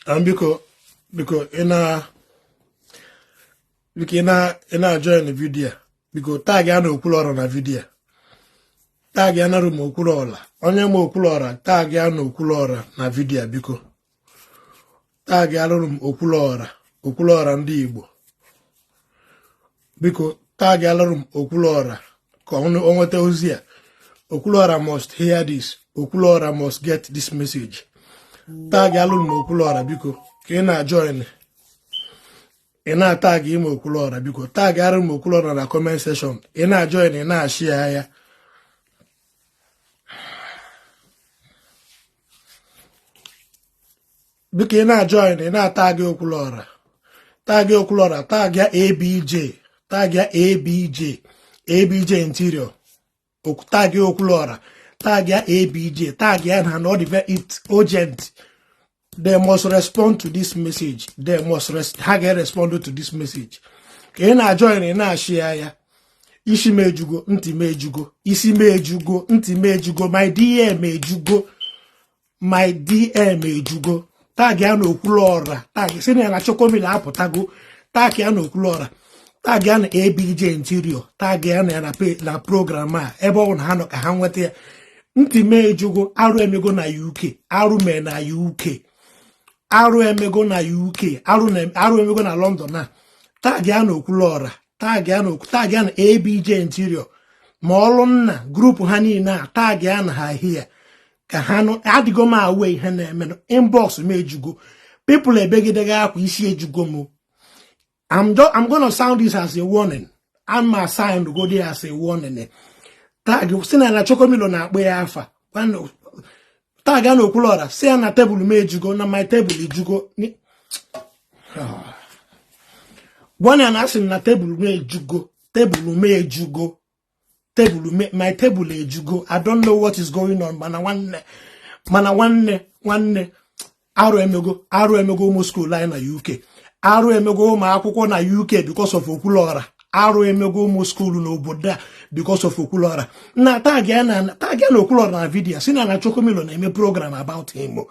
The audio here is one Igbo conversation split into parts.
And because in a join the video because tag ya no Okwuluora na video tag ya na room Okwuluora onye mo Okwuluora tag ya no Okwuluora na video because tag ya room Okwuluora Ndi Igbo because tag ya room Okwuluora ko onwete ozi a Okwuluora must hear this. Okwuluora must get this message. Tag alum Okwuluora biko ka na join ina tag imo Okwuluora biko tag alum Okwuluora na comment section ina join ina share ya biko ina join ina tag Okwuluora tag ya ABJ interior tag Okwuluora tag ya ABJ, tag ya and not even it urgent. They must respond to this message. They must respond to this message. Ke na join na share ya. Ishi mejugo, nti mejugo. Isi mejugo, nti mejugo. My DM mejugo. Tag ya no Okwuluora. Tag sini ya na chokomila hapo tago. Tag ya no Okwuluora. Tag ya na ABJ interior. Tag ya na programma. Ebo on hano ka hanwete nti mejugo aru emego na UK aru me na UK aru emego na UK aru emego na London na tag ya na Okwuluora tag ya na ABJ interior ma olu nna group ha niile tag ya na ha here ka ha no adigo ma away ha na eme no inbox mejugo people ebegidega akwa isi ejugo mo I'm going to sound this as a warning. I'm assigned to go there as a warning. Tag sina na chokomilo na akpe ya afa kwano tag ya na Okwuluora si ya na table mejugo na my table ijugo ni gwana na asim na table mejugo my table ejugo. I don't know what is going on mana wanne aru emego mo school line na UK aru emego ma akwụkwọ na UK because of Okwuluora aru emego mo school no obodo because of Okwuluora. Na tag ya na Okwuluora na video. Sina na chokomilo na eme program about him.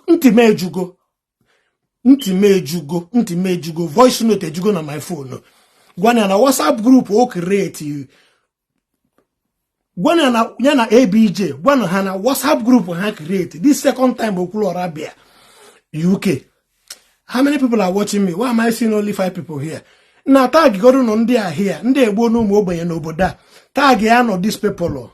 Nti mejugo. Voice note ejugo na my phone. Gwana na WhatsApp group o create. Gwana na ABJ. Gwana na WhatsApp group ha create. This second time Okwuluora bia UK. How many people are watching me? Why am I seeing only 5 people here? Na tag goru no ndị a here ndị egbo no mu ogbenye n'obodo a tag ya no these people.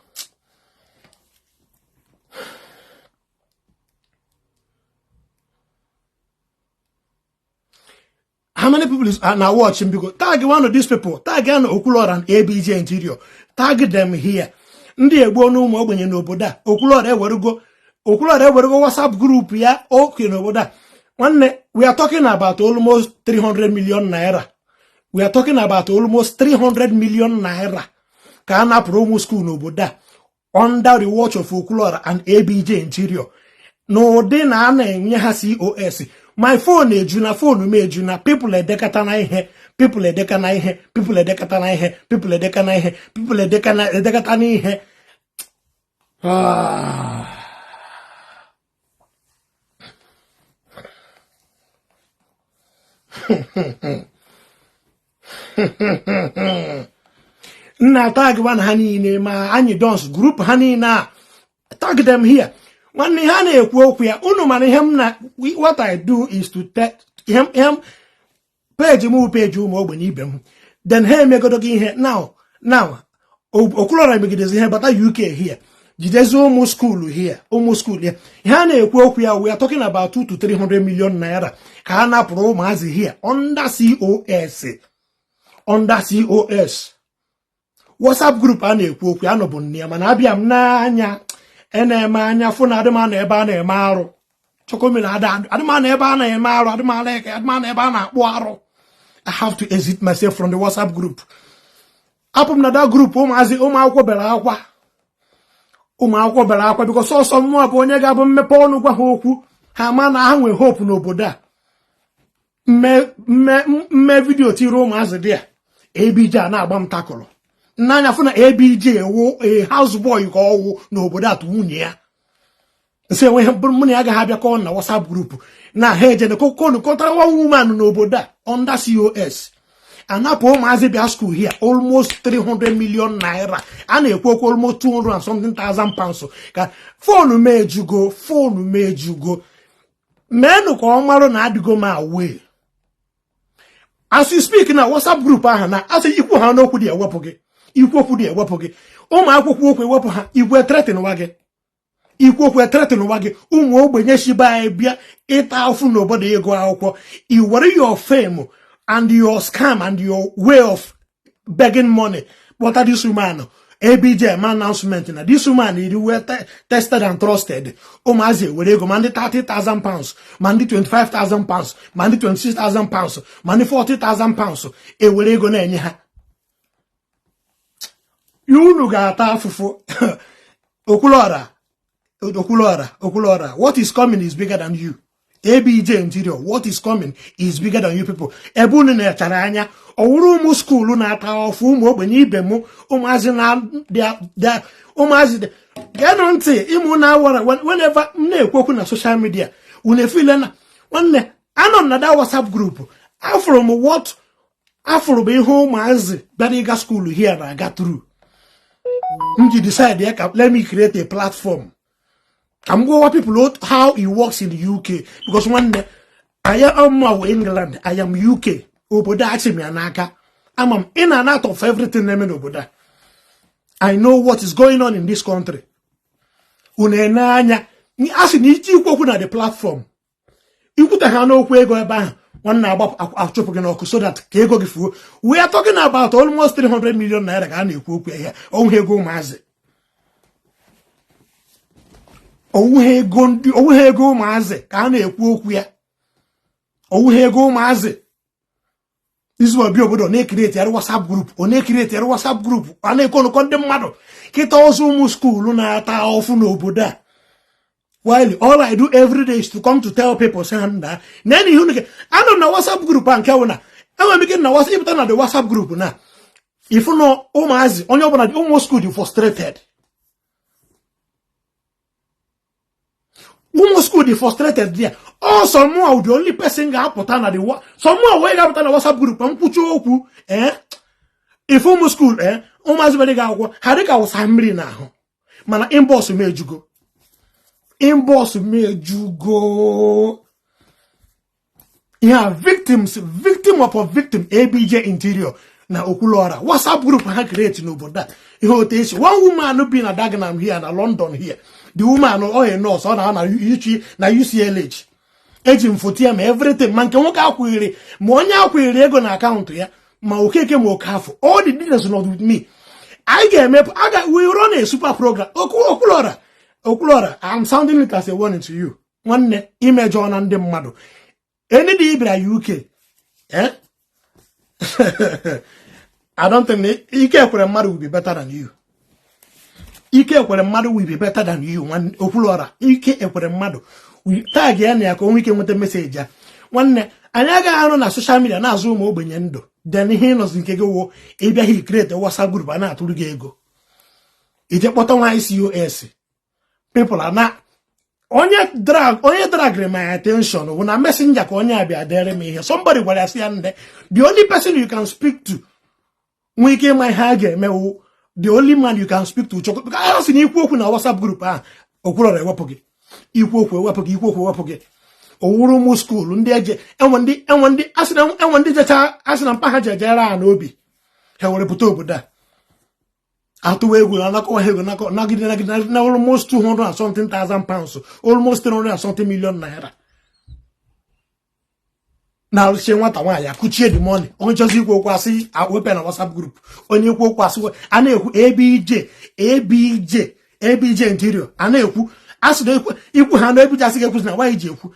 How many people are now watching? Because tag one of these people, tag ya no Okwuluora and ABJ interior, tag them here ndị egbo no mu ogbenye n'obodo a Okwuluora ewerugo WhatsApp group ya okay n'obodo a. We are talking about almost 300 million naira. We are talking about almost 300 million naira. Kana promo school no boda under the watch of Okwuluora and ABJ interior. No de na enye ha COS. My phone phone me ejuna people edekata na ihe Na tag one honey in ma any dance group honey na tag them here. One honey ekwu ya unu man him na what I do is to tag him page umo ogbenye ibe m. Then hey me go here now Okwuluora megidezi here but UK here. Jidezi almost school here. Hana ekwu ya we are talking about 200 to 300 million naira. Ka na pro mazi here under COS. WhatsApp group a na-ekwu okwu anọbụ nne ya mana abịa m n'anya ene eme anya fụ na adịm na ebe a na-eme arụ chokomila adịmana ebe a na-eme arụ adịmana ebe a na-akpụ arụ. I have to exit myself from the WhatsApp group. Apụ m na that group ụmụakwụkwọ bere akwa because sọsọ mmụọ bụ onye ga-abụ mmepe ọnụ gwa ha okwu ha ma na ha nwee hope n'obodo a. mme vidio tiri ụmụazị dị a ABJ a na-agba m takụrụ n'anya fụ na ABJ ewu a house boy ka ọwụ n'obodo atụ nwunye ya nse enweghị mụ na ya agaghị abịakọ na WhatsApp group na ha ejene kokonu kọtara nwa woman n'obodo a under COS anapụ ụmụazị bịa school here almost 300 million naira a na-ekwu okwu almost 200 and something thousand pounds ka fonu mejugo meenụ ka ọ marụ na adịgo m away. As you speak na WhatsApp group aha na asị ikwu ha n'okwu dị ewepụ gị ikwu okwu dị ewepụ gị ụmụ akwụkwọ okwu ewepụ ha igwe threaten wa gị ụmụ ogbenye shiba anyị bịa ịta afụ n'obodo ego akwụkwọ i were your fame and your scam and your way of begging money kpọta this woman ABJ ma announcement na this woman is well tested and trusted. Ụmụazị were ego ma ndị 30,000 pounds ma ndị 25,000 pounds ma ndị 26,000 pounds ma ndị 40,000 pounds ewere ego na-enye ha. Unu ga-ata afụfụ. Okwuluora, what is coming is bigger than you. ABJ interior, what is coming is bigger than you people. Ebe unu na-echara anya ọwụrụ ụmụ skuulu na-ata ọfụ ụmụ ogbenye ibe m ụmụazị geenụ ntị ịmụ na awara whenever m na-ekwu okwu na social media unu efile na nwanne anọ na da WhatsApp group afụrụ m ihe ụmụazị bịara ịga skuulu here na-aga through m ji decide ya ka let me create a platform. I'm going to people how it works in the UK because one day I am England, I am UK. Oboda achimi anaka. I'm in and out of everything name oboda. I know what is going on in this country. Unenanya ni asi ni ikwu na the platform. Ikuta ha no okwu ego ebe ahụ nwanne agba achụpụ gị n'ọkụ so that ka ego gị fuo. We are talking about almost 300 million naira ka a na-ekwu okwu ya. Onwe ego ụmụazị. Onwe ego ụmụazị ka a na-ekwu okwu ya. Onwe ego ụmụazị. This will be obodo na-create a WhatsApp group. O na-create a WhatsApp group. A na-ekonu ndị mmadụ. Kita ọzọ ụmụ school na-ata ọfụ n'obodo a. While all I do every day is to come to tell people say na nani hu nke anọ na WhatsApp group a nke wona. Enwe m ike na WhatsApp ịpụta na the WhatsApp group na. If no ụmụazị onye ọbụla ụmụ school dị frustrated. Ụmụ school dị frustrated there. Oh, someone the only person ga-apụta na the someone wey ga-apụta na WhatsApp group mkpuchi okwu if ụmụ school ụmụazị bere ga-akwụkwọ ha dịka wụsa mmiri n'ahụ mana inbox mejugo yeah victim of a victim ABJ interior na Okwuluora WhatsApp group ha create n'obodo a ihe otu esi one woman bi na Dagenham here na London here the woman a nurse ọ na Ishi na UCLH eji mfoto ya ma everything ma nke nwoke akwụghịrị ma onye akwụghịrị ego na akaụntụ ya ma okeke ma okafọ all the details not with me. I we run a super program. Okwuluora, I'm sounding it as a warning to you. Nwanne image on ndị mmadụ any day ibra UK I don't think ike ekwere mmadụ will be better than you. Ike ekwere mmadụ will be better than you. Okwuluora, ike ekwere mmadụ tag ya na ya ka onwe ike nweta message ya. Nwanne anyị agaghị arụ na social media na-azụ ụmụ ogbenye ndụ then ihe nọzi nke gị wo ịbịaghị create a WhatsApp group a na-atụrụ gị ego ije kpọta nwaanyị COS people are na onye drag my attention bụ na messenger ka onye abịa dere m ihe somebody gwara ya sị ya nde the only person you can speak to nwee ike ịma ihe a ga-emewu the only man you can speak to chọkọ ka a sị na ikwu okwu na WhatsApp group ahụ Okwuluora ewepụ gị ikwu okwu ewepụ gị owuru ụmụ skuulu ndị eje enwe ndị enwe ndị jecha asị na mpa ha jejere a n'obi ha were pụta obodo a atụwa egwu na nakọwa ego nagide na almost 200 and something thousand pounds almost 300 and something million naira na alụchie nwata nwaanyị akụchie the money onye chọzi ikwu okwu asị wepụ na WhatsApp group onye ikwu okwu asị a na-ekwu ABJ interior a na-ekwu As the Iku hand every just get na why Jeku.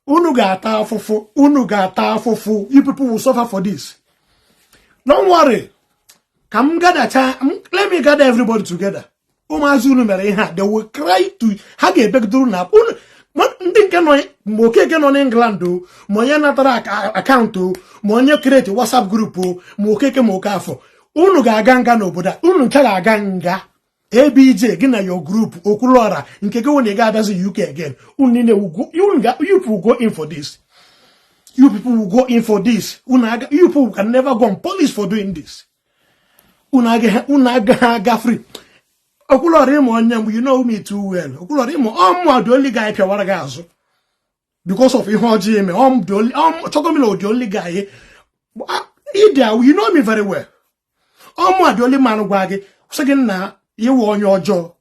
Unu gata fufu, unu gata fufu. You people will suffer for this. Don't worry. Come gather time. Let me gather everybody together. Umazulu mere they will cry to hage beg through na. Ndị nke nọ mokeke nọ n'England o ma onye natara akaụntụ ma onye create WhatsApp group o mokeke moke afọ unu ga-aga nga n'obodo unu nke ga-aga nga ABJ gị na your group Okwuluora nke gị wona ga-abịazi UK again unu niile you people go in for this. You people will go in for this. You people can never go on police for doing this. Unaga free. Okwuluora you know me too well. Okwuluora the only guy Piawara because of Iwaji, the only guy. You know me very well. The only man who second na you on your jaw.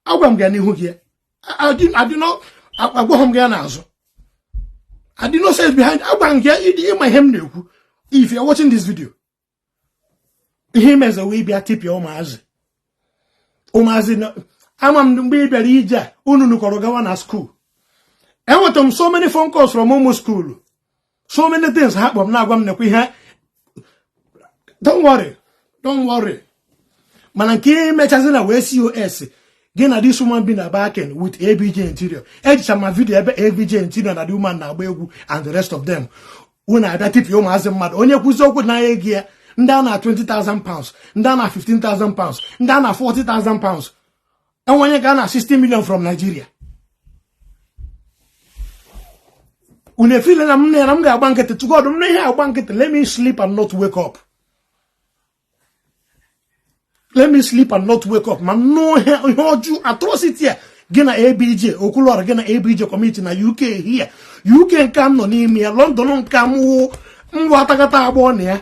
I'm getting who here. I did not. I go home again. I did not say it behind. If you're watching this video, him as a way be a tip your omazi. Omazi no. I'm baby Ija. Unu Korogawa na school. I want so many phone calls from Momo school. So many things happen now. Don't worry. Don't worry. Mananki mechazina we COS. Gena this woman been a back end with ABJ interior. Edge my video ABJ interior and the woman na and the rest of them. Una that if you mad onye kuzo na egia ndana 20,000 pounds, ndana 15,000 pounds, ndana 40,000 pounds. And when you gana 60 million from Nigeria. Une feel I'm ga banket to God, let me sleep and not wake up. Let me sleep and not wake up. Man, no atrocity. Gena ABJ, Okwuluora, gena ABJ committee na UK here. UK come no ni me, London on come watakata abone ya.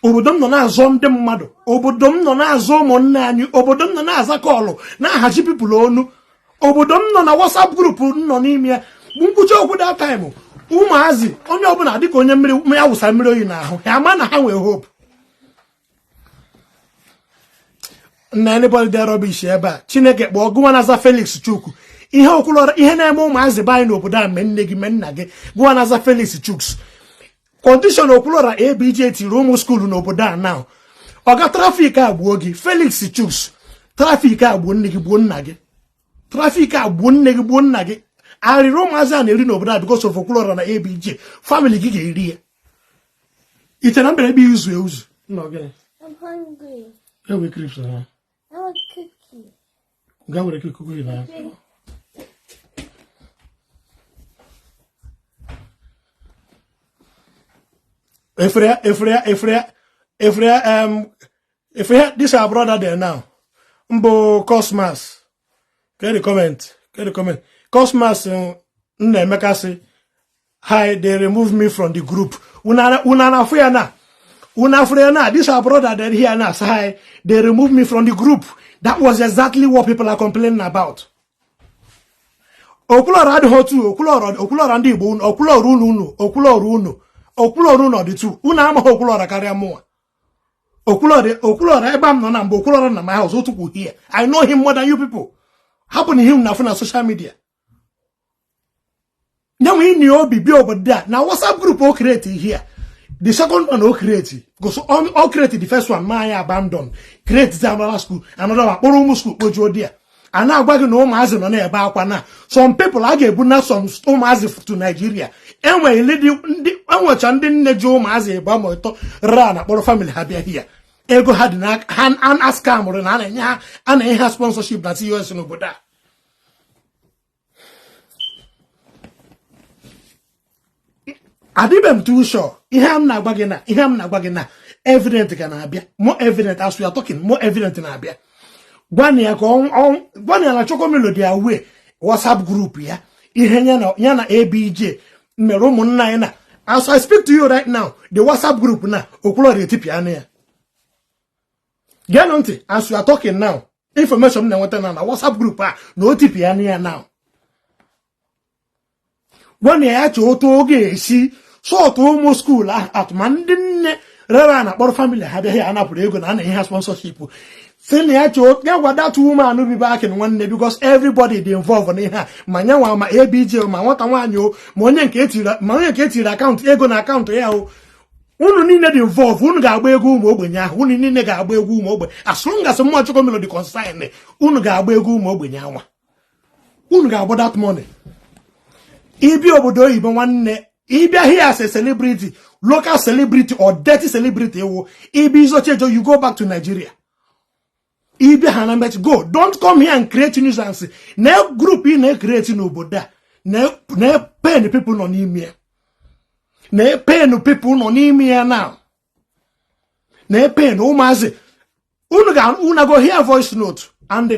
Obodom no na azom dem mmadụ. Obodom no na azom onna anyu. Obodom no na azakolo. Na haji people onu. Obodom no na WhatsApp group no n'ime ya. Mkwuchi okwu that time. Umazi onye ọbụla dịka onye mmiri ya wụsa mmiri oyi n'ahụ ya ama na ha nwee hope na anybody there rubbish ebe a Chineke kpọọ gụwa na-aza Felix Chukwu ihe Okwuluora ihe na-eme ụmụazị be anyị n'obodo a mme nne gị mme nna gị gụwa na-aza Felix Chuks condition Okwuluora ABJ tiri ụmụ skuulu n'obodo a now ọga trafik agbuo gị Felix Chuks trafik agbuo nne gị gbuo nna gị trafik agbuo nne gị gbuo nna gị arịrị ụmụazị a na-eri n'obodo a because of Okwuluora na ABJ family gị ga-eri ya ite na mbere ebe izu euzu I'm hungry. Ewe crips na. I want cookie. Ga were cookie na. Efrea, this our brother there now. Mbo Cosmas. Get the comment. Cosmas Nemeka say, hi, they remove me from the group. Una free na. This our brother there here now. Say, hi, they remove me from the group. That was exactly what people are complaining about. Okwuluora had hotu, Okwuluora Ndi Igbo, Okwuluora uno the two. Una ama Okwuluora karịa mụwa. Okwuluora ebe am nọ na mgbe Okwuluora na my house otukwu here. I know him more than you people. Happen him na phone social media. Now we know be over there. Now WhatsApp group all create here. The second one all create. Because all create the first one, my abandon. Create another school, another one, school, go there. And now back no mazi no na eba akwa na. Some people are get na some mazi to Nigeria. Enwe lady enwe ndị nne jo mazi eba mo to ra na kpọrọ family ha bịa here. Ego had na an scam or na anya ana ihe sponsorship na US n'obodo a. Adibem too sure. Ihe am na agba gị na evident ka na abịa. More evident as we are talking, more evident na abịa. Gwani ya na choko melody away WhatsApp group ya. Ihe ya na ABJ mere ụmụnna ya na. As I speak to you right now, the WhatsApp group na Okwuluora etipia na ya. Get on as we are talking now. Information na nweta na WhatsApp group a na otipia na ya now. Gwani ya cho otu oge esi sort ụmụ school at mandinne Rara na kpọrọ family ha bịa here anapụrụ ego na ana ihe sponsorship. Say na ya cho ya gwa that woman no be back in one day because everybody dey involved in here. Ma nyanwa ma ABJ ma nwata nwanyi o ma onye nke etiri account ego na account ya o. Unu niile dị involved, unu ga-agba egwu ụmụ ogbenye ahụ, unu niile ga-agba egwu ụmụ ogbenye. As long as mmụọ Chukwu melody consign, unu ga-agba egwu ụmụ ogbenye anwa. Unu ga-agba that money. Ibi obodo oyibo nwanne, ibia here as a celebrity, local celebrity or dirty celebrity, ibi izochejo, you go back to Nigeria. Ibi hanamet go. Don't come here and create nuisance. Na group in create n'obodo. Na pay people no n'ime. Na pay no people no n'ime now. Na pay no umazi. Una go hear voice note and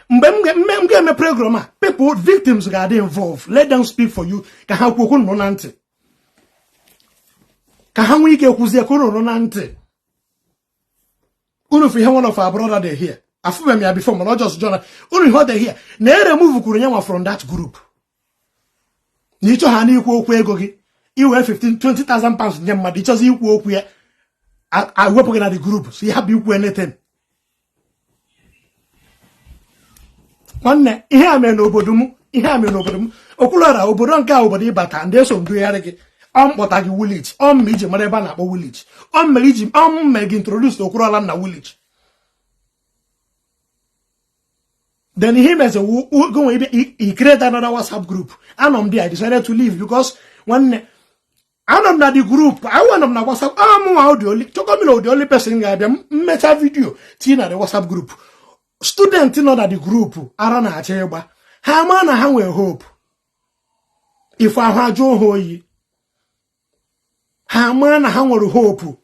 mbe program people victims ga dey involved. Let them speak for you. Ka ha kwuo no na ntị. Ka ha nwe ike kwuzie ko no na ntị. Unu fi one of our brother there here. Afu me before not just join. Unu heard here. Na remove kuru nyanwa from that group. Ni cho ha na ikwu okwu ego gi. Iwe 20,000 pounds nye mmadụ ichozi ikwu okwu ya. I wepụ gị na the group. So you have ikwu anything. Nwanne ihe a mere n'obodo m Okwuluora obodo nke a obodo ịbata ndị eso ndụgharị gị mkpọta gị village ma iji mara ebe a na-akpọ village mere gị introduce Okwuluora na village then he meze go he create another WhatsApp group and there I decided to leave because nwanne anọ m na the group anọ m na WhatsApp the only person ga-abịa mmecha video tinye na the WhatsApp group. Student nọ na the group ara na-acha ịgba ha ma na ha nwere hope if ahụ ajụ ha oyi ha ma na ha nwere hope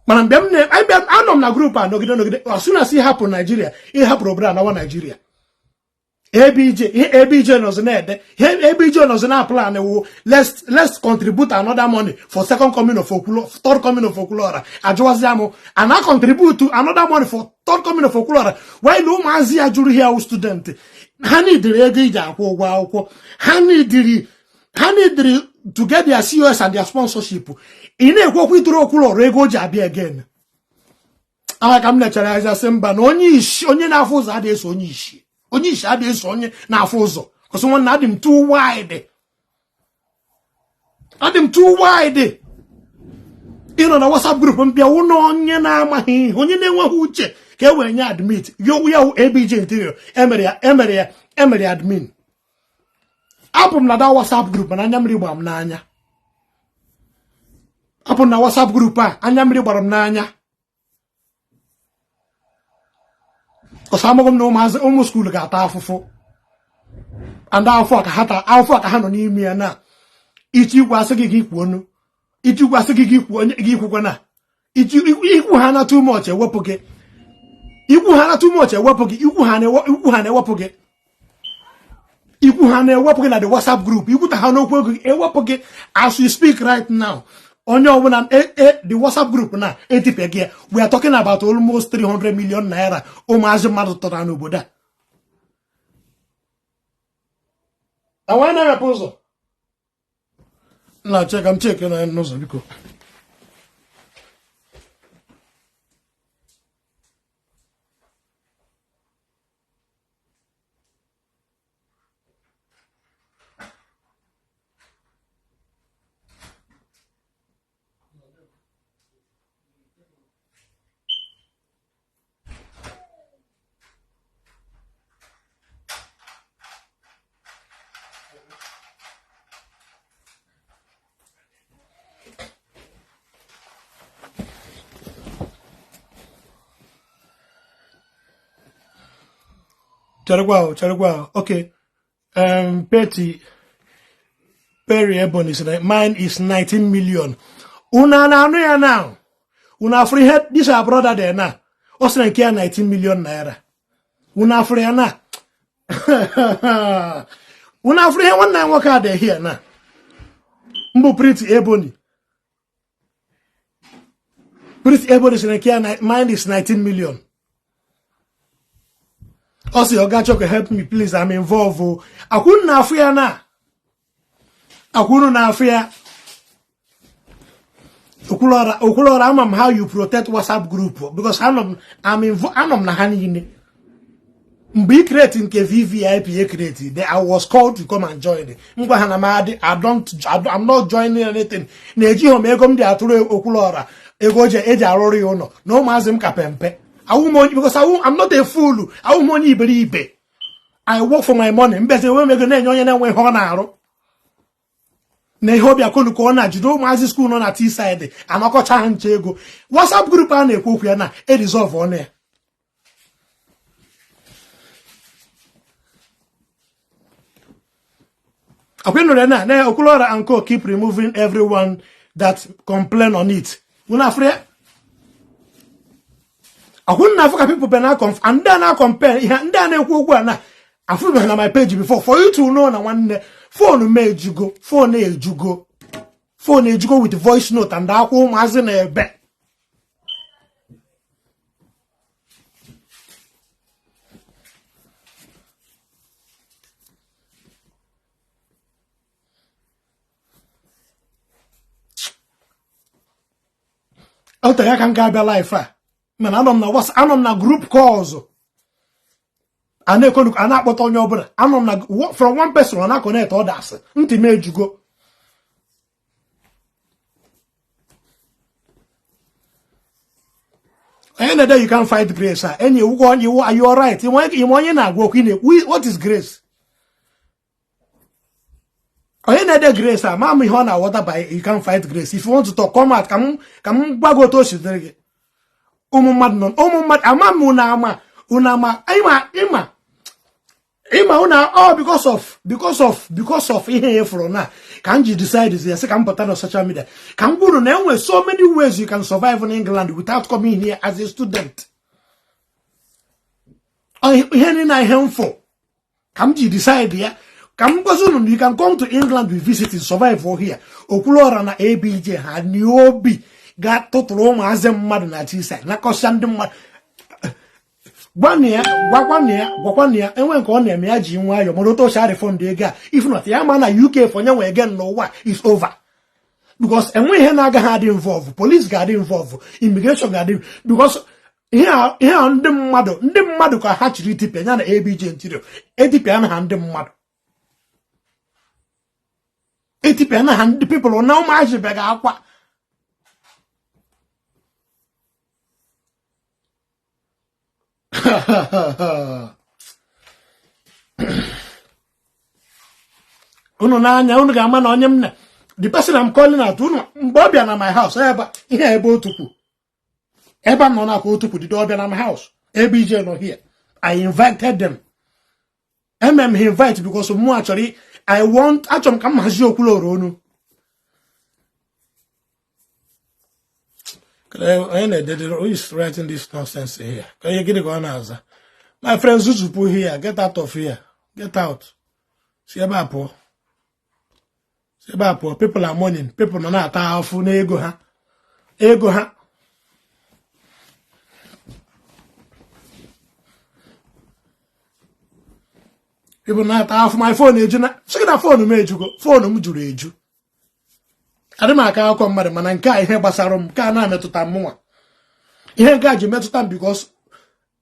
mana mgbe anọ m na group a nọgide as soon as ị hapụ Nigeria ị hapụrụ obodo anawa Nigeria ABJ nọzi na-ede ABJ nọzi na plan wo let's contribute another money for third coming of Okwuluora ajụwazi amụ and I contribute to another money for third coming of Okwuluora while ụmụazị ya jụrụ here student ha nidiri ego iji akwụ ụgwọ akwụkwọ ha nidiri to get their COS and their sponsorship ị na-ekwu okwu itụrụ Okwuluora ego ji abịa again aha ka m nechara aja sị mba na onye na-afụ ụzọ adịghị eso onye Ishi adịghị eso onye na-afụ ụzọ because nwanne adị m too wide ịnọ na WhatsApp group mbịa ụnọ onye na-amaghị ihe onye na-enweghị uche ka e were nye admit ya ABJ interior emere ya admin apụ m na da WhatsApp group mana anya mmiri gbara m n'anya apụ m na WhatsApp group a anya mmiri gbara m n'anya because amagọ m na ụmụ skuul ga-ata afụfụ and afọ ka ha nọ n'ime ya na ichi igwe asị gị ikwu onu ichi igwe asị gị ikwukwa na ikwu ha na too much ewepụ gị ikwu ha na-ewepụ gị na the WhatsApp group ikwuta ha n'okwu ego gị ewepụ gị as we speak right now onye ọbụla the WhatsApp group na etipe gị we are talking about almost 300 million naira ụmụazị mmadụ tọrọ n'obodo a nwanne na-emepe ụzọ na cheka m cheke na n'ụzọ biko Charagwao. Okay. Perry Ebony is mine is 19 million. Una na anu ya now. Una free head this our brother there na. Osna kia 19 million naira. Una free na. Una free one na worker there here na. Mbo Pretty Ebony. Pretty Ebony is kia mine is 19 million. Also, your guy can help me, please. I'm involved. I couldn't afia na. I couldn't afia. Okwuluora, I'm how you protect WhatsApp group because I'm na hanine. Mbe create nke VVIP create. I was called to come and join it. I'm not joining anything. Neji home egom di aturu Okwuluora. Egoje eja arori ono. No mazim kapempe. Because I'm not a fool. I won't money iberibe. I work for my money. Mbese we me go na enyo na we ho na aro. Na hope ya konu ko na jido mazi school no na T side. Amakocha hanche ego. WhatsApp group a na ekwu ya na e resolve on ya. Na Okwuluora and Co keep removing everyone that complain on it. Una free. Akun na Africa people na and then I compare. And then I go na. I put on my page before for you to know na one phone made you go. Phone with voice note and that home as in a bed. Out there can get a life. Man, I don't know what's na group calls. I know I'm not what on your brother. I'm not from one person and I connect others. Until made you go. Any day you can't fight grace. Any one you are right. You want not walk in it. What is grace? Any day grace, mommy honor water by you can't fight grace. If you want to talk, come out, come bago to she. Umumad amamuna unama ima una all because of here for now. Can't you decide this? Yes, can put on social media. Can go to so many ways you can survive in England without coming here as a student. For. Can't you decide here? You can come to England with visiting, survive for here. Okwuluora na ABJ had niobi got to Rome as a mad na tisa. Na kosandum mad. One year, and when Corner Miaji why your Moroto share from the guy. If not, Yamana UK for now again, no what is over. Because and when Henaga had involved, police got involved, immigration got involved, because here on the mother can hatch ritipiana ABJ interior. 80 piano hand them mad. 80 piano hand the people on now magic bag aqua. The person I'm calling out, Bobby and my house, here able to put. Eba no go to put the door in my house. ABJ no here. I invited them. He invite because of more actually. I want actually come as you Okwuluora. Who is writing this nonsense here? Can you get it on answer? My friend Zuzupu here, get out of here. Get out. See about poor. See about poor. People are mourning. People are not powerful. Ego ha. Ego ha. People not powerful. My phone age. Check that phone me age go. Phone mu juru age. Ademaka come madam and nka ihe gbasara m ka na metuta mwa. Ihe ga ji metuta because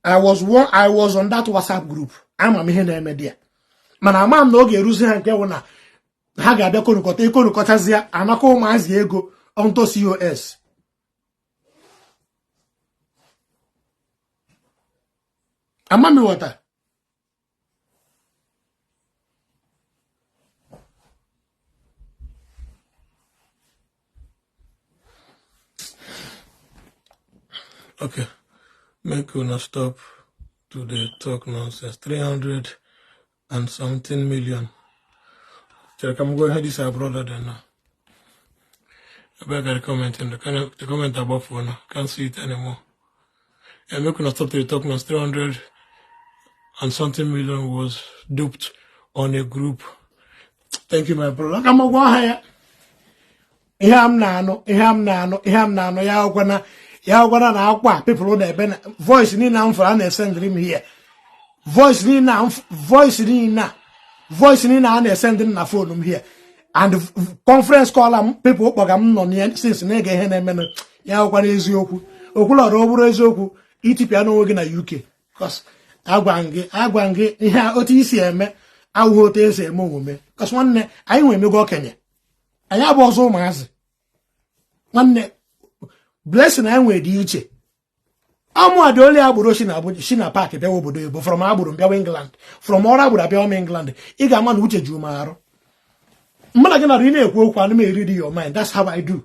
I was on that WhatsApp group. Ama me ihe na eme dia. Mana ama m na oge eruzi ha nke wona ha ga abia konukotazia anaka ụmụazị ego onto COS. Ama me wata. Okay, make you not stop to the talk nonsense. 300 and something million. Check, I'm going ahead. This is brother then now. I better comment in the comment above for now. Can't see it anymore. And make you not stop to the talk nonsense. 300 and something million was duped on a group. Thank you, my brother. I'm going higher. Iham nano. Ya gwana na akwa people na ebe na voice ni na mfra na send him here. Voice ni na na send na phone here. and conference call am people kpọga m nọ n'ihe since na ege ihe na-eme ya gwara eziokwu Okwuluora ọ bụrụ eziokwu itipia n'onwe gị na UK because agwa gị ihe otu isi eme awụghị otu esi eme omume because nwanne anyị nwere emego okenye anyị abụ ọzọ ụmụazị nwanne blessing anyị nwere dị iche amụ adị ole agbụrụ si na park bịawa obodo Igbo from agbụrụ bịawa England from ọrụ agbụrụ abịawa England ị ga-ama na uche ju m arụ mmadụ gị nara ị na-ekwu okwu anụ m eri your mind. That's how I do.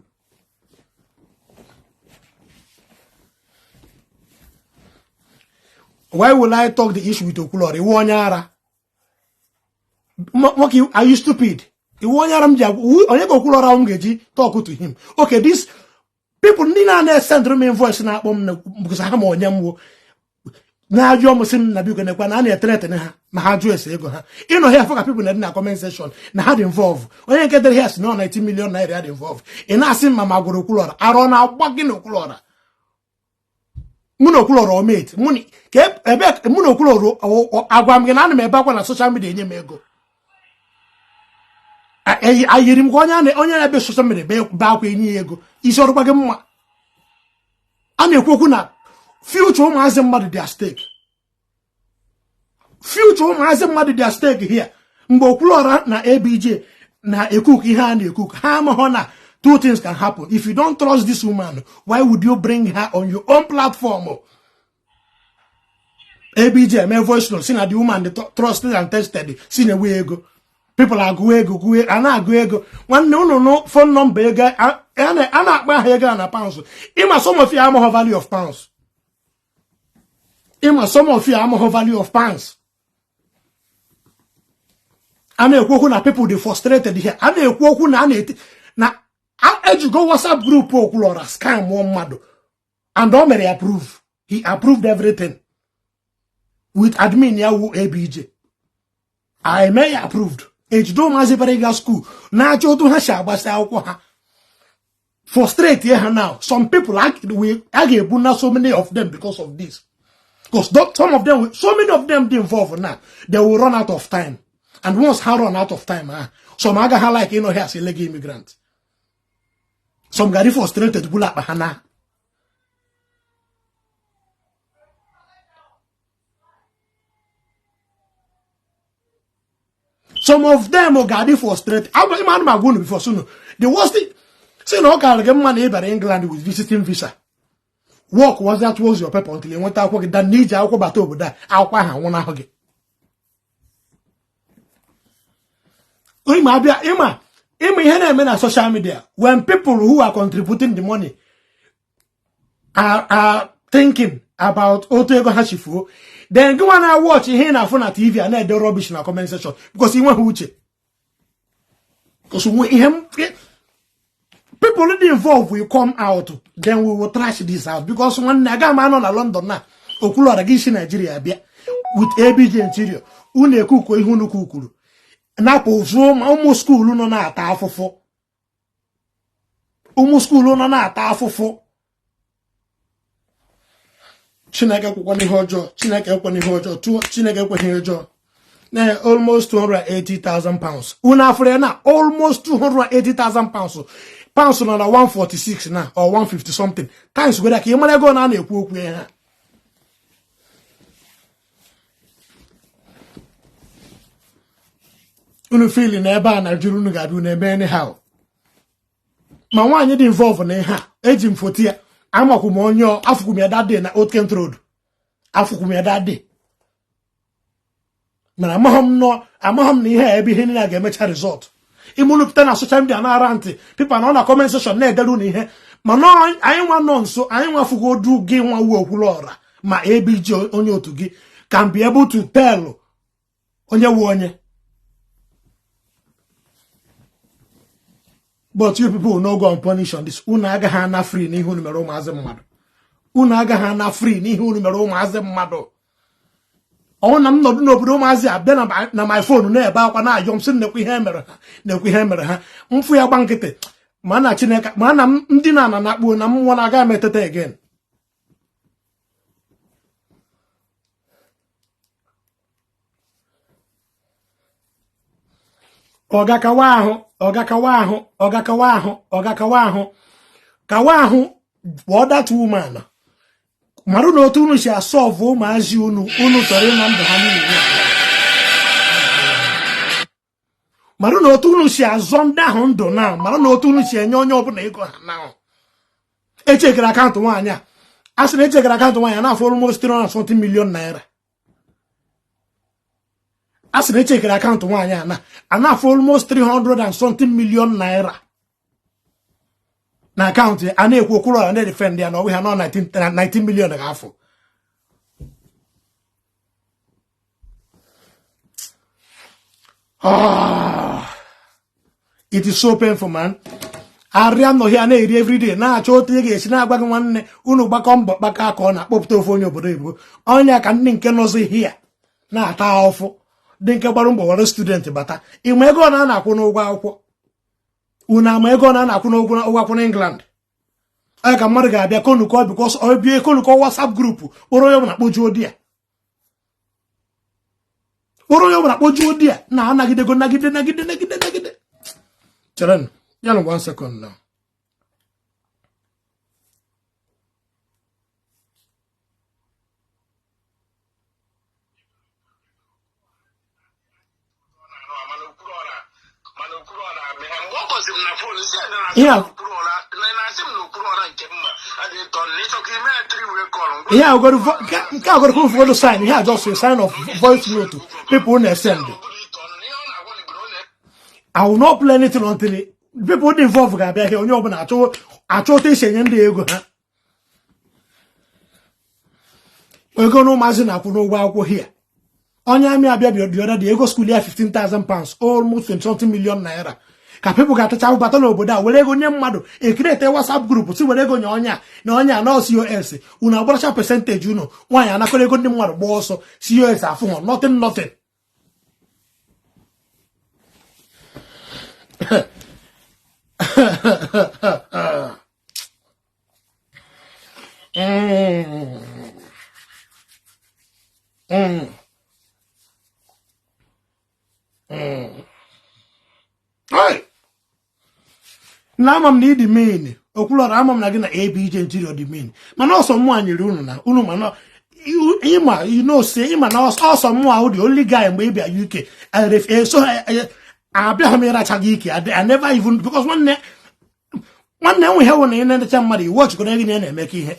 Why will I talk the issue with Okwuluora? Iwu onye ara. Are you stupid? Iwu onye ara m ji onye ka Okwuluora m ga-eji talk to him. Okay, these people ndị na-send me voice na-akpọ m because ha ma onye m wo na-ajụ m sị m na biko nekwa na a na-etenetene ha ma ha jụ ese ego ha ịnọ here for people na comment section na ha dị involve onye nke dere here si na 90 million naira dị involve ị na-asị mma ma gwara Okwuluora arọ na agba gị na Okwuluora mụ na Okwuluora omate mụ na Okwuluora agwa m gị na ana m ebe akwa na social media enye m ego ayiri m ka onye na-ebe social media be akwa enye ya ego isi ọrụ gwa gị mma a na-ekwu okwu na future ụmụazị mmadụ dị at stake. Future ụmụazị mmadụ dị at stake here. Mgbe Okwuluora na ABJ na-ekuk ihe a na-ekuk ha amaghọ na two things can happen. If you don't trust this woman, why would you bring her on your own platform? ABJ my voice note, see na the woman the trusted and tested, see na we ego. People are go ego, go ego. One no phone number ego, and akpa ha ego na pounds. Ima some of you amaghọ value of pounds. Some of you are more value of pounds. I mean, na people they frustrated here. I mean, na you go WhatsApp group Okwuluora scam one mado, and Omeri approve. He approved everything with admin yawu ABJ. I may approved. Age do mazi school. Na chodu ha shabasa ha. Frustrate here now. Some people we argue so many of them because of this. Because some of them, so many of them involved now, they will run out of time. And once I run out of time, some agaha like here as a illegal immigrant. Some got frustrated to pull up bahana. Some of them got frustrated. I was going before soon. The worst thing, say no, can get money in England with visiting visa. Work was that was your paper until you went out work that needs our bato over that. I'll quite have 1 hour. Ima, on social media. When people who are contributing the money are thinking about Otego Hashifu, then go and watch here na phone TV and the rubbish in the comment section because he won't watch it. Because people already involved will come out, then we will trash this out. Because when Naga man on London now, Okwuluora gishi Nigeria with ABJ interior, une kuku ihunu kukuru. Na po zoom almost school no na ata afofo. Almost school no na ata afofo. Chineke kwani hojo, Chineke kwani hojo, Chineke kwani hojo. Na almost 280,000 pounds. Una frena almost 280,000 pounds. Pounds on 146 now or 150 something. Times where you might go on a poop. Unu feel in a bar and Jurunu Gadu nebe anyhow. My one you involved in ha, aging for tear. I'm a kumonyo, Afkumia that day na Oatkent Road. Afkumia that day. Man, I'm home near be hinting a game resort. Imulupta na social media na aranti. People na comment section na edelu ni he. Ma no anyị nwa nọ nso, anyị nwa fugo du gị nwa wu Okwuluora ma ABJ onye otu gị can be able to tell onye wu onye. But you people will not go and punish on this. Una agaghị na free n'ihu unu mere ụmụazị mmadụ. Una agaghị na free n'ihu unu mere ụmụazị mmadụ. Ọ na m nọdụ n'obodo ụmụazị abịa na my phone na-ebe akwa na-ayọ m sị na-ekwu ihe mere ha mfu ya gba nkịtị ma na Chineke ma na ndị na-akpuo na mmụọ na-aga emetete again. kawa ahụ kpọọ that woman marụ na otu unu si asọvụ ụmụazị unu chọrọ ịna ndụ ha niile marụ na otu unu si azọ ndị ahụ ndụ na marụ na otu unu si enye onye ọbụla ego ha na echekere akaụntụ nwaanyị a sị na echekere akaụntụ nwaanyị na-afọ almost 300 million naira a sị na echekere akaụntụ nwaanyị a na-afọ almost 300 and something million naira na akaụntụ a na-ekwu Okwuluora na-defend ya na ọnwe ha nọ 19 million ga-afọ. It is so painful, man. Arịa nọ here na-eri everyday na-achọ otu ị ga-esi na-agwa gị nwanne unu gbakọ mbọ kpaka aka ọ na-akpọpụta ofe onye obodo Igbo onye ka ndị nke nọzi hia na-ata ọfụ dị nke gbara mbọ were student bata ịma ego na na-akwụ n'ụgwọ akwụkwọ unu ama ego na na-akwụ n'ụgwọ akwụkwọ n'England onye ka mmadụ ga-abịa konukọ bikos obie konukọ WhatsApp group kpọrọ onye ọbụla kpojuo di ya na-anagidego nagide cheren ya na 1 second now. Yeah, I got to for the sign. Yeah, just a sign of voice note to people in the send. I will not play anything until people involved get back here. On your own, I told this and the ego. We're going to imagine I could know why we're here. On your me, I be the other day, go school here 15,000 pounds, almost 20 million naira. Ka people got to talk about obodo were go nye mmadụ e create a WhatsApp group si were go nye onya na onya na COS una agbaracha percentage unu nwanya anakọrọ ego ndị mmadụ gba ọsọ COS afụ ho nothing Right. Na amam na the main Okwuluora amam na gị na ABJ interior the main mana ọsọ mụ anyere unu na unu mana ịma you know say ịma na ọsọ mụ ahụ the only guy mgbe ịbịa UK so abịa ha mere achaghị ike I never even because nwanne nwe ha wụ na ị na-enecha mmadụ i watch gona gị na-eme ka ihe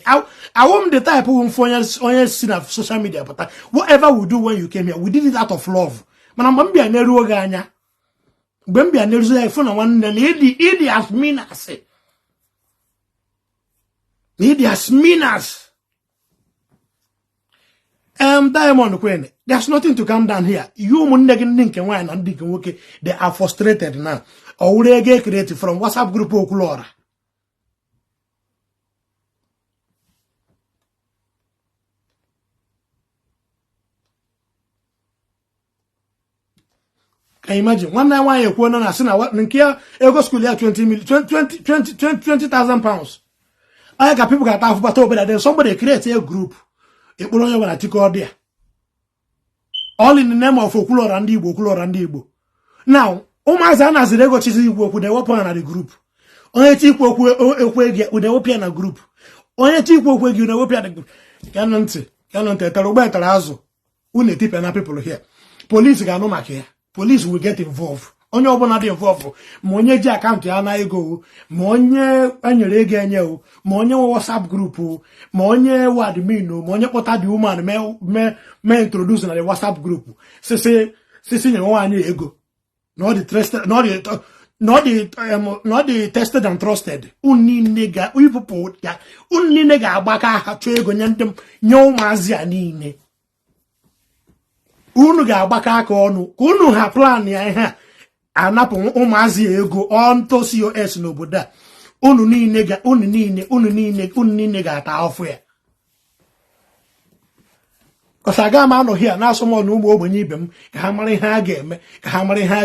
awom the type wụ mfụ onye si na social media pụta whatever we do when you came here we did it out of love mana mgbe m bịa na-eruo gị anya mgbe m bịa na-eruzo ya ifu na nwanne na ịdị as mean as Diamond Queen, there's nothing to calm down here. You ụmụnne gị ndị nke nwaanyị na ndị nke nwoke they are frustrated now. Ọwụrụ ego create from WhatsApp group Okwuluora. Can you imagine? One night one you na asị na nke ego school ya 20,000 pounds. I got people got half but then somebody create a group. It will only want to take there. All in the name of Okwuluora Ndigbo. Now, Omazana as the go to work with the weapon at the group. Only take work with the opiana group. Only take work with you the opiana group. Cannot tell Roberto Lazo. Only tip and people here. Police got no mark here. Police will get involved. Onye ọbụla dị involved ma onye ji akaụntụ ya na ego ma onye enyere ego enye ma onye WhatsApp group ma onye admin ma onye kpọta the woman me introduce na the WhatsApp group sisi nye nwaanyị ego not the tested and trusted unine ga-agbaka aha chọọ ego nye ndị nye ụmụazị a niile unu ga-agbaka aka ọnụ ka unu ha plan ya ihe anapụ ụmụazị ego onto COS n'obodo a unu niile ga-ata afọ ya kọsaga ma anọ hia na asọmọ na ụmụ ogbenye ibe m ka ha mara ihe ha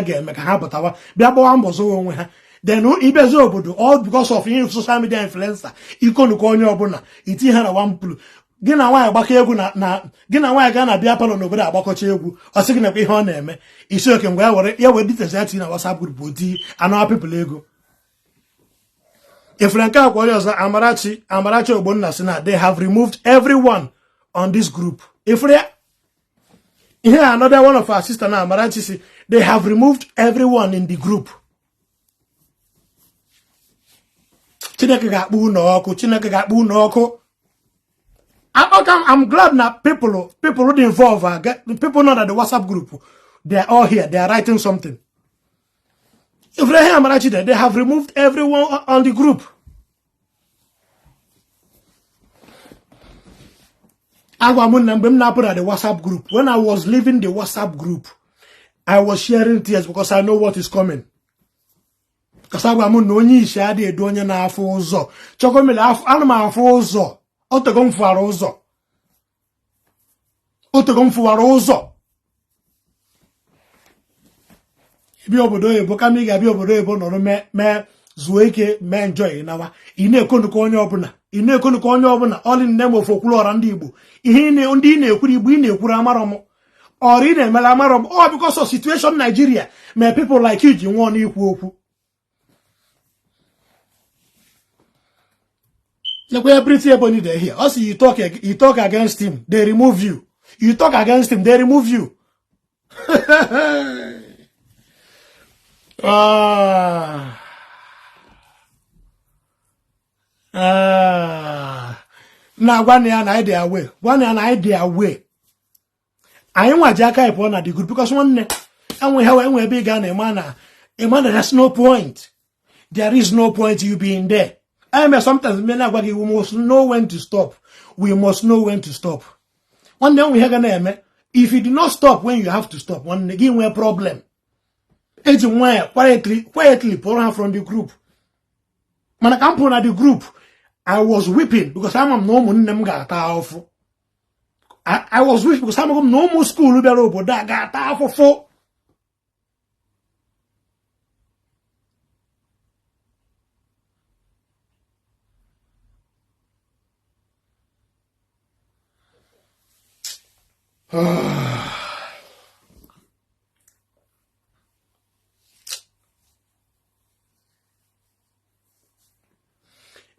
ga-eme ka ha pụtawa bịa gbawa mbọ zụọ onwe ha then ibezi obodo all because of social media influencer ikonuka onye ọbụla iti ha na one blue gina nwaanyị gbakọ egwu na gina nwaanyị ga na bịa palọ n'obodo agbakọcha egwu ọ sị gị na ihe ọ na-eme isi oke mgbe ya were details ya tinye na WhatsApp group oti anọ people ego if nke akwa onye ọzọ Amarachi Ogbonna sị na they have removed everyone on this group. If here another one of our sister na Amarachi say they have removed everyone in the group. Chineke ga-akpụ n'ọkụ, Chineke ga-akpụ n'ọkụ. I'm glad that people who involved, people know that the WhatsApp group, they are all here. They are writing something. If they hear Amarachi there, they have removed everyone on the group. At the WhatsApp group. When I was leaving the WhatsApp group, I was sharing tears because I know what is coming. Because I was no ni shade donya na afọ ụzọ. Chokomele anụma afọ ụzọ. Otegom fuara ụzọ. Otegom fuara ụzọ. Ibi obodo ebo ka mi ga bi obodo ebo no me zuo ike me enjoy nawa. Ine ekonu ko onye obuna. Ine ekonu ko onye obuna. All in name of Okwuluora Ndigbo. Ihe ne ndi na-ekwuru Igbo ine ekwuru amarom. Or ine emela amarom. Oh, because of situation Nigeria. May people like you ji nwa na ikwu okwu. Look where everybody there here. Also, you talk against him, they remove you. You talk against him, they remove you. Now one year an idea away. 1 year an idea away. I ain't want Jacka upon the good because one and we have a big gun a man has no point. There is no point you being there. I mean, sometimes we must know when to stop. We must know when to stop. One day we have a name. If you do not stop when you have to stop, one again we have a problem. It's quietly pull her from the group. When I come from the group, I was weeping because I'm no more I was weeping because I'm no more school but that got for.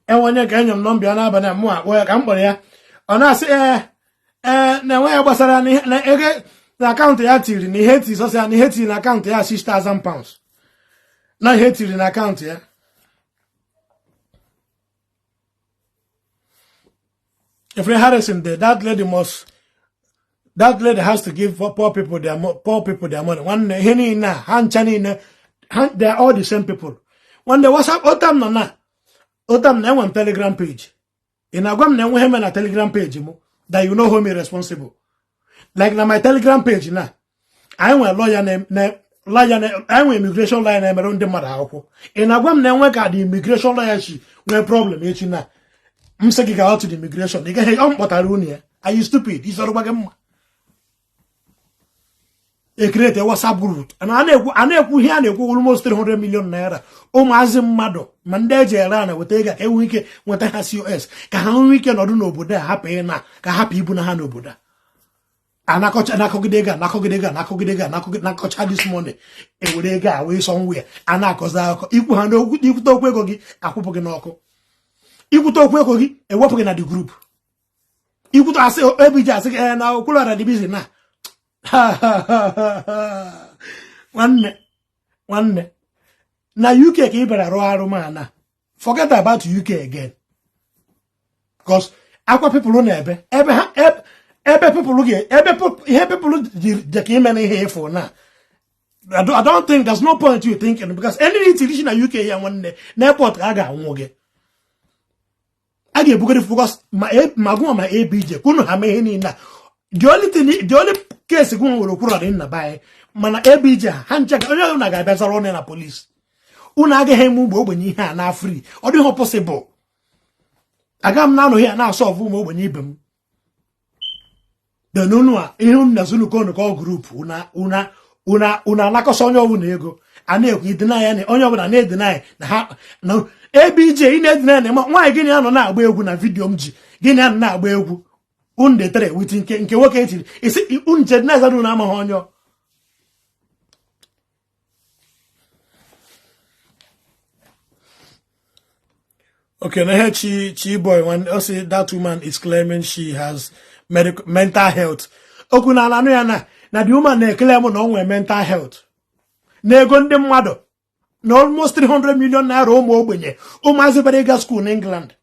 And when you get your number, and I'm going to work, I'm going to say, now where was the account here? In the Haiti, so say, Haiti in account here, £6,000. Now Haiti in account here. If they Harrison there, that lady has to give poor people their money. One henny na, han chani na, they are all the same people. When the WhatsApp, Otam na one Telegram page. In Agwam na him na Telegram page that you know who me responsible. Like na my Telegram page na, I want a lawyer name I want immigration lawyer name around the mother. In Agwam na one the immigration lawyer she no problem na. Mseki ga out to the immigration. They get hey are you stupid? This is create a WhatsApp group. And I know here almost 300 million naira. Mazim Mado, Mandaje Rana, will take a week when I has US. Can we can or do no Buddha happy na, happy Bunahano Buddha. And I coach Nakogidega this morning. A Udega away somewhere. And I cause you could handle you could talk Wegogi, a Kupoganoko. You could talk Wegogi, a whopping at the group. You could ask every jazz and now Okwuluora the busy now. One. Now UK keep a roa. Forget about UK again. Because aqua people don't ever people look here people the came in here for now. I don't think there's no point you thinking because any tradition in UK here one day, airport aga won't I get focus my ABJ couldn't have any na. The only case going to Okwuluora in the bay, mana ABJ, handcheck, only na guy better run in a police. Unage hemu when you are now free, or the possible. I come now here now solve when you bem. The nunua, in the Zulu call group, una nakosonyo unego, and you deny any onyo and they deny no ABJ in it, why again now, we will video mji, Guinea now, unde tere with nke woke etiri isi unje na zanu na ama honyo. Okay, now Chi boy, when I say that woman is claiming she has mental health. Okuna na no yana na the woman na claim no nwe mental health. Na ego ndị mmadụ na almost 300 million naira ụmụ ogbenye ụmụazị bara school in England.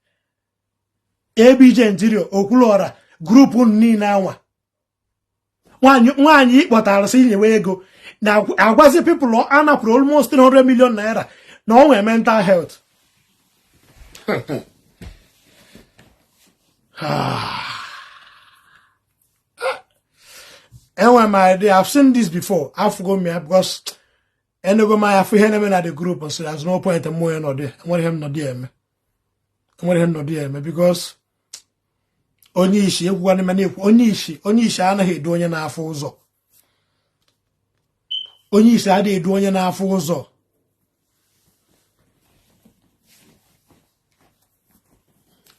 ABJ Interior Okwuluora group niile anwa. Nwanyi ikpọtara si nyewe ego na agwazi people anapụrụ almost 300 million naira na onwe mental health. Anyway, my idea, I've seen this before. I've forgotten me because anyway, my I've heard at the group, so there's no point in more not there. I want him not there, me. I want him not there, me, because Ishi, Ishi, I know he doing an after Ishi, I did doing an after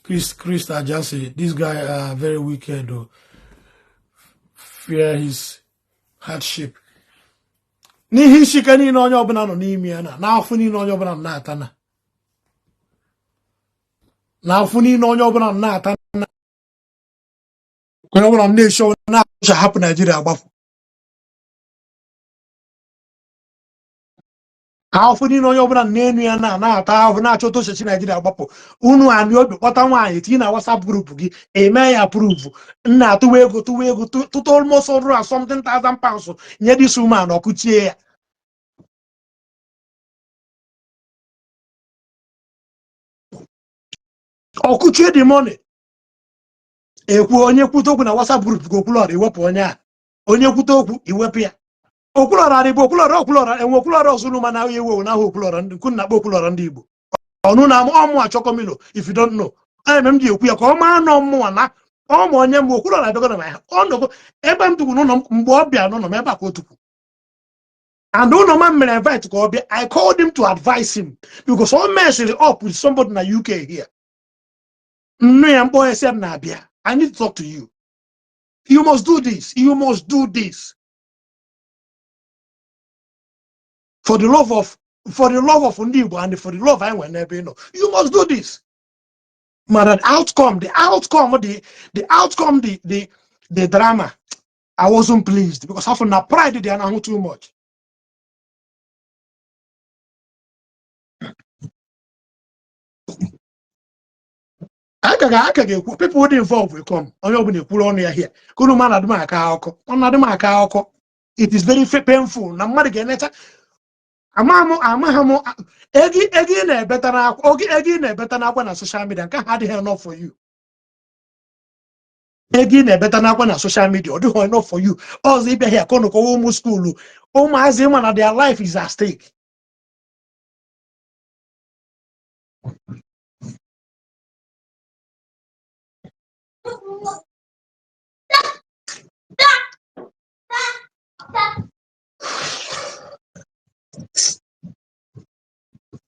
Chris, I just say this guy very wicked though. Fear his hardship. Ni hishi kani no onye obuna no n'imi na afu ni no onye obuna na ata na. Na afu ni no onye obuna na ata na. Onye obuna na show na hapụ Nigeria agbafu. Ahụ ni no onye obuna na-enu ya na ata ahụ na achọ to sechi Nigeria agbapụ. Unu ani obi kpọta nwaanyị ti na WhatsApp group gị eme ya approve. Nna atụwa ego to almost over something £1,000 nye this woman ọkụchie ya. Ọkụchie the money. Ekwu onye kwute okwu na WhatsApp group go Okwuluora iwepụ onye a. Onye kwute okwu iwepụ ya. Okwuluora Igbo Okwuluora enwe Okwuluora ozunu mana yewo na Okwuluora ndị kun na Okwuluora Ndi Igbo. Onu na ọmụ achọkomilo if you don't know. I'm dị ekwu ya ka ọ maa na ọmụ na ọmụ onye mgbe Okwuluora abịago na ma ọnọgo ebe m tukwu n'ụlọ mgbe ọ bịa n'ụlọ m ebe a ka o tukwu. And ụlọ ma mere invite ka ọ bịa I called him to advise him because all messing up with somebody in the UK here. Nnu ya mkpọ ese na abịa. I need to talk to you. You must do this. You must do this. For the love of Ndi Igbo and for the love I want never know. You must do this. But the outcome, the drama, I wasn't pleased because I found pride they are too much. People would involve will come. Here. It is very painful. Amahamo egi na better na social media can hard enough for you. Egi na better na social media do enough for you. All they be here kono ko school. Oh my man, their life is at stake.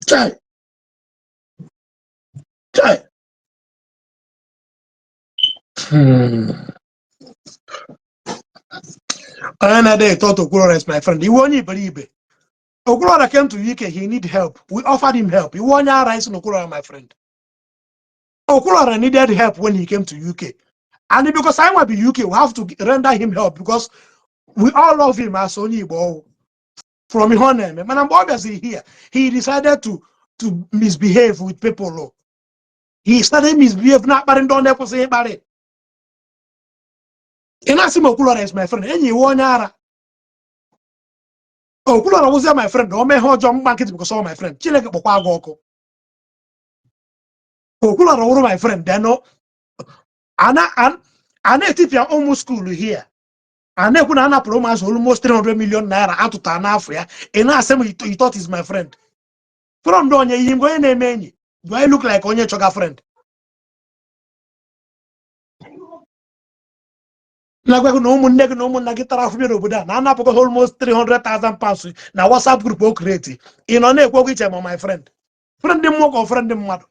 Try. Another day, thought Okwuluora is my friend. He won't believe it. Okwuluora came to UK. He need help. We offered him help. He won't rise in Okwuluora, my friend. Okwuluora needed help when he came to UK, and because I want to be UK, we have to render him help because we all love him as Ndi Igbo. From his own name, man, I'm obviously here. He decided to misbehave with people. He started misbehave, not but don't ever say about it. And I see Okwuluora is my friend. And you want Okwuluora was my friend. Don't make her jump market because all my friend. Chile Okwuluora was my friend. Then no, and Ethiopia almost school here. And then Kuna promise almost 300 million naira out to Tanafria. And I said he thought he's my friend. From Donya, him going to name. Do I look like Onye Choga friend? Like no one get Nana because almost £300,000 now WhatsApp group create. In on a which I'm my friend. Friend them work or friend them mad.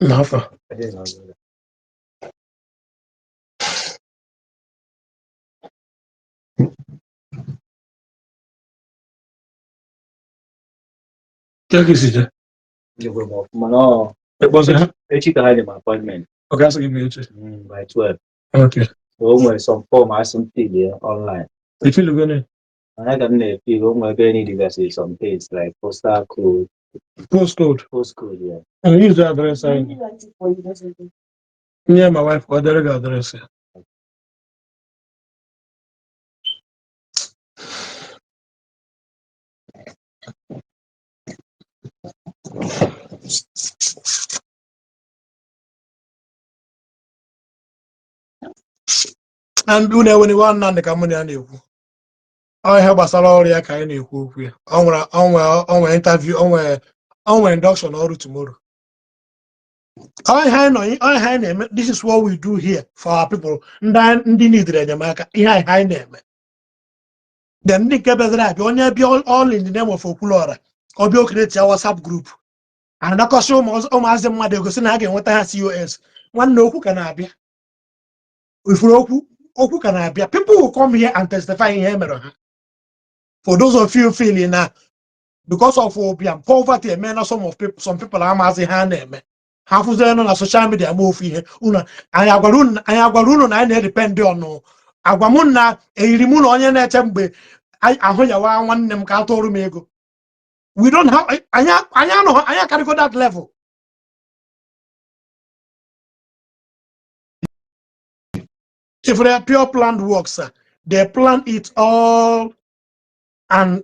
Nafa. Take it. It was a appointment. okay, I'll give you By 12. Okay. So some form I something there online. You feel good? I got a feel any some things like postal code. Postcode. Postcode, yeah. And use the address. Yeah, my wife got the address. And do know when you want the company and you. I have a salary I can you on interview on induction or tomorrow. This is what we do here for our people. Ndi need the Jamaica. High name. Then Nick only be all in the name of Okwuluora. Or be create a WhatsApp group. And that cost almost the mother goes in again what I have COS. One no who can be. If Oku can be. People will come here and testify in here. For those of you feeling that because of opium, poverty, and some people are massing hand name. Half of them on social media move here. I have I depend on no. Agwamuna, a rimun on your net. I one them can't mego. We don't have I can't go that level. If they are pure planned works, they plan it all and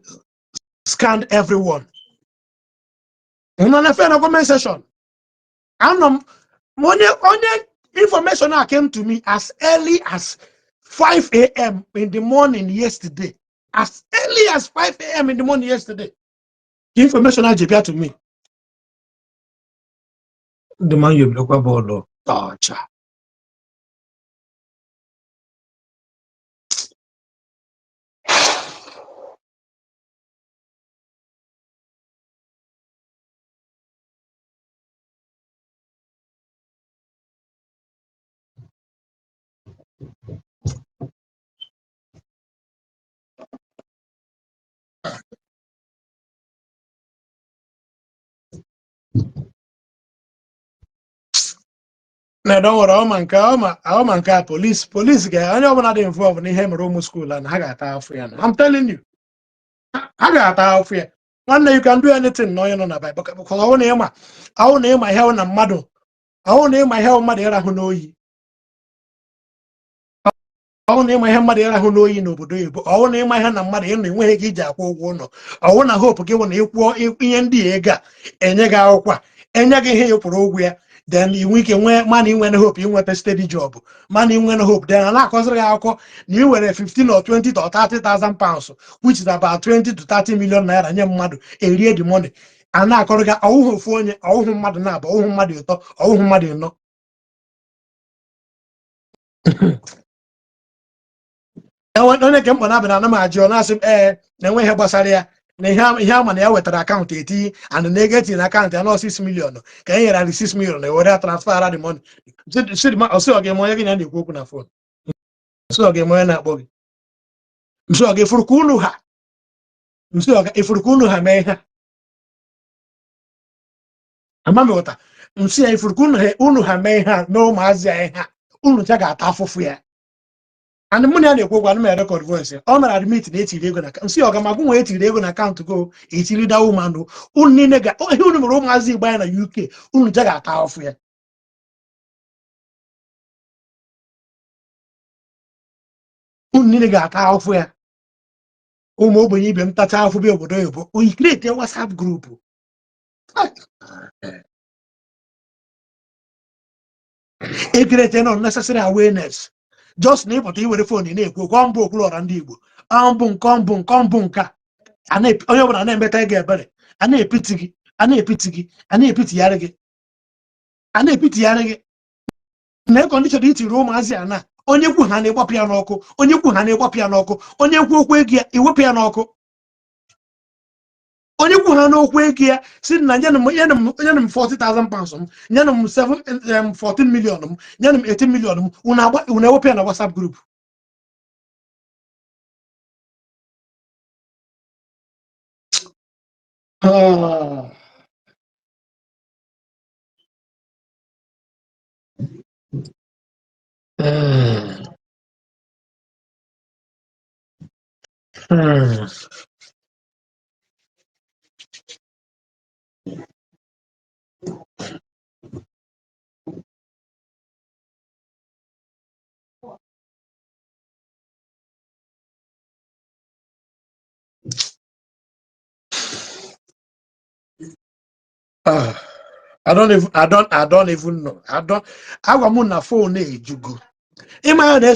scan everyone. On a fair comment session. And only information that came to me as early as 5 a.m. in the morning yesterday. As early as 5 a.m. in the morning yesterday. The information that came to me. The man you look about torture. Now don't worry, all man, police guy. I know not involved in him Roman school and I got out for you. I'm telling you, I got out for you. One day you can do anything, no, you know, because I want name my hell and mother. I want name my hell mother who know you. I want name my mother who know you no but I want name my hand and mother in way he jack no. I want to hope given equal in the ega and yaga and yaga here for then you week and where money when hope you want a steady job. Money when hope then and cause you were 15 or 20 or 30,000 pounds, which is about 20 to 30 million naira and your mother a real the money. And now correct all phone all mother now, but all mother all mother no. And when I came on up and I'm Jonas then we have Basaria. Him and with account 80 and the negative account and 6 million. Can you have 6 million? They would transfer the money. So again, more again, and you go on a phone. So again, more not bogey. So again, for Kunuha. So if for Kunuha may have a mamma. See, if for Kunuha may have no Mazia, Unujaga Tafo. And the money they go one record voice. I'm admit that they're gonna come. See, I'm going wait they're gonna account to go. It's really that woman. Only nigga. Oh, you know, Romazi buy in the UK. Unujaga Tafo. Only nigga Tafo. Umo be even tata for be obodo. We create a WhatsApp group. It create an unnecessary awareness. Just name what you with the phone in go combo Okwuluora Ndigbo. Ambun and a oyo na better get better. And a pity yarege. And a pity yarege. Na condition it romance na. Onye kwu ha na egba piano ọkụ. Onye kwu ha na egba piano ọkụ. Onye kwu okwu egi iwe piano ọkụ. onye kwu ha n'okwu ego ya si na nye m 40,000 pounds m nye m 14 million m nye m 18 million m unu ewepụ ya na WhatsApp group. I don't even know. Agwa m na phone ejugo. Ịma na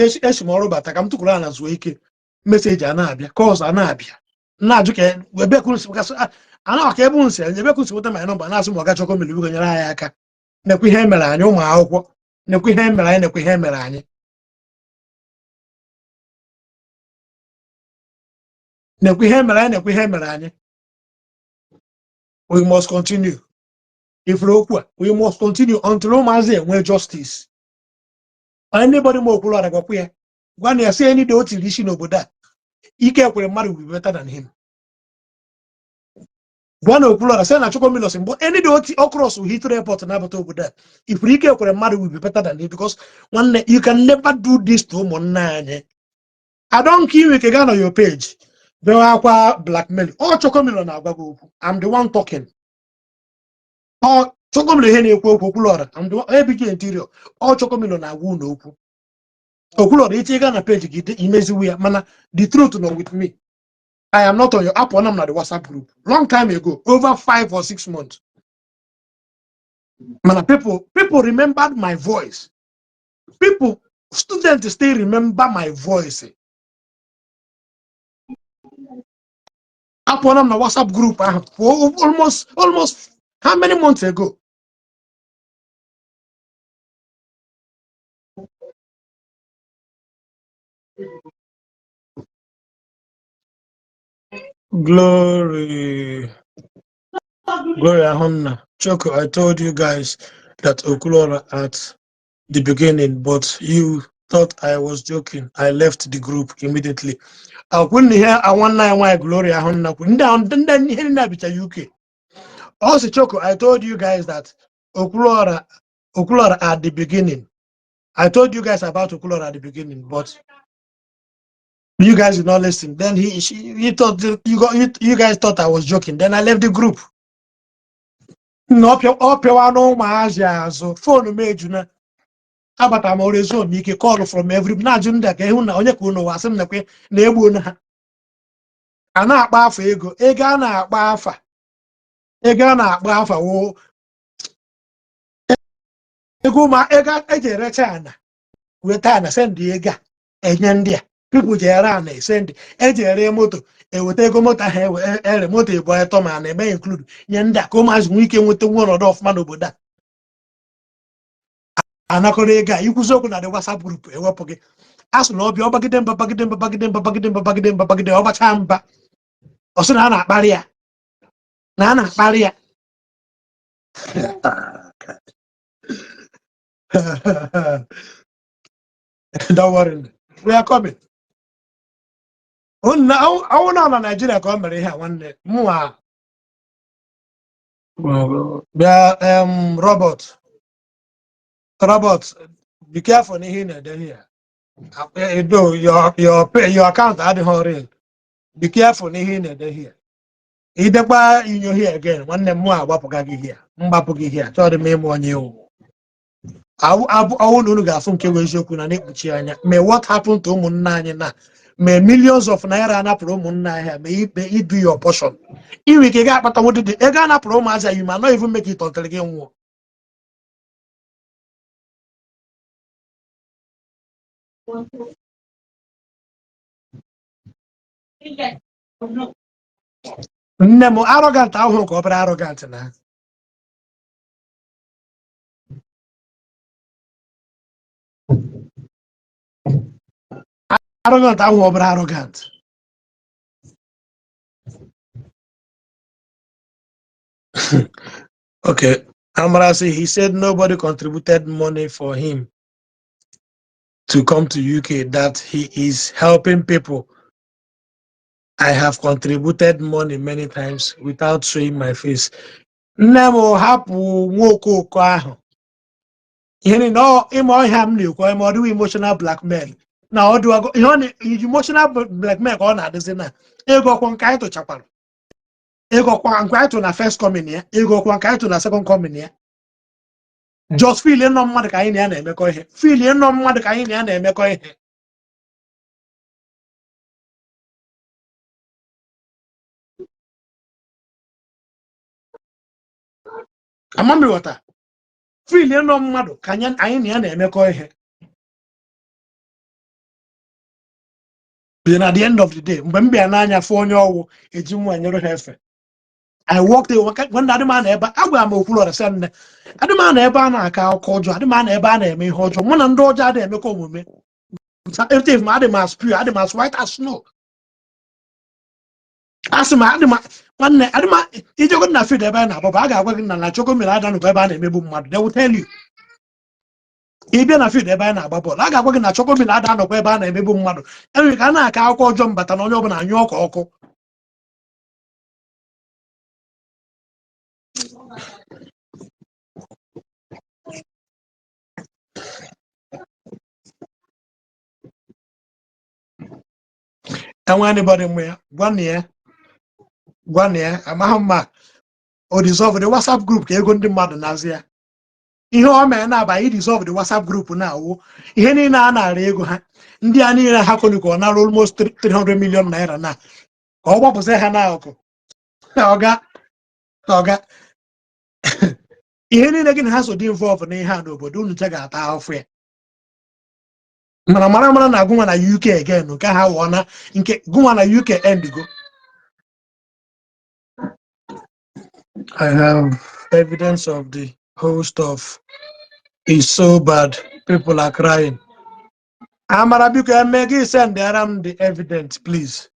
esi m ọrụ bata ka m tụkwuru ana zuo ike meseji a na-abịa calls a na-abịa na-ajụ ka ebe kwuru gasị ana ka ebe unse ebe kwuru weta my number na-asị m ọga chọkọ mmiri biko nyere anyị aka nekwa ihe mere anyị ụmụ akwụkwọ nekwa ihe mere anyị nekwa ihe mere anyị nekwa ihe mere anyị nekwa ihe mere anyị. We must continue. We must continue until ụmụazị enwe justice. Anybody more Okwuluora gwakwa ya gwa na ya sị any day o tiri isi n'obodo a ike ekwere mmadụ will be better than him. Gwa na Okwuluora sị na Chukwumilos mgbe any day o cross Heathrow airport na-abata obodo a ifuru ike ekwere mmadụ will be better than him because nwanne you can never do this to ụmụnna anyị. I don't care if you go on your page bewa akwa blackmail ọ Chukwumilos na-agwa gị okwu. I'm the one talking. Ọ Chukwumilos ihe na-ekwu okwu Okwuluora I'm the one ebike interior ọ Chukwumilos na-agwa unu okwu. Okwuluora iti ga na page gị imeziwe ya mana the truth no with me. I am not on your app on the WhatsApp group long time ago over 5 or 6 months. Man, people remembered my voice. Students still remember my voice. Up on the WhatsApp group for almost how many months ago? Glory, Ahonna. Choco, I told you guys that Okwuluora at the beginning, but you thought I was joking. I left the group immediately. I couldn't hear I want why Glory Ahonna. UK. Also, Choco, I told you guys that Okwuluora at the beginning. I told you guys about Okwuluora at the beginning, but you guys did not listen. Then he thought you guys thought I was joking. Then I left the group. No, phone made you abata m orezo m ike call from every na ajụ ndị ka ịhụ na onye ka unu wasị m nakwe na egbu na ha a na-akpa afa ego a na-akpa afa wo ego ma ego eji erecha ana weta ana send ego a enye ndị a people ji ere ana send eji ere moto eweta ego moto ahụ ere moto ebu eto ma na-eme include nye ndị a ka ụmụazị nwee ike nweta nwa ọnọdụ ọfụma n'obodo a anakọrọ ego a ikwuzi okwu na the WhatsApp group ewepụ gị asụ na ọbịa ọbagide mba ọgbacha mba ọ sị na a na-akparị ya don't worry we are coming. Ọwụ na Nigeria ka ọ mere ihe a nwanne mụnwa bịa Robert, be careful in here. Your account adịghị real. Be careful in here. Idekwa in your here again. Nwanne m agbapụga gị here. Mgbapụ gị here. Chọrọ m ịmụ onye iwu. Awụ unu ga-afụ nke wee eziokwu na na-ekpuchi anya. May what happened to ụmụnna anyị na may millions of naira anapụrụ ụmụnna anyị may it be your portion. Iwe ike ga-akpata nwodide ego anapụrụ ụmụazị you might not even make it until gị nwụọ. Nne m arrogant ahụ ka ọ bụrụ arrogant na arrogant ahụ ọ bụrụ arrogant Okay. Amarasi, he said nobody contributed money for him to come to UK, that he is helping people. I have contributed money many times without showing my face. Nemo hapu nwoko ahụ. Ihe no imo ham na ekwo imo do emotional blackmail. Na o do emotional blackmail ka ọ na-adịzi na ego kwa nka ịtụ chakwara. Ego kwa nka ịtụ na first coming ya, ego kwa nka ịtụ na second coming ya. Just feel no mmadụ ka anyị na ya na-emekọ ihe. Feel no mmadụ ka anyị na ya na-emekọ ihe. Amami wata. Feel no mmadụ ka anyị na ya na-emekọ ihe. Then at the end of the day, mgbe m bịa n'anya fụ onye ọwụ eji nwa nyere ha efe. I walked away when the man ebe agwa m Okwuluora sị nne adịmana ebe a na-aka akọ ọjọọ adịmana ebe a na-eme ihe ọjọọ mụ na ndị ọjọọ adịghị emekọ omume everything ma adị m as pure adị m as white as snow asị m adị m nwanne adị m ijego na feed ebe a na-agbaba a ga-agwa gị na choko mere ada n'ụkọ ebe a na-emegbu mmadụ they will tell you ịbịa na feed ebe a na-agba bọọlụ a ga-agwa gị na choko mere ada n'ụkọ ebe a na-emegbu mmadụ enwere ka a na-aka akọ ọjọọ mbata na onye ọbụla anyụ ọkụ enwe anybody mwe ya gwa na ya amaghị mma o dissolve the WhatsApp group ka ego ndị mmadụ na-azị ya ihe o mere na-aba i dissolve the WhatsApp group na-awụ ihe niile a na-ara ego ha ndị a niile ha konikọ ọ nara almost 300 million naira na ka ọ gbapụsị ha n'akụkụ ọga ihe niile gị na ha so dị involve n'ihe a n'obodo unu che ga-ata ahụfụ ya mana mara na agụnwa na UK again nke ha wụọna nke gụnwa na UK end go. I have evidence of the whole stuff is so bad people are crying. Amara biko emegi send the evidence please.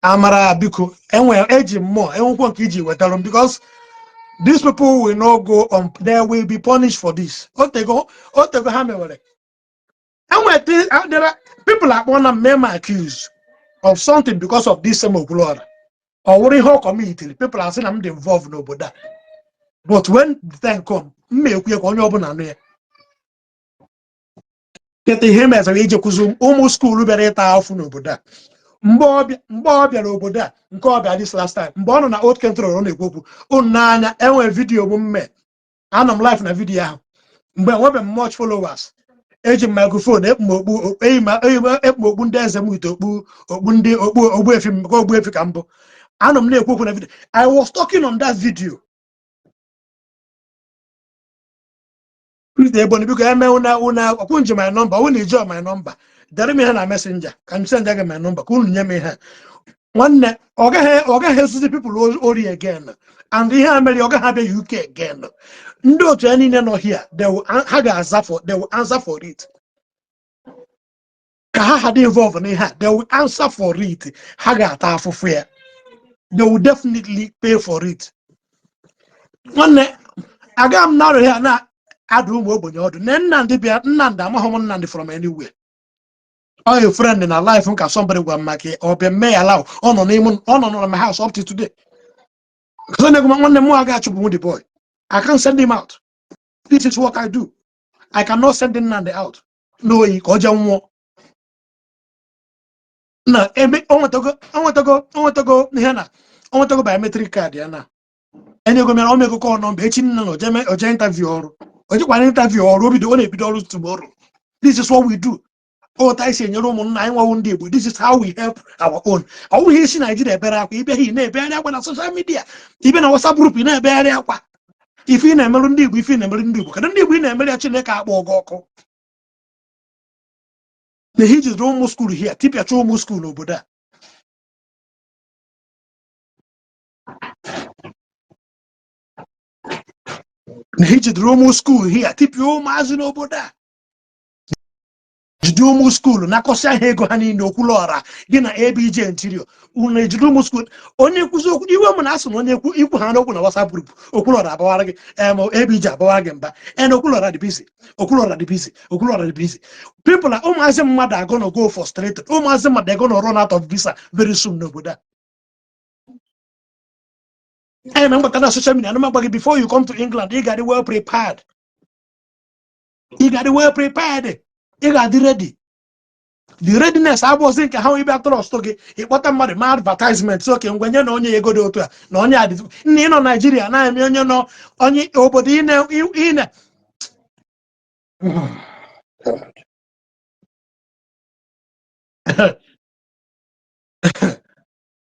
Amara biko enwe eji more enwekwo nke iji wetara because these people will not go on, they will be punished for this. Otego ha mewere. And there are people are one of them accused of something because of this same Okwuluora. Or what in whole community, people are saying I'm involved no but that. But when the time come, me we on your banana. Get him as a age of almost school better off no but that. Mbobia obodo nke ọbịa this last time mgbe ọ nọ na old country ọ na-ekwu n'anya enwe video bụ mme anọ m live na video ahụ mgbe enwebe much followers eji microphone ekpokpu ndị eze m ite okpu ndị ogbu efi ka mbụ anọ m na-ekwu na video I was talking on that video please ebony biko eme una okwunje my number unu ije my number dere me ha na messenger can send them my number ka unu nye me ha nwanne ọ gaghị esuzi people ori again and ihe ameri ọ gaghị abịa UK again ndị otu ya niile nọ here ha they will answer for it ka ha had involved in ha they will answer for it ha ga-ata afụfụ ya they will definitely pay for it nwanne aga m na ya na adụ ụmụ ogbenye ọdụ Nnamdi amaghị m Nnamdi from anywhere or your friend in a life nka somebody will make it or be may allow on my house up to today. So the boy. I can't send him out. This is what I do. I cannot send Nnamdi out. No, he koja nwo. Na ebe I want to go here. I want to go biometric card ya na. And you go me o me go call number echi nna no je interview oru. Oje kwa interview oru bi do na ebido oru tomorrow. This is what we do. Oh, this is how we help our own. Oh, he's in Nigeria, on social media. Even our subgroup in a bear. If in a Melundi, we feel a Melundi, can only win a Meliacheka or Goko. The heat is almost school here, tip your almost school over there. The heat is almost school here, tip your mazin over there. ejide ụmụ skuulu na-akọsị ahịa ego ha niile Okwuluora gị na ABJ Interior unu ejide ụmụ skuulu onye nkwụzi okwu iwe m na asị na onye ikwu ha n'okwu na WhatsApp group Okwuluora abawara gị ABJ abawara gị mba Okwuluora dị busy Okwuluora dị busy Okwuluora dị busy people are ụmụazị mmadụ are gonna go frustrated ụmụazị mmadụ are gonna run out of visa very soon n'obodo a and I'm going to social media. Before you come to England, you got to well prepared. You got to well prepared. You got to ready. The readiness I was thinking how you better trust okay. It what about my advertisements okay when you know you go to no you Nigeria now you know only nobody in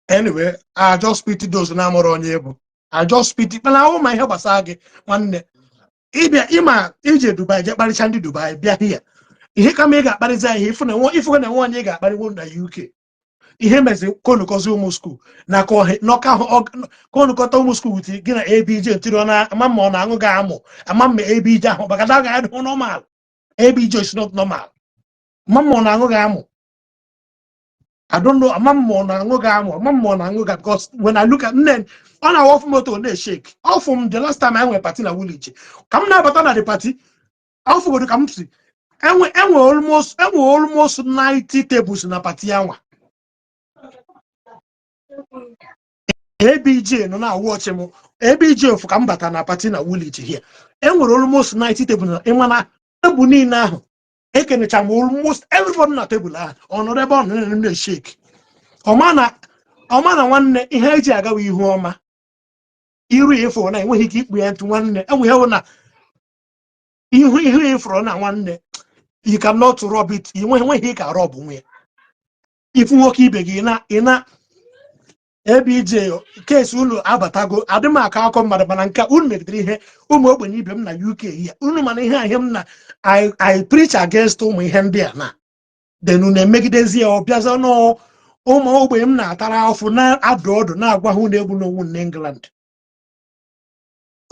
anyway, I just pity those na more on you. I just pity but I my help asage one ima ije Dubai je kparicha ndị Dubai bịa here ihe ka me ga kpariza ihe ifu na one ga kpariwo na UK ihe mezi konukozi ụmụ school na ko noka konukota ụmụ school with gị na ABJ Interior na amamma ọ na-aṅụ ga amụ amamma ABJ ahụ bakada ga adị normal ABJ is not normal amamma ọ na-aṅụ ga amụ I don't know because when I look at then on our off motor they shake. Off from the last time I went party na Ili Ji. Come now but on the party. Off go to come see. And we almost 90 tables in a party anwa. ABJ no now watch him. ABJ for come but na party na Ili Ji here. And we almost 90 tables in mana ebuni now. Almost everybody na table honorable na shake. Omana nwanne ihe eji agawa ihu ọma. Iru ifo na enweghị ike ikpu ya ntụ nwanne. Enwe na ihu ifo na nwanne. You cannot rob it. Enweghị ka rob nwe. Ifu nwoke ibe gị na ABJ case unu abatago adịm aka akọ mmadụ mana nke unu megidere ihe ụmụ ogbenye ibe m na UK here unu mana ihe ahịa m na I preach against ụmụ ihe ndị a na then unu emegidezi ya ọbịaza nọ ụmụ ogbenye m na-atara afọ na adụ ọdụ na-agwa ha unu egbu n'onwu na England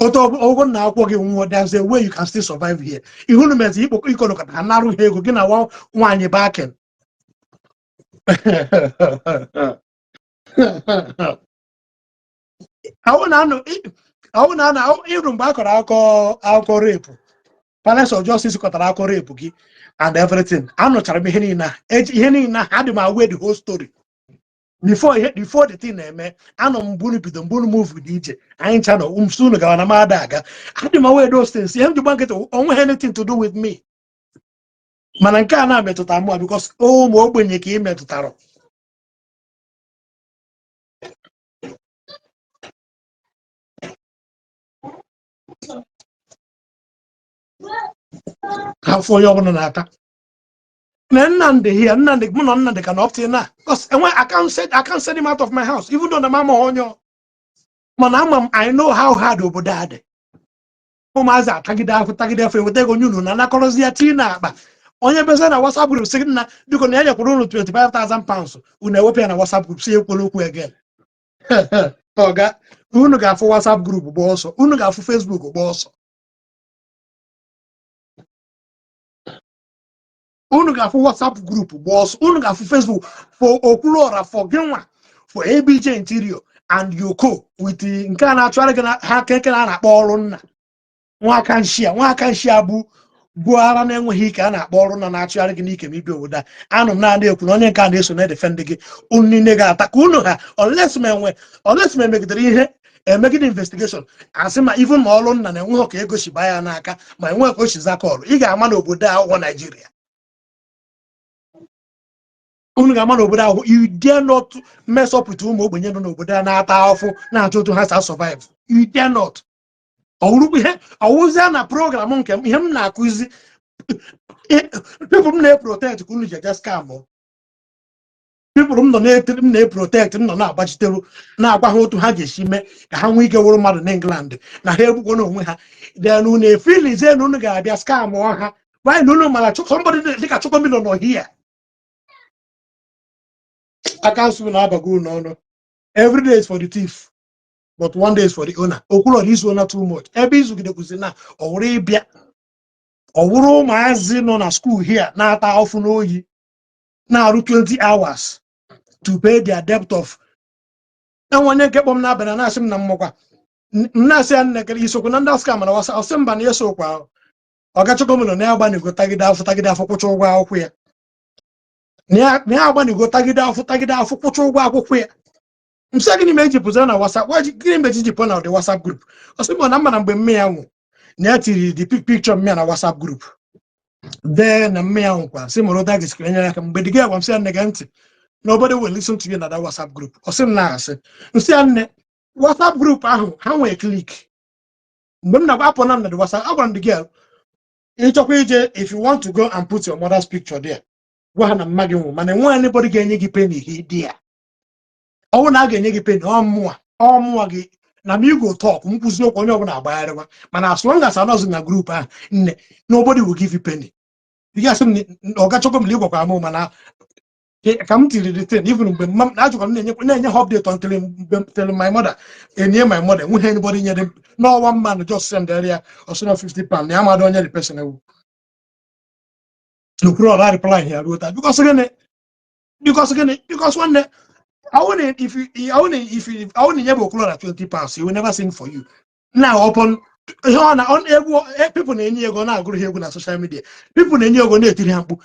otu ọgwụ na akwụkwọ gị nwụọ there's a way you can still survive here ihe unu mezi ikọnọkọta ha narụ ha ego gị na nwaanyị baken I want iru mgbe akọrọ rape Palace of Justice kọtara akọ rape gị and everything anụchara m ihe niile adị m aware the whole story before the thing na-eme anọ m mbunu move dị iche anyị ncha na unu gawa na mada aga adị m aware those things ihe m ji gbankịta onwe anything to do with me mana nke a na-emetụta mụ because ụmụ ogbenye ka ị metụtara afọ onye ọbụla na-ata na Nnamdi can opt in now because I can't send him out of my house even though the mama onyo mana I know how hard obodo adị ụmụazị atagide afọ eweta ego nyunu na nakọrọzi ya tii na akpa onye beza na WhatsApp group sị na biko na ya nyekwuru unu 25,000 pounds unu ewepụ ya na WhatsApp group si ekwela okwu again oga unu ga-afụ WhatsApp group gba ọsọ unu ga-afụ Facebook gba ọsọ unu ga-afụ WhatsApp group boss unu ga-afụ Facebook for Okwuluora for Genwa for ABJ Interior and Yoko with nke a na-achọrọ gị na ha keke na-akpọ ọrụ nna nwaka nshia bụ ara na-enweghị ike a na-akpọ ọrụ nna na-achọrọ gị n'ike ma ibi obodo a anụ m na-adị ekwu na onye nke a na-eso na-edefend gị unu niile ga-ata ka unu ha unless me megidere ihe emegide investigation asị ma even ma ọrụ nna na-enweghị ka ego shiba ya n'aka ma enweghị ka o shiza kọlụ ị ga-ama n'obodo a ụgwọ Nigeria unu ga-ama n'obodo ahụ you dare not mess up with ụmụ ogbenye nọ n'obodo a na-ata afọ na-achọ otu ha sa survive you dare not ọwụzie na program nke ihe m na-akụzi people m na-protect ka unu ji eje scam people m nọ na-protect m nọ na-agbachiteru na-agwa ha otu ha ga-esi mee ka ha nwee ike wụrụ mmadụ na England na ha egbukwo n'onwe ha then unu efilizie na unu ga-abịa scam ha why na unu mara somebody dịka Chukwumilo nọ here akansụ na-abago n'ọnụ every day is for the thief but one day is for the owner Okwuluora is owner too much ebe izugide kwụsị na ọ wụrụ ịbịa Ọwụrụ ụmụazị nọ na school here na-ata ọfụ n'oyi na-arụ 20 hours to pay their debt of. Enwenye nke kpọm n'abalị na-asị m na mmụkwa na-asị ya nnekere isokwu na ndị scam na wasa ọsị mba na esokwa ahụ ọgachọgọmụnọ na ya agbanigo tagide afọ kwụcha ụgwọ akwụkwọ ya na ya agbanigo tagide afọ kwụcha ụgwọ akwụkwọ ya. Msị gịnị ma eji pụzara na WhatsApp gịnị ma eji pụọ na the WhatsApp group ọsị mbọ na mma na mgbe mme ya nwụ na ya tiri the picture mme ya na WhatsApp group dee na mme ya nwụkwa sị mụrụ da gịsikere nye ya aka mgbe dị gị agwa m sị ya nne gị ntị nobody will listen to you na that WhatsApp group. Ọsị m na-asị nsị ya nne WhatsApp group ahụ ha nwee klik mgbe m na-agwa apụ na m na the WhatsApp agwara m the girl ịchọkwa ije if you want to go and put your mother's picture there gwa ha na mma gị nwụ mana enweghị anybody ga-enye gị penny gị dị ya ọnwụ na a ga-enye gị penny ọmụnwa gị na m go talk m kwụzi okwu onye ọbụla agbagharịwa mana as long as anọzi na group ahụ nne nobody will give you penny. Ị ga-asị m ọ gachọkwa m na ịgwakwa m mana ka m tiri the thing even mgbe m na-ajụkwa m na-enye ha update until my mother enye my mother nweghị anybody nyere n'ọwa mmanụ just send area ọsụna 50 pound na amadị onye the person ewu n'okpuru ọra reply here ruo taa because nwanne I wouldn't if you never Okwuluora 20 pounds he will never sing for you. Now upon people na-enye ego na-agụrụ ha egwu na social media people na-enye ego na-etiri ha mkpu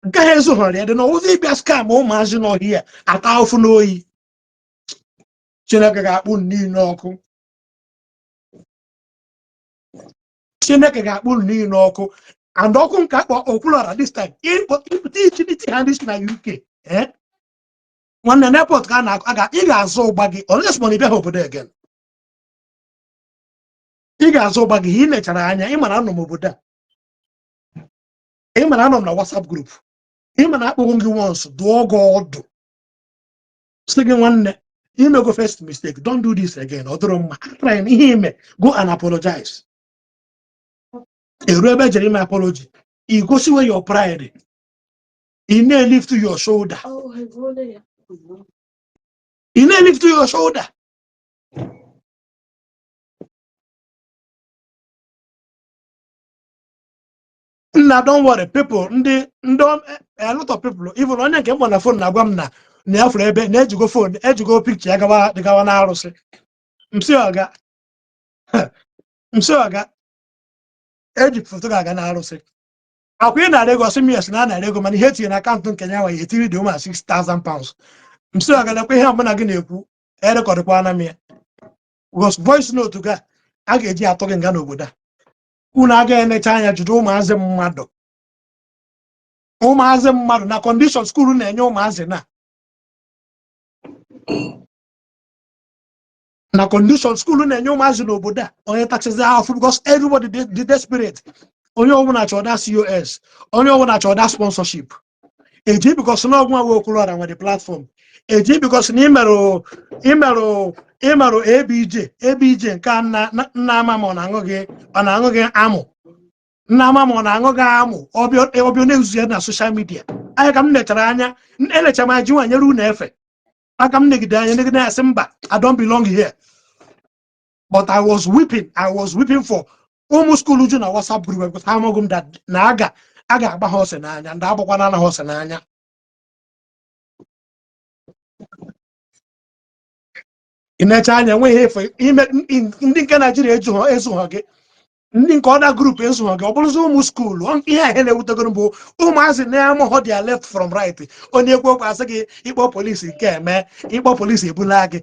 nke ha ezughọrọ ya dị na ụzọ ịbịa scam ụmụazị n'ọhịa ata ọfụ n'oyi. Chineke ga-akpụ niile ọkụ and ọkụ nke akpọ Okwuluora this time ịpụta ichiliti ha ndị na UK nwanne n'airport ka ị ga-azụ ụgba gị unless money bịa ha obodo again ị ga-azụ ụgba gị ị lechara anya ị mara anọ m obodo a ị mara anọ m na WhatsApp group ị mara akpụghị gị once dụọ gị ọdụ sị gị nwanne imego first mistake don't do this again ọ dụrụ mma try ihe ime go and apologize. Eru ebe jere ime apology ị gosiwe your pride ị na-lift your shoulder Nna don't worry people a lot of people even onye nke mkpọ na phone na-agwa m na ya fụrụ ebe na-ejigo phone ejigo picture ya gawa na arụsị msị ọga eji foto ga-aga na arụsị akwa ị na-arị ego ọsị m yes na a na-arị ego mana ihe tinye na akaụntụ nke ya nwaanyị etiri dị ụma 6,000 pounds. Msị ọga lekwa ihe ọbụla gị na-ekwu erekọdịkwa na m ya because voice note ga a ga-eji atụ gị nga n'obodo a unu agaghị enecha anya jide ụmụazị mmadụ na condition school na-enye ụmụazị na condition school na-enye ụmụazị n'obodo a onye taxizi ahụ because everybody dị desperate onye ọbụla chọrọ da COS onye ọbụla chọrọ da sponsorship eji because na ọgwụ awa Okwuluora nwere platform eji because na imerụ ABJ nke nna ama ma ọ na-aṅụ gị amụ nna ama ma ọ na-aṅụ gị amụ ọbịa na-ezuzi ya na social media anya ka m lechara anya elechara m anya ji nwanyere unu efe aka m negide anya asị mba I don't belong here but I was weeping for ụmụ school ju na WhatsApp group because ha amaghị m that na a ga-agba ha ọsọ n'anya ndị agbakwana na ha ọsọ n'anya. Ị na-eche anya nweghị efe ime ndị nke Naijiria ezughọ gị ndị nke ọda grup ezughọ gị ọ bụrụzi ụmụ skuulu ihe a na-ewutegoro bụ ụmụazị na-amụghọ dia left from right onye ekwu okwu asị gị ịkpọ polisi nke eme ịkpọ polisi ebula gị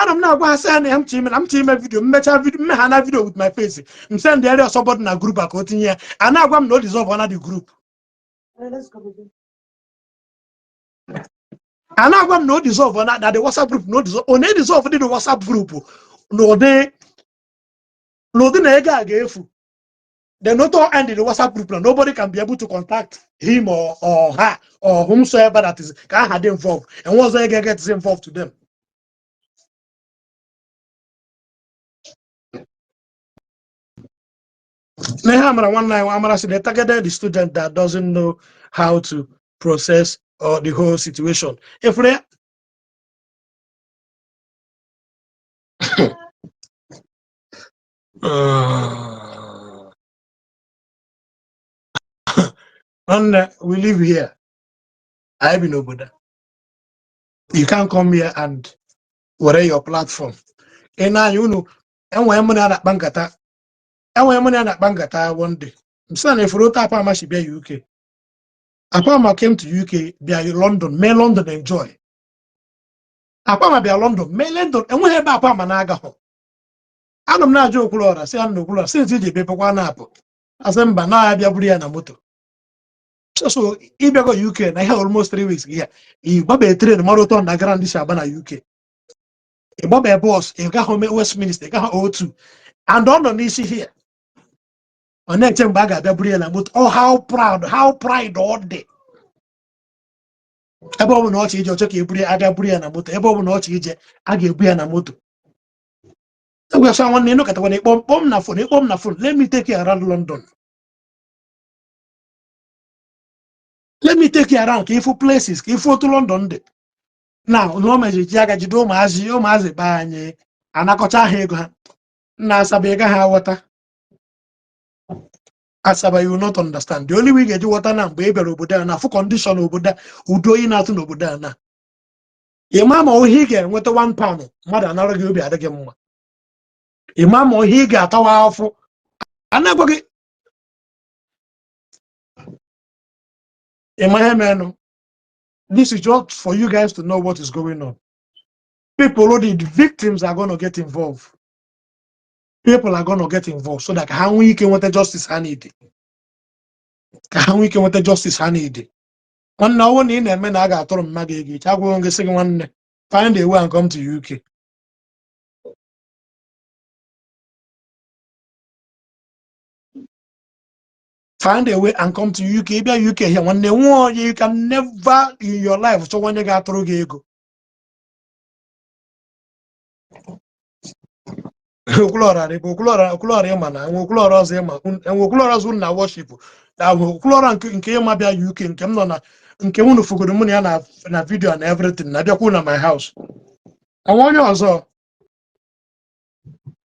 ana m na-agwa ha sị ya na m chi ime vidio mmecha vidio mme ha na vidio with my face m send the area somebody na group a ka o tinye ya a na-agwa m na o dissolve na the group a na-agwa m na o dissolve na the WhatsApp group na o dissolve dị the WhatsApp group n'ụdị na ego a ga-efu then not all end in the WhatsApp group na nobody can be able to contact him or her or whomsoever that is ka ha dị involved and once they get involved to them. They targeted the student that doesn't know how to process or the whole situation. If they And we live here. I be nobody. You can't come here and wear your platform. And now you know, and when money at bankata, and when money at bankata one day. I'm saying if you don't have she be UK. Apama came to UK, be London, may London enjoy. Apama be London, may London, and we have Apama naga ho. I'm not joke Okwuluora, say I'm no Okwuluora, since you be one apple. As I'm now I be a Bria na moto. So if you go UK, I have almost 3 weeks here. If Bobble train marathon na Grand Shabana UK. If Bobble boss, if got home Westminster, got O2. And on Ishi here. On next time bag at Bria na moto. Oh, how pride all day. Ebe ọ bụ na ọchị ije ọchọ ka eburu aga buru ya na moto ebe ọ bụ na ọchị ije a ga-ebu ya na moto egwesa nwanne ịnọkọtakwana ịkpọm na fon let me take you around London, let me take you around ka ịfụ places ka ịfụ otu London dị na o meji ji aga jide ụmụazị be anyị anakọcha ha ego ha na Asaba ego ha aghọta Asaba you will not understand. The only way you get water na mgbe ị bịara obodo a na afụ condition obodo a udo oyi na-atụ n'obodo a na ịma ma ohi ị ga-enweta 1 pound mmadụ anara gị obi adịghị mma ịma ma ohi ị ga-atawa afọ anagwa gị ịma ihe menụ. This is just for you guys to know what is going on. People already, the victims are going to get involved. People are going to get involved so that how we can want the justice I need. How we can want the justice I need. And now one in a man I got told Maggie, I will go second one. Find a way and come to UK. Find a way and come to UK. Be a UK here. When they want you can never in your life. So when you got through go. Okwuluora mana Okwuluora ọzọ ịma Okwuluora ọzọ na worship na Okwuluora nke ịma bịa UK nke m nọ na nke unu fugoro mụ na ya na video na everything na bịakwu na my house onwe onye ọzọ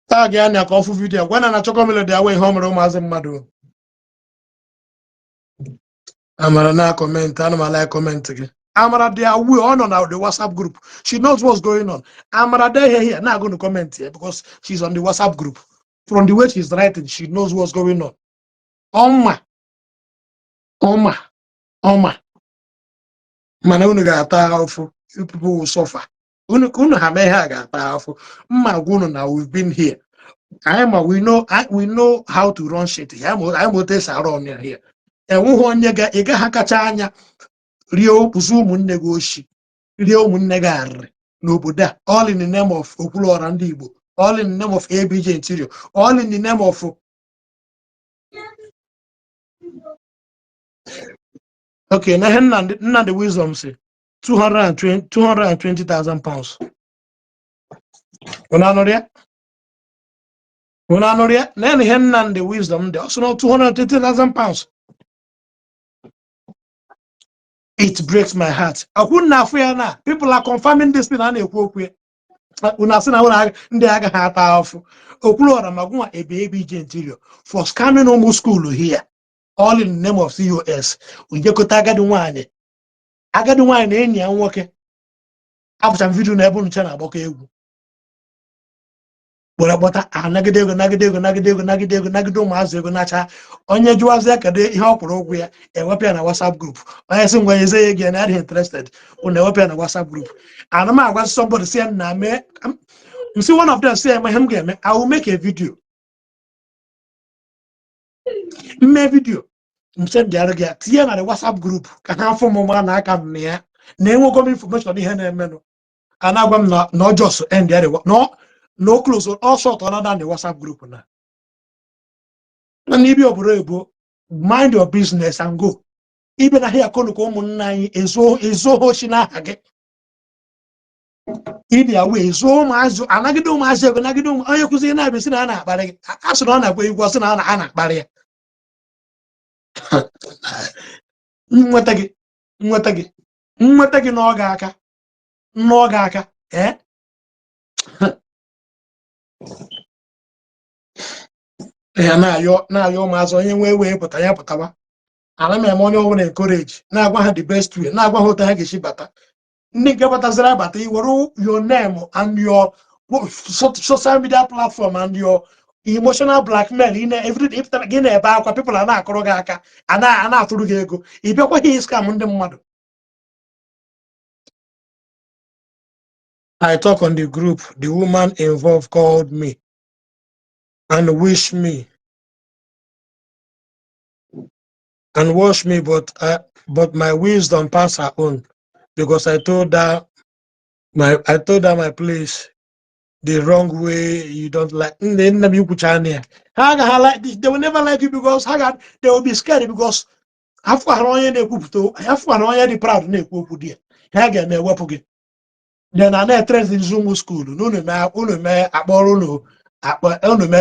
tag ya na ka ọfụ video gwa na chọkọ melody awe ihe ọmụrụ ụmụazị mmadụ amara na comment ana m like comment gị Amara they are on the WhatsApp group. She knows what's going on. Amara they here not going to comment here because she's on the WhatsApp group. From the way she's writing, she knows what's going on. Oma. Man, unu ga-ata afụ. You people will suffer. Unu ha mee ha ga-ata afụ. Mma gwunu na we've been here. We know how to run shit. I'm what is around here. And who onye ga ị ga ha kacha anya rio pusu ụmụnne gị oshi rio ụmụnne gị arịrị n'obodo a all in the name of Okwuluora Ndigbo, all in the name of ABJ Interior, all in the name of okay na nna the wisdom say 220,000 pounds. Una noria na nna the wisdom they also know 220,000 pounds. It breaks my heart. People are confirming this thing. Okwuluora magwa a baby Interior for scamming almost school here. All in the name of COS. We get agadi wine any and working. After video never channel about egwu. But about nagadego mazego nacha onye juaze kade ihe okporo ogwu ya ewepịa na WhatsApp group onye si ngwa yeze again are interested una ewepịa na WhatsApp group and ma agwa somebody say na me you see one of them say my game I will make a video send the other tie na the WhatsApp group ka ha fo mo na aka me ya na enwego information ihe na eme no ana agwa m na just end there no close all sort other than the WhatsApp group now. And if you mind your business and go. Even here kono ko munai ezo hoshina hage. If you away ezo mazo anagido mazo nagido ayo kuzi na be sina na bare asoro na go igwo sina na bare. Nweta gị n'oge aka eh ya na-ayọ maazị onye wee pụta ya pụtawa ana m eme onye ọbụla encourage na-agwa ha the best way na-agwa ha otu ha ga-esi bata ndị nke bataziri abata iwere your name and your social media platform and your emotional blackmail everything gị na-ebe akwa people a na-akụrụ gị aka a na-atụrụ gị ego ị bịakwa ihe scam ndị mmadụ. I talk on the group. The woman involved called me and wished me and washed me, but my wisdom passed her own because I told her my place the wrong way. You don't like. They will never like you because they will be scared because the proud. Then I net in Zoom school. No,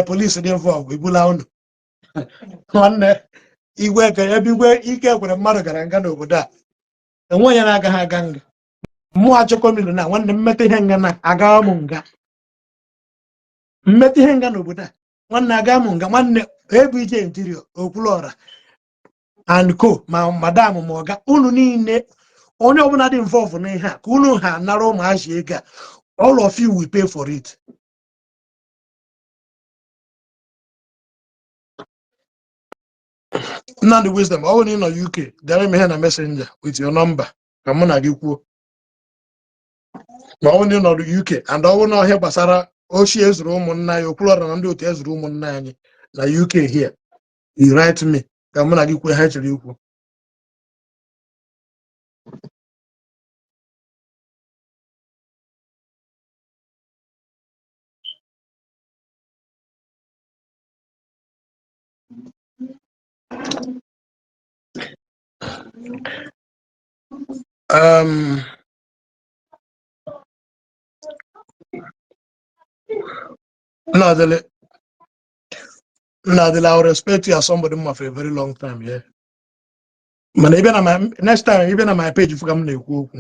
police involved. We will one Igwe everywhere ike kwere mmadụ gara nga n'obodo a enwe onye na-aga ha aga nga mụ achọkọmilu na nwanne mmeta ihe nga na aga m nga mmeta ihe nga n'obodo a nwanne aga m nga nwanne Iri Ji Interior Okwuluora and co ma madam ma ọga unu niile onye ọbụla dị involved na ihe a ka unu ha nara ụmụazị ego a all of you will pay for it. Now the wisdom. All in UK, there me a messenger with your number. Come on, you quote. All in the UK, and all know here Basara, Oshi's room on nine, Okwuluora and Ndigbo's room on nine, the UK here. You write to me. Come on, you quote you. I'll respect you as somebody for a very long time, yeah. But even on my next time, even on my page, if I'm new,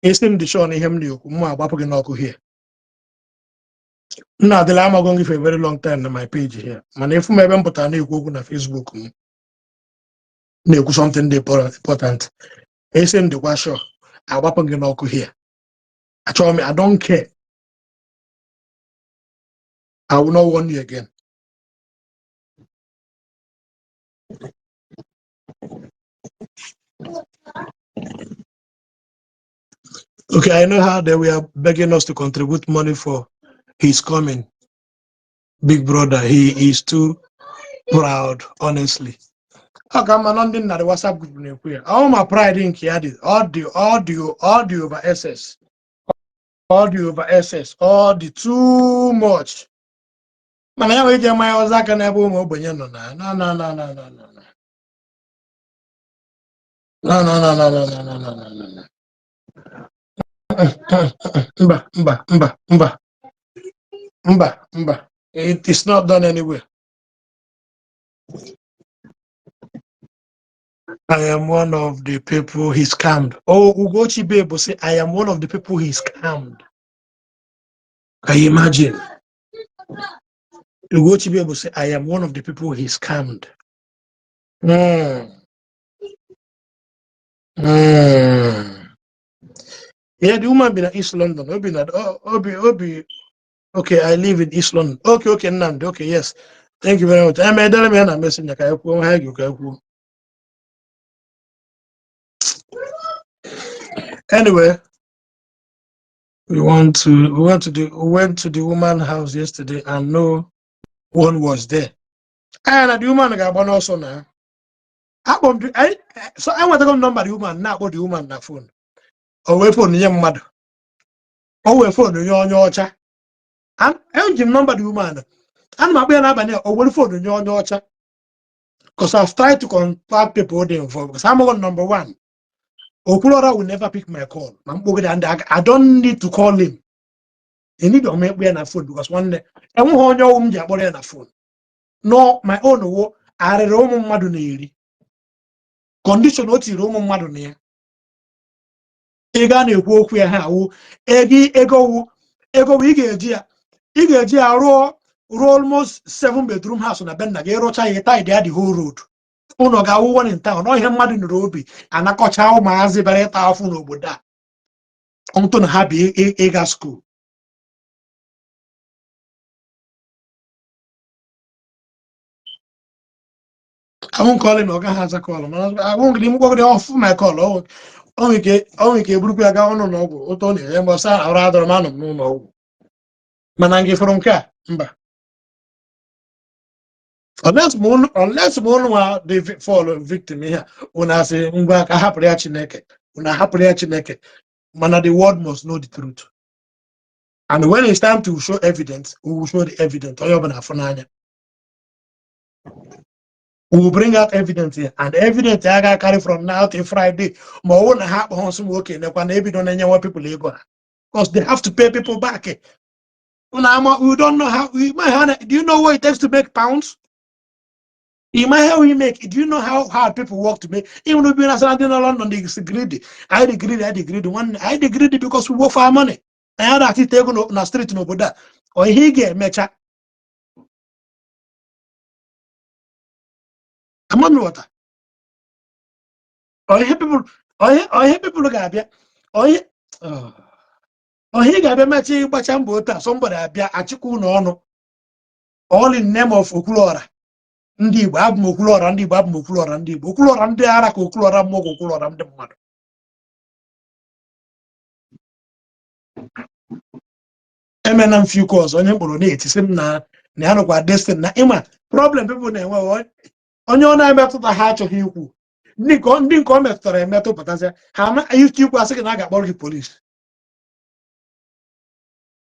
instead the show him new, more about here. I'm going for a very long time on my page here. Man, if you ever put a new Google on Facebook, something important. Instead the wash show, I want here. I told me I don't care. I will not want you again. Okay, I know how they were begging us to contribute money for his coming. Big brother, he is too proud, honestly. Okay, I'm not in the WhatsApp group. All my pride in Kiadi, audio over SS. Audio over SS, all the too much. Man, I wait my Ozaka never more, but no. Mba. It is not done anywhere. I am one of the people he scammed. Oh, Ugochi Bebo say, I am one of the people he scammed. Can you imagine? Ugochi Bebo say, I am one of the people he scammed. Yeah, the woman been in East London. Obi. Okay, I live in East London. Okay, Nand. Okay, yes. Thank you very much. I'm a messenger. Anyway, we went to the woman's house yesterday and no one was there. And the woman got one also now. So I want to go number the woman, not the woman on the phone. Away phone the young mother. Away phone the young cha. And I give number the woman. And my baby and away phone the young cha. Because I've tried to contact people involved. Because I'm on number one. Okwuluora will never pick my call. And I don't need to call him. He need to make me on a phone because one day I won't on a phone. No, my own I Roman Maduneri. Condition what you Roman Madunia. Egani walk where how ego Ige raw almost 7-bedroom house on a bend again, tie the whole road. Uno ga one in town. No, him mad in Robi. And I coach how Mazi Bareta of Unobuda. Onton Happy Ega school. I won't call him Oga has a call. I won't give him off my call. Only get Bruka Gano no, Tony, and was rather man no. Manangi from Ka. Unless one they fall victim here. When I say Unga happily naked. When I happily naked. Man, the world must know the truth. And when it's time to show evidence, we will show the evidence. We will bring out evidence here. And the evidence I got carry from now till Friday. My own happen some working. They don't know what people go. Because they have to pay people back. We don't know how do you know what it takes to make pounds? In my how we make it, do you know how hard people work to make? Even if we're not in London, they greedy. I degree because we work for our money. I had actually taken on the street no Buddha. Or he get mecha. Come on, water. Or people Gabia. Or he got a matching Bachambota, somebody Abia Achiku no. All in name of Okwuluora. Ndi Igbo abụ Okwuluora Ndi Igbo abụ Okwuluora Ndi Igbo Okwuluora ndị ara ka Okwuluora mmụọ Okwuluora ndị mmadụ. Emena mfe cause onye mkpụrụ na-eti sị m na ya nọkwa destin na ịma problem people na-enwe onye ọ na-emetụta ha achọghị ikwu ndị nke ọ metụtara emetụpụtasị ha ama ikwu asị gị na a ga-akpọrọ gị polisi.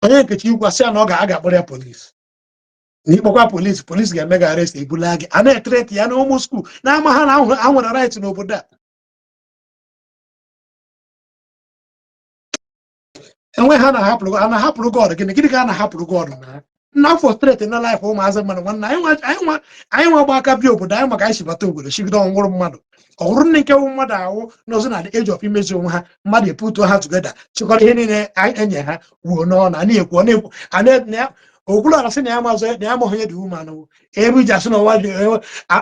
Onye nkechi ikwu asị ya na ọ ga-akpọrọ ya polisi. N'ikpọkwa polisi ga-eme gị arrest ebula gị a na-etreti ya na ụmụ skuul na-ama ha na ha nwere right n'obodo a. Enwe ha na-ahapụrụ God gịnị ka a na-ahapụrụ God na frustrate na life ụmụazị mmadụ nwanne anyị nwa gba aka bịa obodo anyị maka anyị si bata obodo chigide ọnwụrụ mmadụ ọhụrụ ndị nke mmadụ ahụ n'ọzọ na age of imezi onwe ha mmadụ eputo ha together chịkọrọ ihe niile enye ha wuo n'ọnụ na-ekwu Okwuluora sị na ya mazụ na ya amaghị onye dị ume ebe iji asị na ọnwa dị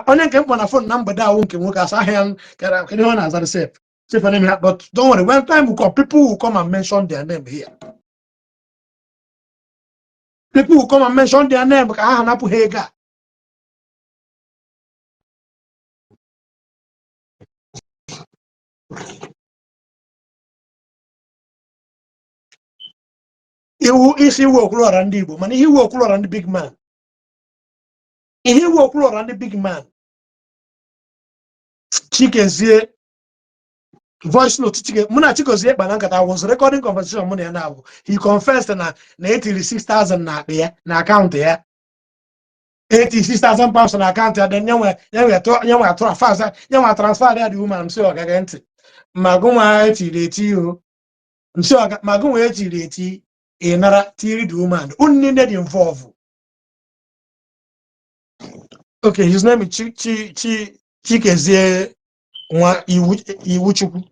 onye nke mkpọ na fon na mgbede ahụ nke nwoke asa ahịa kedu ọ na-azara sef but don't worry, when time will come, people will come and mention their name here. People will come and mention their name because I have Hega. He will Okwuluora Ndigbo, man. He will Okwuluora the big man. He will Okwuluora the big man. Chicken voice note Muna Chikozie Banankata I was recording conversation money now. He confessed na 86,000 na there na account there. 86,000 pounds on account there. Then you transfer there the woman so agagenti. Maguma etireti you. So maguma etireti enara tiri the woman. Unneeded involved. Okay, his name is Chikezie Nwa Iwuchukwu.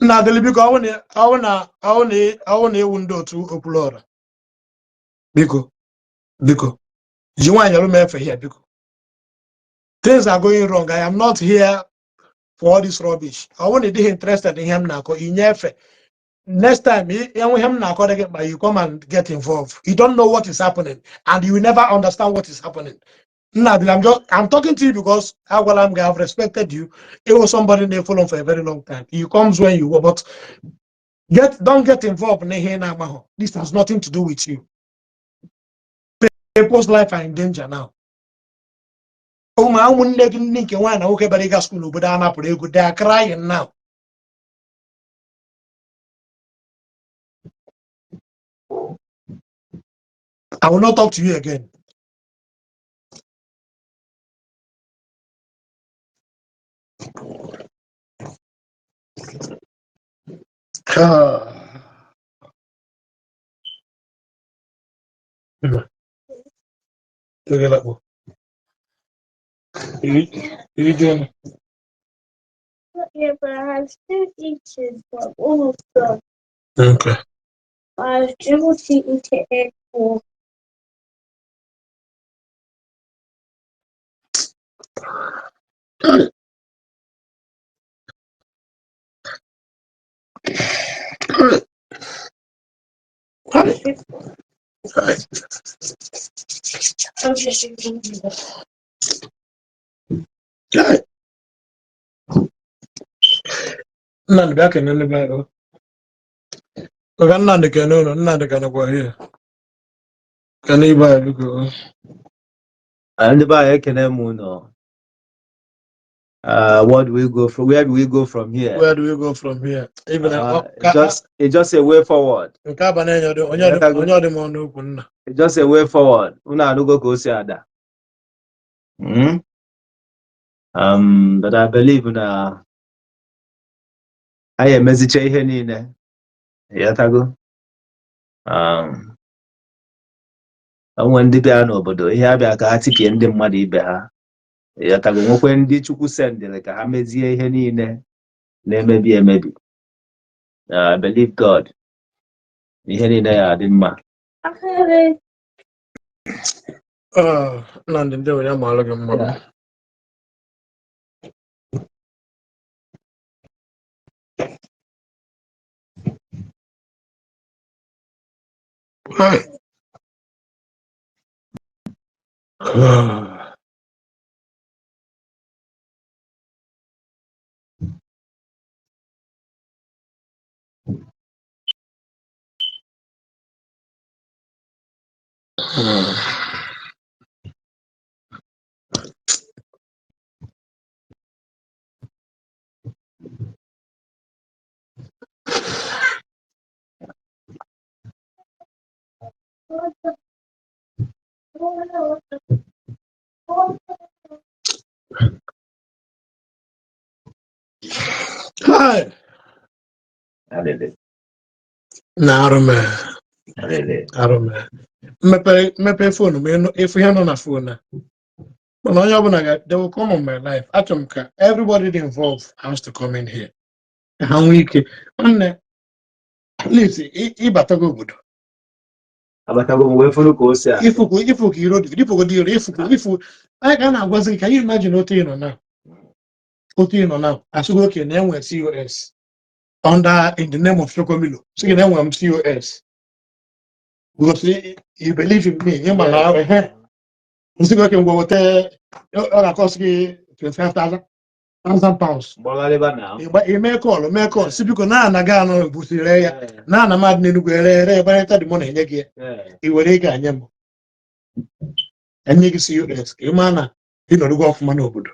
Na the biko I want a window to Okwuluora. Biko. You want your room for here, biko. Things are going wrong. I am not here for all this rubbish. I want to be interested in him now. Next time, you come and get involved. You don't know what is happening, and you will never understand what is happening. I'm talking to you because I've respected you. It was somebody they follow for a very long time. You comes when you go, but don't get involved. This has nothing to do with you. People's life are in danger now. Oh my own nigga one okay bariga school but they are crying now. I will not talk to you again. You doing? Yeah, but I have still eaten from almost done. Okay. I struggle to eat it anymore. None back in the battle. None can no, none can go here. Can you buy go? And by Ekenemuno. What do we go from? Where do we go from here? Where do we go from here? Even it's just a way forward. It's just a way forward. Una no go see ada. But I believe I am message ihe niile. Yatago. Onwe ndị bịa n'obodo ihe abịa ka ha tipie ndị mmadụ ibe ha. Yatago nwekwe ndị Chukwu sendere ka ha mezie ihe niile na-emebi emebi. I believe God. Ihe niile ya adị mma. Nandi ndio ya mahalo gị mma. Hi. Narume. Mepe phone me if we have on a phone. But they will come on my life. Atomka, everybody involved has to come in here. How we can listen, ibatago good. Abatago we follow course. If I can you imagine Otino now? Otino now. As we work in COS under in the name of Shokomilo. So you know I'm COS. Because you believe in me, you man have a you see working go hotel cost £25,000 now. You may call. See because now Nagano Busire, Nana Madden Guerre, but the money in the you will take a yam. And you see COS. You man, you know the golf manobood.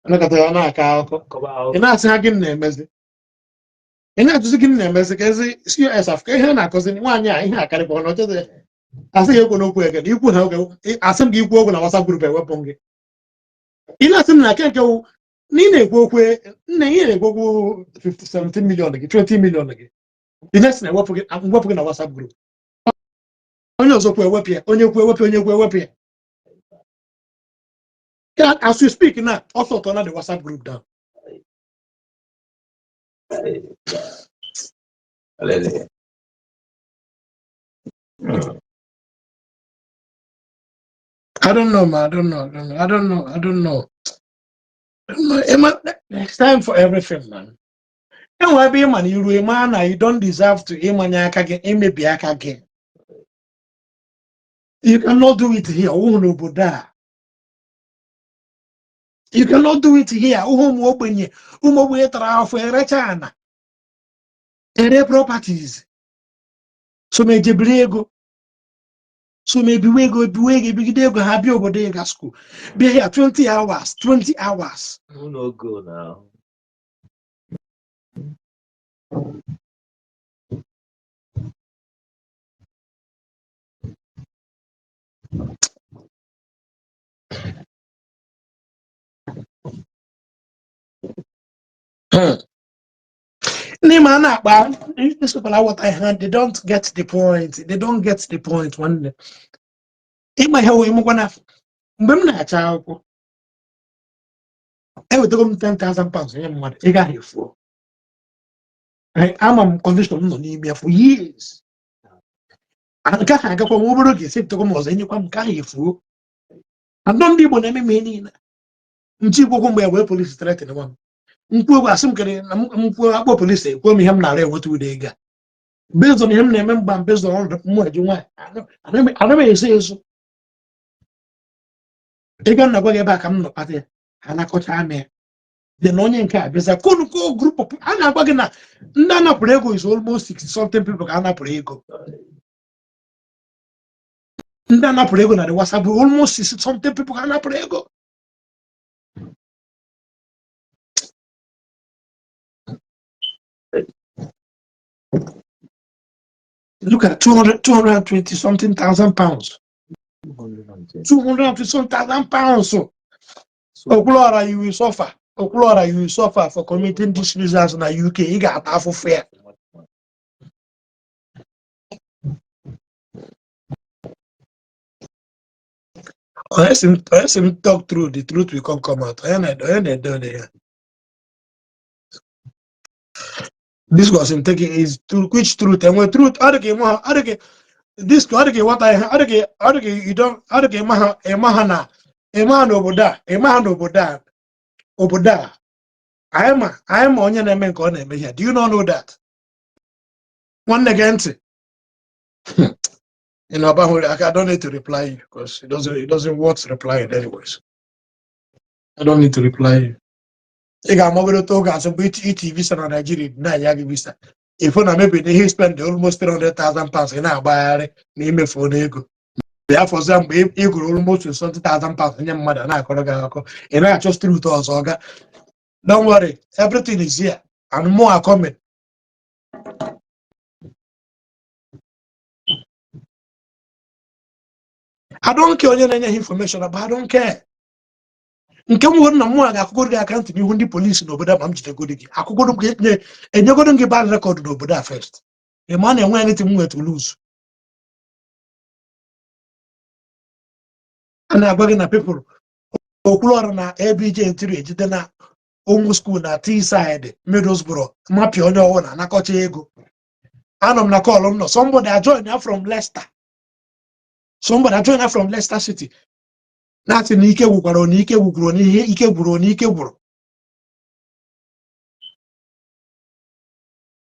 Look at the Anaka. And that's again name as and that's again name as COS of Kahana, because in 1 year, I can't go on to I say you're going to work. You could have some give work on a WhatsApp group. In that I can't go. Nina go where Nina go 17 million, 20 million again. The next night, I'm working on a WhatsApp group. On your web here, on your web here. As you speak now, also turn on the WhatsApp group down. I don't know, man. I don't know. It's time for everything, man. And why be man? You man, you don't deserve to again. You cannot do it here. You cannot do it here. Properties. So maybe we go have you over there school. Be here 20 hours. Who no go now? These people are what I heard. They don't get the point. One day. In my home, I'm gonna. ewetego m 10,000 pounds nye mmadụ ị gaghị efuo ama m condition nọ n'ime ya for years nke ahụ agakwa m obere oge esi ntego m ọzọ enyekwa m nke ahụ efuo andọ ndị Igbo na-eme m ihe niile nchi gwụkwụ mgbe ya wee polisi tretin nwa m mkpu egwu asị m kere na mkpu akpọ polisi ekwuo m ihe m nara enweta ụdị ego a based on ihe m na-eme mgba based on ọnọdụ mmụ eji nwaanyị ana m eso eso ego m na-agwa gị ebe a ka m nọ kpata ya ha nakọcha amị ya dị na onye nke a bịaza konuko group of a na-agwa gị na ndị anapụrụ ego is almost 60 something people ka anapụrụ ego ndị anapụrụ ego na the WhatsApp bụ almost 60 something people ka anapụrụ ego look at 220 something thousand pounds 220 something thousand pounds so Okwuluora you will suffer Okwuluora you will suffer for committing these nuisance na UK ị ga-ata afụfụ ya Unless him talk through, the truth will come out. This was him taking his truth, which truth and what truth? This what you don't oboda. I am on your name here. Do you not know that? One against I don't need to reply you because it doesn't want replying anyways. I don't need to reply you. I got mobile talk as a bit visa in Nigeria, Yagi visa. If I maybe he spend almost 300,000 pounds in our buy name for nego. Therefore, some you could almost 20,000 pounds in your mother and I and I just through to us. Don't worry, everything is here and more are coming. I don't care any information about I don't care. Nke m wụ na mụ ga-akụgoro gị akantị n'ihu ndị polisi n'obodo ma m jidegoro gị akụgoro m gị enyegoro gị bad record n'obodo a first ma na enwe anything m to lose a na-agwa gị na people Okwuluora na ABJ ntiri ejide na ụmụ school na T-side Middlesbrough mapị onye ọwụ na anakọcha ego anọ m na call m nọ somebody I join from Leicester City That's in Ike Wugaro, Nike Wugro, Ike Buro, Nike Buro.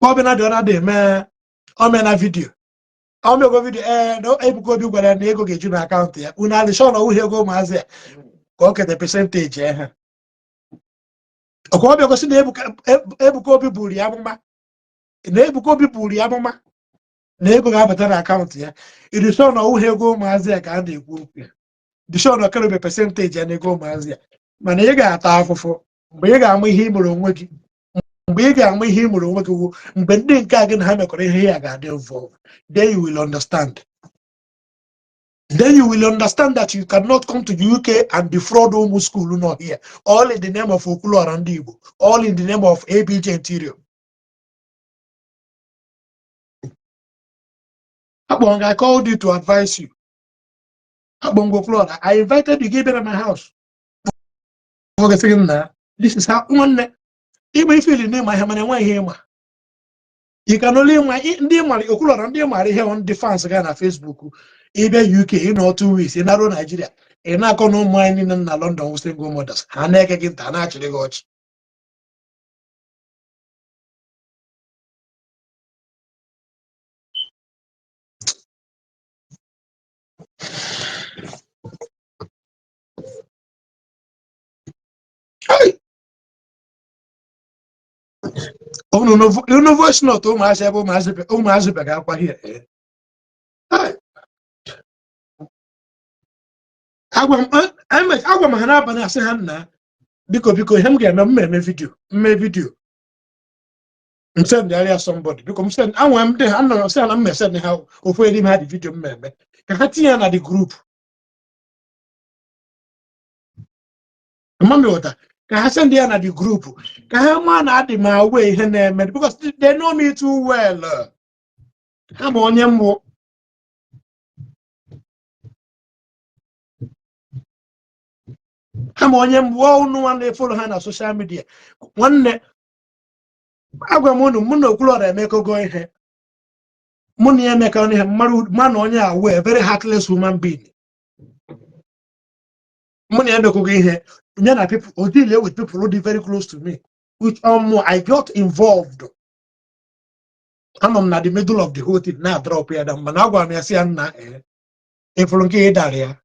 Bobina the other day, man, Omenala video. Omega video, no able to do an ego get you account here. Unali show no here go Mazia. Okay, the percentage, eh? A quarter of the able copy Buriamma. Neighbor copy Buriamma. Neighbor have an account here. It is shown no here go Mazia can they group here. The show no carry percentage and they go Mazia. Man, you got half of big and we him or working. Big and we him or working. But then can't have a here got involved. Then you will understand. Then you will understand that you cannot come to the UK and defraud almost school not here. All in the name of Okwuluora Ndigbo. All in the name of ABJ Attire. I called you to advise you. I invited you, give it at my house. This is how one even if you name my hammer and why him. You can only my Okwuluora Ndigbo here on defense again on Facebook. Even UK in or 2 weeks in Nigeria. And I can no mind in London with single mothers. And I can get an actually watch. Oh no, voice not oh my here. I'm a say Hannah because him get a video. I'm sending the area somebody because I'm saying I want them. I'm not saying I'm sending how of where him had the video member. Can the group? Mommy water. Can I send the group? Can I man add my way because they know me too well. Come on, yammo. I'm on him, well, no one they follow her on social media. One day, I go mono Okwuluora make go ahead. Money make on him, man on ya, we're very heartless human being. Money make go here. Then people or deal with people who are very close to me, which I got involved. I'm not the middle of the whole thing now. Drop here, but now I'm saying na if you get there,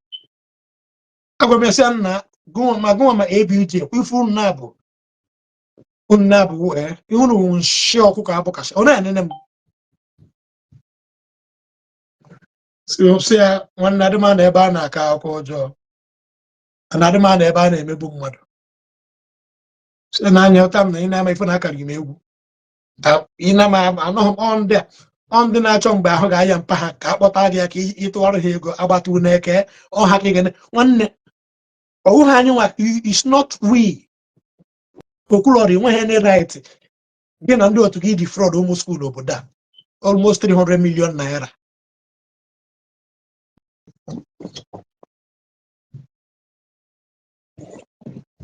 I'm saying na go on my ABG. We full nabo. Unabu you know show cook abokas. Oh no, so say one another man eba na ka akojo. Another man eba na emebu mmadu. So na anya tam na ina mai funa kari mewu. Ina ma anọ on there. On the na-achọ mgbe ahụ ga-aya mpa ha ka akpọta gị ya ka ịtụọrọ ha ego agbatu n'eke ọha ka gene nwanne ọwụ ha anyị nwa is not we Okwuluora enweghị any right gị na ndị otu gị dị fraud ụmụ skuul obodo a almost 300 million naira.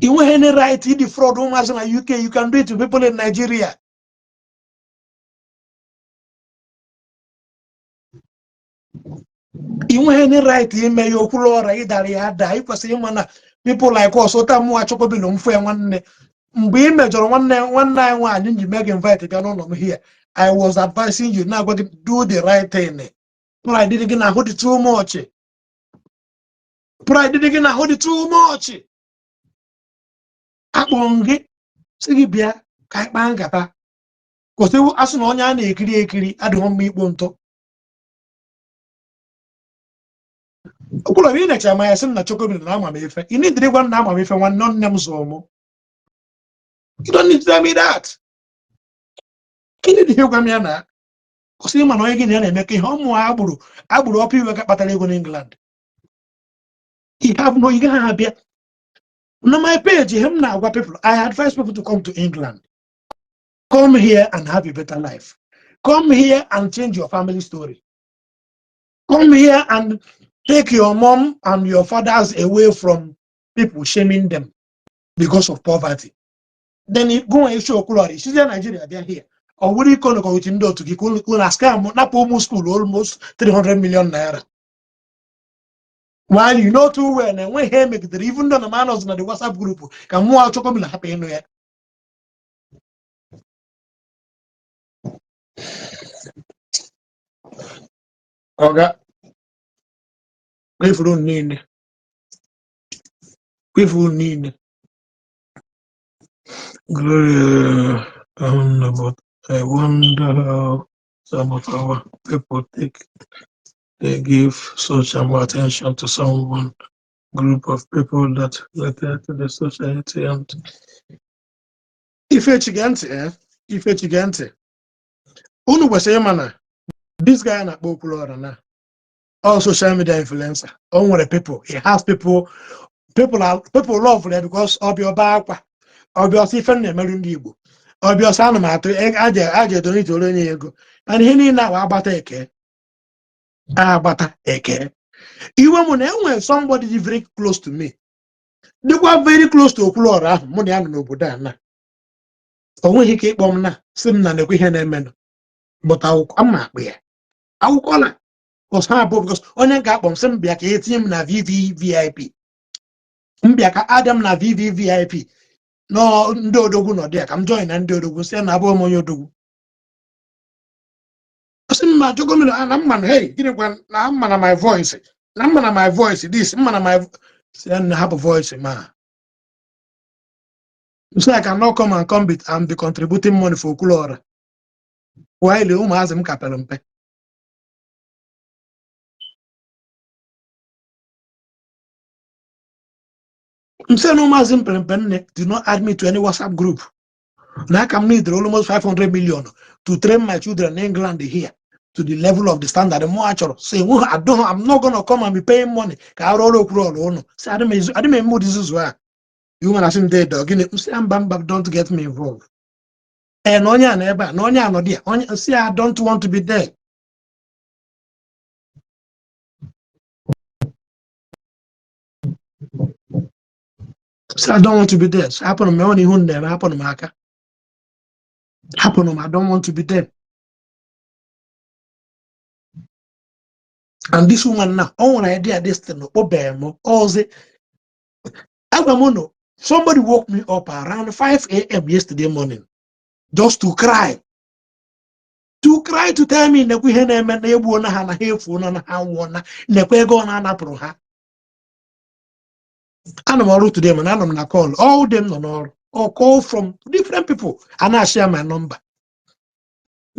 Enweghị any right ịdị fraud ụmụazị na UK. You can do it to people in Nigeria. Enweghị any right ime ya Okwuluora ịdara ya ada. Ịkwesịrị ịma na people like us ụta mụ achọkọbilo mfu ya nwanne mgbe ị mejọrọ nwanne anyị nwaanyị ji mee gị invite bịa n'ụlọ m here. I was advising you na-agwa gị do the right thing. Pride dị gị na ahụ dị too much. Pride dị gị na ahụ dị too much. Akpọrọ m gị sị gị bịa ka anyị kpaa nkata kwụsị asụ na onye a na-ekiri ekiri adịghị mma ikpo ntọ. Okwuluora ị na-eche ma ya sị m na chọkọbiri na ama m efe ị na-ediri gwa m na ama m efe nwanne nne m zụrụ mụ. You don't need to tell me that. Gịnị dị gwa m ya na kwụsị ịma na onye gị na ya na-eme ka ihe ọmụ agbụrụ ọpụ iwe ka kpatara ego n'England. You gaghị abịa na my page him na agwa people I advise people to come to England. Come here and have a better life. Come here and change your family story. Come here and take your mom and your fathers away from people shaming them because of poverty. Then you go and show Okwuluora. She's in Nigeria, they're here. Or what do you call it? To give Scàm, not almost school, almost 300 million naira. While you know too well, and when he make it, even though the man was in the WhatsApp group, can more out come happy in here. Okay. People don't need. People need. Gloria, but I wonder how some of our people they give such attention to someone group of people that related to the society and if it's gigante. Unu was saying man, this guy na Okwuluora na all social media influencer. On the people, he has people love him because of your back. Obviously, friend name Ndi Igbo. Obviously, I'm at I donate to only ego. And he now abata eke. Even when somebody is very close to me, they were very close to Okwuluora. Money I know Buddha na. So when he keep on na, sim na nekwe hene men. But I'm not here. I will call her. Because onye ga akpọ sim bịa ka etinye m na VVVIP. Mbịa ka Adam na VVVIP. No, ndị odogwu nọ there. Come join na ndị odogwu si na abụọ m onye odogwu. Asị m ma jogo m na mma hey, gịnị gwa na mma na my voice. Na mma na my voice this, mma na my si na have a voice ma. So I cannot come and be contributing money for Okwuluora. While ụmụazị m kapere mpe. I'm saying ụmụazị m pere mpe nne did not add me to any WhatsApp group. Now I can need almost 500 million to train my children in England here to the level of the standard. Say, well, I'm not gonna come and be paying money. Say, I didn't move this as well. You want to say dead dog. Don't get me involved. And Onya neighbor, Nonya no dear. See, I don't want to be there. So I don't want to be there. So happen to me only who never happen to Maka. Happen to me, I don't want to be there. And this woman now, oh, when I did this thing, all the somebody woke me up around 5 a.m. yesterday morning just to cry. To cry to tell me that we had a man able to have a phone on how one, Nekwe go on Aproha. And I'm all to them and I'm not call all them or call from different people and I share my number.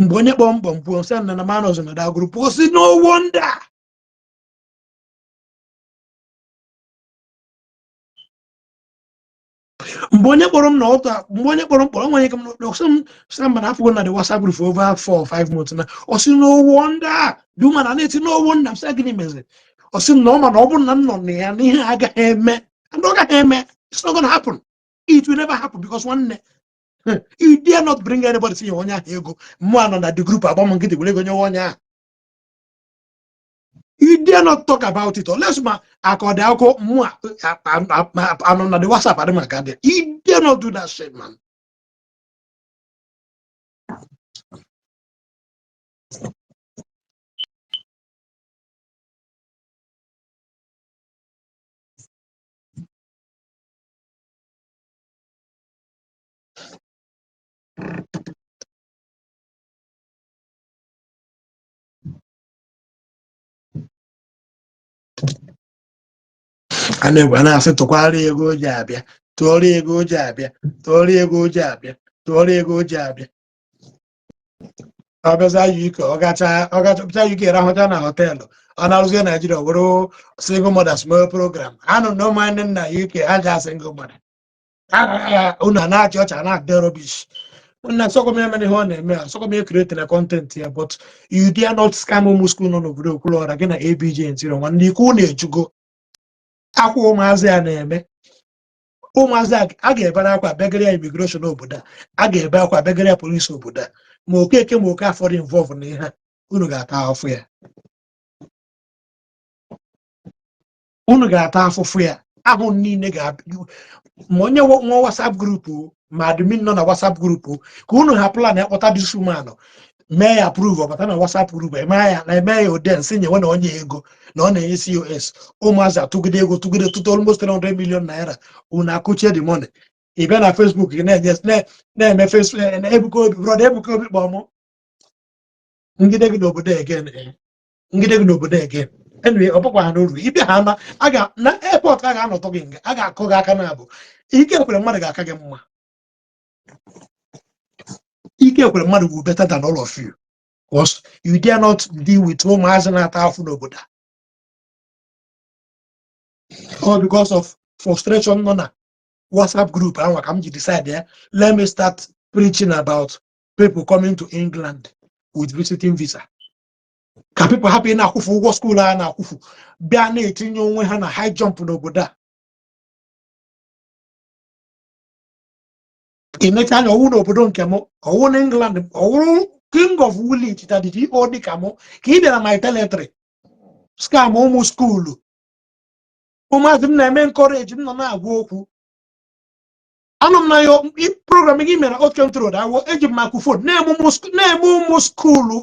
Mbonye bomb send a man in that group was no wonder. Mbonye borom na auto, mbonye borom when you come some man after na the WhatsApp group for over 4 or 5 months now. Or see no wonder. Do man and it's no wonder I'm saying message. Or see no man open none on me and he aga heme. And don't heme. It's not gonna happen. It will never happen because one you dare not bring anybody to your here go. Man on the group about get the you dare not talk about it unless ma akodako I'm on the WhatsApp at the you dare not do that shit, man. And when I said to quality go jabia, Tori go jabia, Tori go jabia, Tori go jabia. Obeza yuko, Ogacha you get a hotel. And I was going to Nigeria, single mother small program. I don't know mine in the UK, I just single mother. Una na church and not the rubbish. When I saw many honey, so me creating a content here, but you dare not scam almost school on over the Okwuluora again ABJ and 01. You couldn't go. Aku mazi aneme. Ụmụazị a ga-ebere akwa begara immigration obodo a ga-ebe akwa begara police obodo ma okeke ma oke afọrọ involve na ihe unu ga-ata afụ ya ahụ niile ga-abịa ma onye nwa WhatsApp group ma admin nọ na WhatsApp group ka unu ha plan akpọta dis woman mee ya approve ọbata na WhatsApp group eme ya audience nyewe na onye ego na ọ na-enye COS ụmụazị atụgide ego tụgide tụta almost 300 million naira unu akụchie the money ị bịa na Facebook gị na-eme Facebook Ebuka Obi brother Ebuka Obi kpọmụ ngide gị n'obodo again anyway ọ bụkwa ha n'uru ịbịa ha na airport a ga-anọtọ gị nga a ga-akụ gị aka na-abụ ike ekwere mmadụ ga-aka gị mma ike ekwere mmadụ will better than all of you because you dare not deal with ụmụazị na-ata afụ n'obodo or because of frustration nọ na WhatsApp group ahụ ka m ji decide let me start preaching about people coming to England with visiting visa ka people happy na-akwụfu ụgwọ school a na-akwụfu bịa na-etinye onwe ha na high jump n'obodo a imecha anya ọwụ n'obodo nke m ọwụ na England ọwụrụ king of village that did ọ dị ka mụ ka ị bịara my territory scam ụmụ skuulu ụmụazị m na-eme encourage m nọ na-agwa okwu anọ m na yo program gị mere out control awo eji m microphone na-eme ụmụ skuulu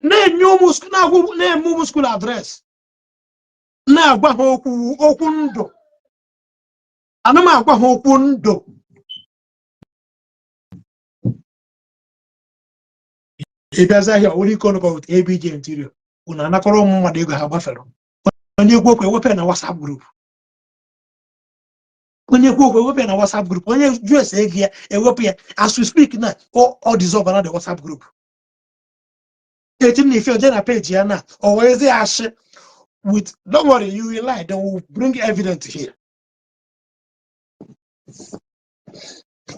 na-enye ụmụ skuulu adres na-agwa ha okwu ndụ ana m agwa ha okwu ndụ ịbịazi ahịa onye ikonoba with ABJ interior unu anakọrọ ụmụ mmadụ ego ha gbafere onye ekwu okwu ewepụ na WhatsApp group onye US ego ya ewepụ ya as we speak na ọ dissolve na the WhatsApp group etin if you're na page ya na o wezi asị with don't worry you will lie they will bring evidence here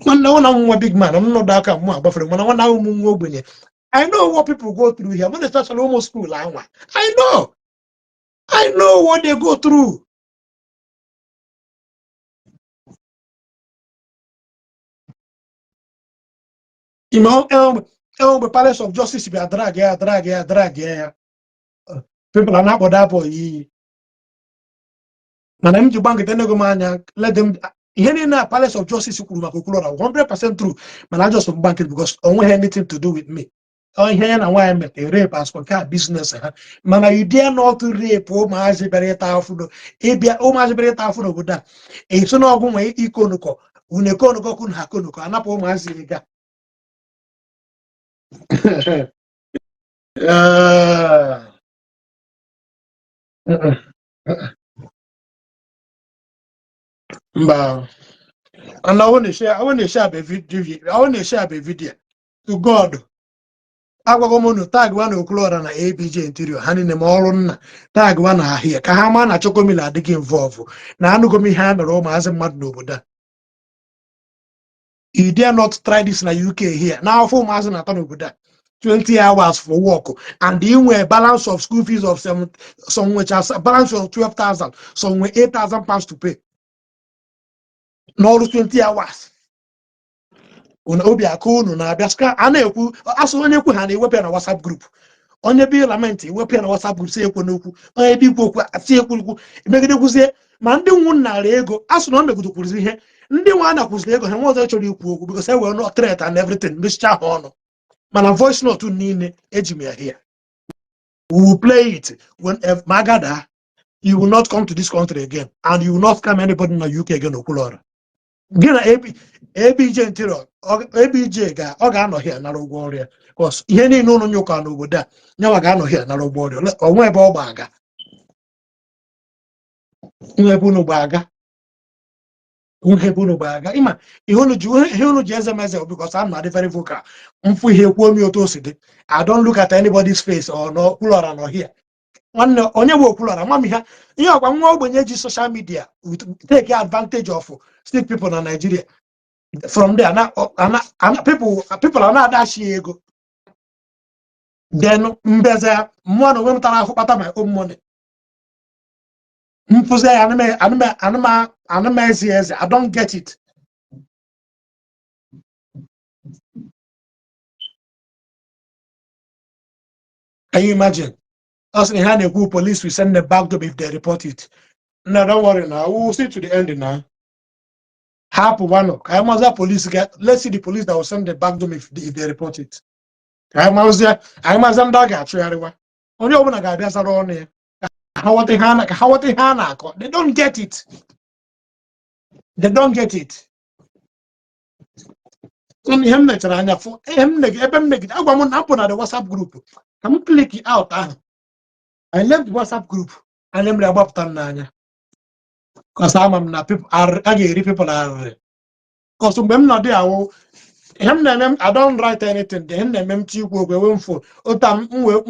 nwanna nwa big man I'm not aka mụ agbafere mana nwanna ụmụ nwa ogbenye I know what people go through here when especially almost school anwa I know what they go through. You know, the Palace of Justice be a drag. People are not about that boy. mana m ji gbangete nego m anya let them ihe niile na Palace of Justice kwuru maka Okwuluora 100% true, mana I just bank it because onwe have anything to do with me. Ihe ya na nwaanyị mere rape as for car business ha, mana you dare not rape ụmụazị bịara ịta afụ ịbịa ụmụazị bịara ịta afụ n'obodo a eso na ọgwụ nwee ikonụkọ unu ekonụkọ kunu ha konụkọ anapụ ụmụazị ịga mba. And I want to share a video to God. I want to tag one Okwuluora na ABJ interior. Hani ne moro na tag one here. Kahama na chokomila dig involve. Na anu gomi hand Roma as a mad noboda. You dare not try this in the UK here. Now for Mazen Atanobuda. 20 hours for work. And you were a balance of school fees of some which has a balance of 12,000, some with 8,000 pounds to pay. No 20 hours. Una obi akunu na abiaska ana-ekwu aso onye ekwu ha na-ewepụ na WhatsApp group. Onye bi lament ewepụ na WhatsApp group si ekwu n'okwu. Onye bi ikwu okwu si ekwu emegide kwuzie ma ndị nwu nnara ego aso na o megudokwuzi ihe. Ndị nwa na-akwụziri ego ha nwe ọzọ chọrọ ikwu okwu because we were not threat and everything mesicha ha ọnụ. Mana voice note niile eji m ya here. We will play it when Magada, you will not come to this country again and you will not scam anybody in the UK again. Okwuluora. Gina ABJ interior ABJ ọ ga-anọ here na ụgwọ ọrụ ya because ihe niile unu nyụka n'obodo a nyawa ga-anọ here na ụgwọ ọrụ onwe ebe ọ gbaga ịma ihe unu ji ezemeze because I'm not very vocal mfu ihe kwuo mi otu o si dị. I don't look at anybody's face or no Okwuluora nọ here. Nwanne onye bụ Okwuluora mami ha ihe ọkwa nwa ogbenye ji social media take advantage of stick people na Nigeria. From there, people are not that ego. Then mbeza mwana we mtara akupata my own money. Mpuze anime ezi I don't get it. Can you imagine? Us in hand a police will send them back to if they report it. No, don't worry now. We'll see to the end now. Happen one. I must have police get. Let's see the police that will send them back to me if they report it. I must have dog actually. Only open a guy that's around here. How they They don't get it. They don't get it. So him next and for him next. I want to open the WhatsApp group. Come click it out. I left the WhatsApp group. I am about Tananya. Because I'm not people are people are because I'm not there. I don't write anything. Then the empty go away for Otam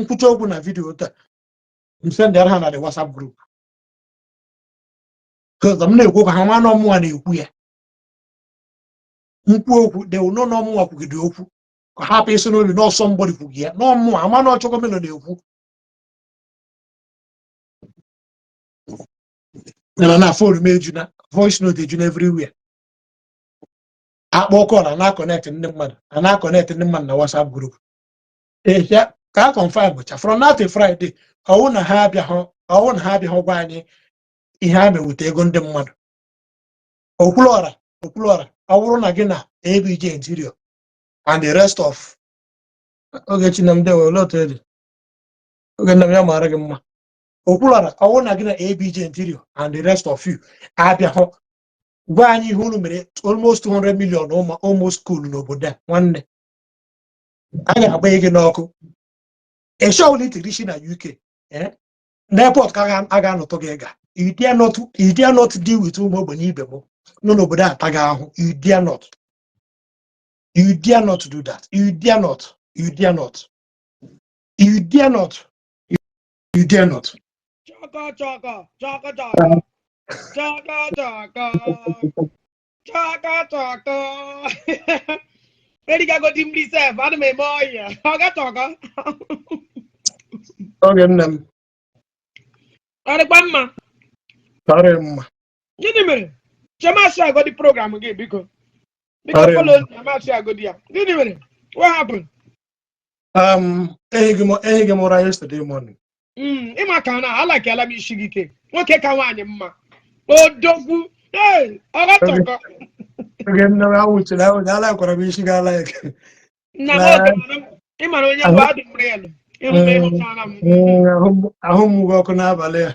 put open a video. Send their hand at the WhatsApp group. Because I'm not going to no more than we they will know no more could do. Happy so you know somebody who get no more. I'm not talking about you. And I phone made you voice note you everywhere. I walk on and I connect in the man and I connect in the man WhatsApp group. Yeah, I confirm with you. From now to Friday, I won't have your home. He had me with a gun them man. Okwuluora, I won't again ABJ interior and the rest of okay, Chinam they were not ready. Okay, Namya Okwuluora, I won't again ABJ interior and the rest of you. Abia Why you almost 200 million almost cool no but one day. I got a big knock. A show need to reach in the UK. Eh? Airport I no together. You dare not deal with whom Igbo. No, but that you dare not. You dare not do that. You dare not. You dare not. You dare not. You dare not. Chaka. Ready to go to myself. I don't know. Chaka. Okay, them. Are Grandma? You know, Jamasha got the program again because follow Jamasha got there. You know, what happened? Yesterday morning. Imakana, I like Alami Shigike. Okay, Kawani, ma. Odogwu. Hey, Ogatoko. Again, no, I would say, I like what I'm wishing I like. Namoto. Imano onye bụ adị real. Ịhụme ịhụtara m. Ahụ m ụgwọ ọkụ n'abalị a.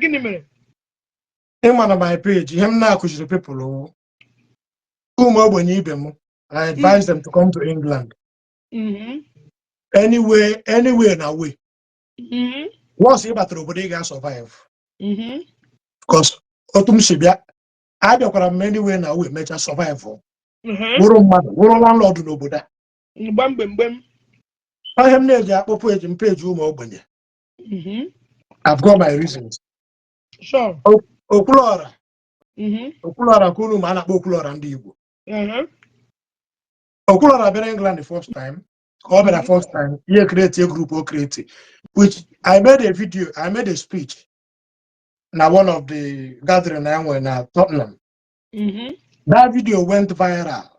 Gịnị mere? Ịma na my page, ihe m na-akụziri people ụmụ ogbenye ibe m. I advise them to come to England. Anywhere na way. Once you batara obodo ị ga-survive. Because otu m si bịa, abịakwara m anywhere na way mecha survive. Wụrụ mmadụ, wụrụ landlord n'obodo a. Mgbem. Ihe m na-eji akpọpụ eji m page ụmụ ogbenye. I've got my reasons. Sure. Okwuluora. Okwuluora ka unu ma a na-akpọ Okwuluora Ndi Igbo. Okwuluora bịara England the first time. Or the first time, he created a group or created, which I made a video, I made a speech. Now one of the gathering I went at Tottenham. That video went viral.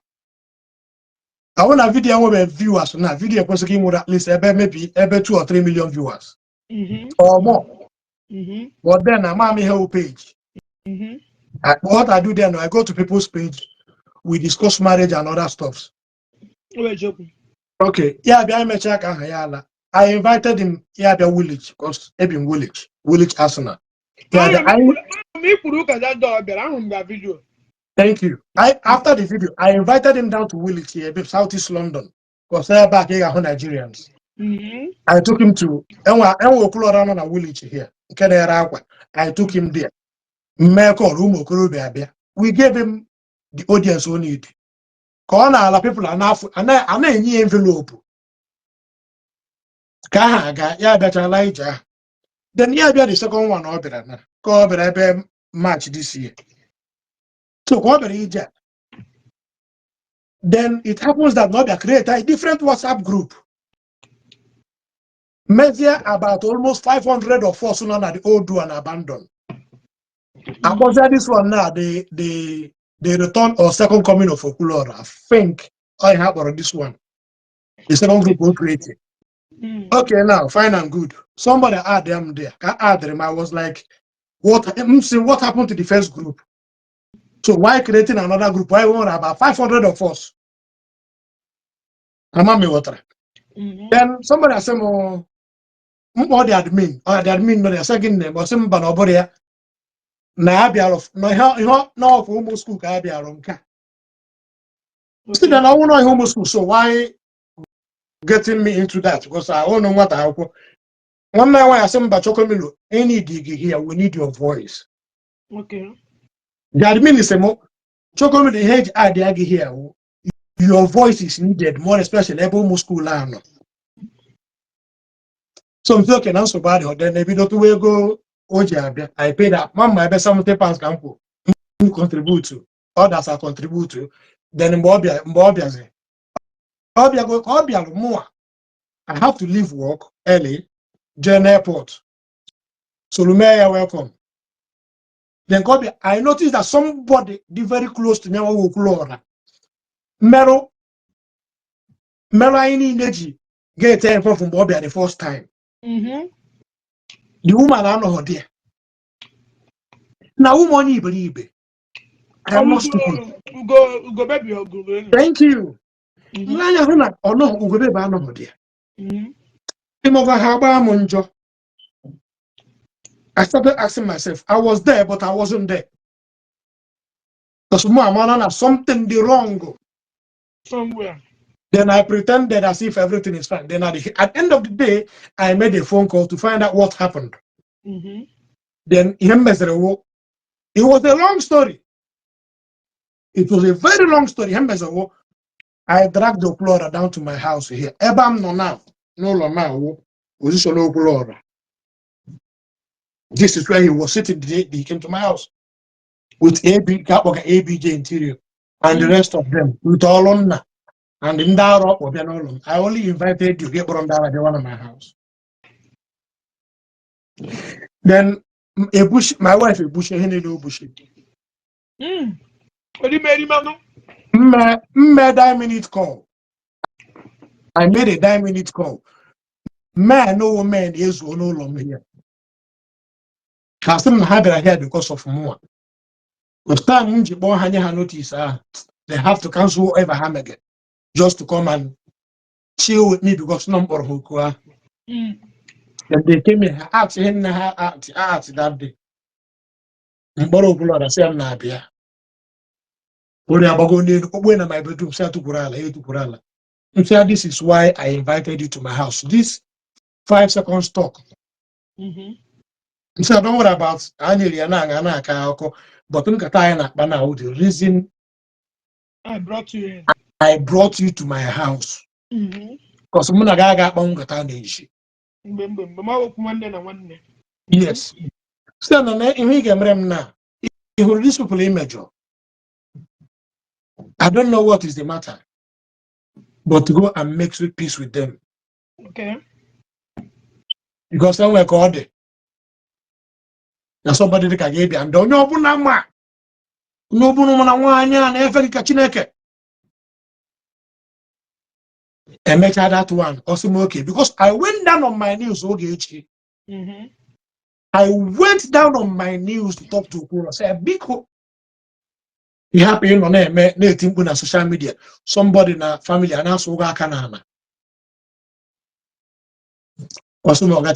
I want a video with viewers now. Video was with at least maybe 2 or 3 million viewers. Or more. But then I'm on my whole page. What I do then, I go to people's page, we discuss marriage and other stuffs. Okay, yeah, I invited him here at Village, because Village Arsenal. Thank you. After the video, I invited him down to Village here, southeast London, because they're back here Nigerians. I took him to Okwuluora Village here. I took him there. We gave him the audience we need. Corner people are now any envelope. Kahaga, yeah, better Elijah. Then yeah, the second one order. Go match this year. So what the then it happens that not create a different WhatsApp group. Measure about almost 500 of us on the old one abandoned. I consider this one now the return or second coming of Okwuluora. I think I have on this one. The second group will create it. Okay, now fine and good. Somebody add them there. I add them. I was like, what happened to the first group? So why creating another group? Why want about 500 of us? Then somebody said, "Oh, the admin, or the admin, no, the second name, or some banoboria." Na abiaro no homo school ka abiaro nka. Still I want no homo school, so why getting me into that? Because I don't know what I want. One man why I say mba chokomilo, any dig here, we need your voice. Okay. The admin is a mo chokomilo hedge idea here. Your voice is needed, more especially homo school land. So I'm talking also bad or then maybe not we go. I paid that. Mama, I bet £70 campo. Contribute to. Others are contribute to. Then Mbobia more. I have to leave work early. Join airport. So Lumea, welcome. Then I noticed that somebody very close to me Okwuluora. Mero any energy get a from Bobia the first time. The woman I know her there. Now, woman, I am not stupid. Go baby, go. Thank you. I started asking myself, I was there, but I wasn't there. Because something wrong Somewhere. Then I pretended as if everything is fine. Then at the end of the day, I made a phone call to find out what happened. Then it was a long story. It was a very long story. I dragged the Okwuluora down to my house here. Ebam no now. No now. Position Okwuluora. This is where he was sitting the day he came to my house. With ABJ interior. And the rest of them. With all on now. And in that rock, I only invited you to get around at one of my house. Then my wife a bush, Henry no bush. What do you made him up? Made a minute call. I made a 9-minute call. Man, no man is no long here. Hasim Habera here because of more. With time, notice they have to cancel whatever Hamege just to come and chill with me because number who Mm. and they came in art in art that day. Okwuluora say I'm not here. When my bedroom, say to Kurala. This is why I invited you to my house. This 5 seconds talk. So don't worry about but the reason I brought you in. I brought you to my house. Because yes. So now, these people image. I don't know what is the matter, but to go and make peace with them. Okay. Because then we're called. Now somebody that gave you and don't know Bunama. No Bunamanya and Africa Chineke. And make that one also okay. Because I went down on my knees, I went down on my knees to talk to Okwuluora. Say, Biko. He happened on a social media. Somebody in a family and asked Oga Kanana. Also, no, I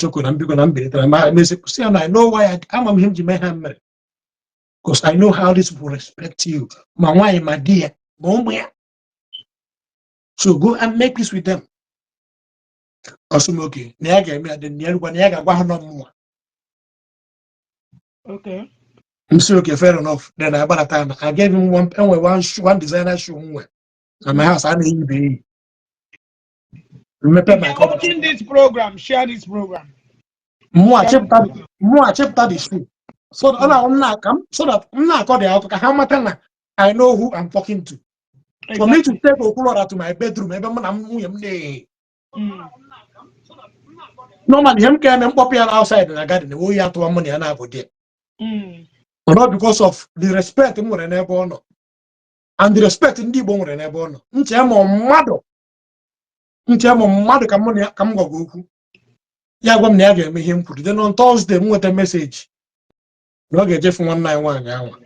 know why I'm him to hammer. Because I know how this will respect you. My wife, my dear. So go and make peace with them. Also, okay. Okay. I'm saying, okay, fair enough. Then about a time, I gave him one designer shoe. And my house, I need be. Remember If my you're watching this program, share this program. More chapter the shoe. So that I'm not the out. I know who I'm talking to. Exactly. For me to take Okwuluora to my bedroom, normally him came popular outside in the garden. We have to have money and have there. But not because of the respect and the respect in Ndi Igbo more than mother come go. Yeah, when they gave me him put then on Thursday with a message. No get Jeff 191 hour.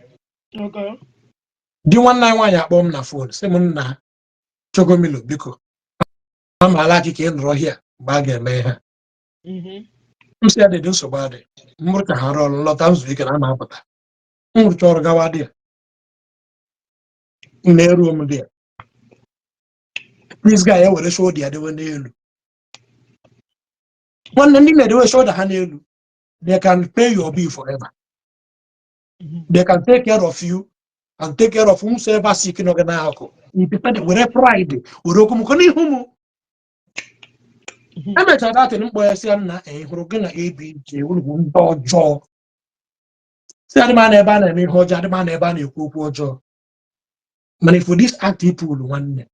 Okay. The 191 ya bomb na phone. Say na chogomilo biko. I'm alaki can draw here. Bag me. You said they do so bad. Murka haro lot times we can amapata. Murchor gawadi. In a room there. This guy will show the other one. One thing they will show the hand. They can pay your bill forever. They can take care of you and take care of whomsoever sick in Oganako. If you with pride, Urokumukoni. I met that in Boyasiana and Rogana ABJ will jaw. Say the man eban and Hoja, the man eban you cook jaw. Money for this active pool one.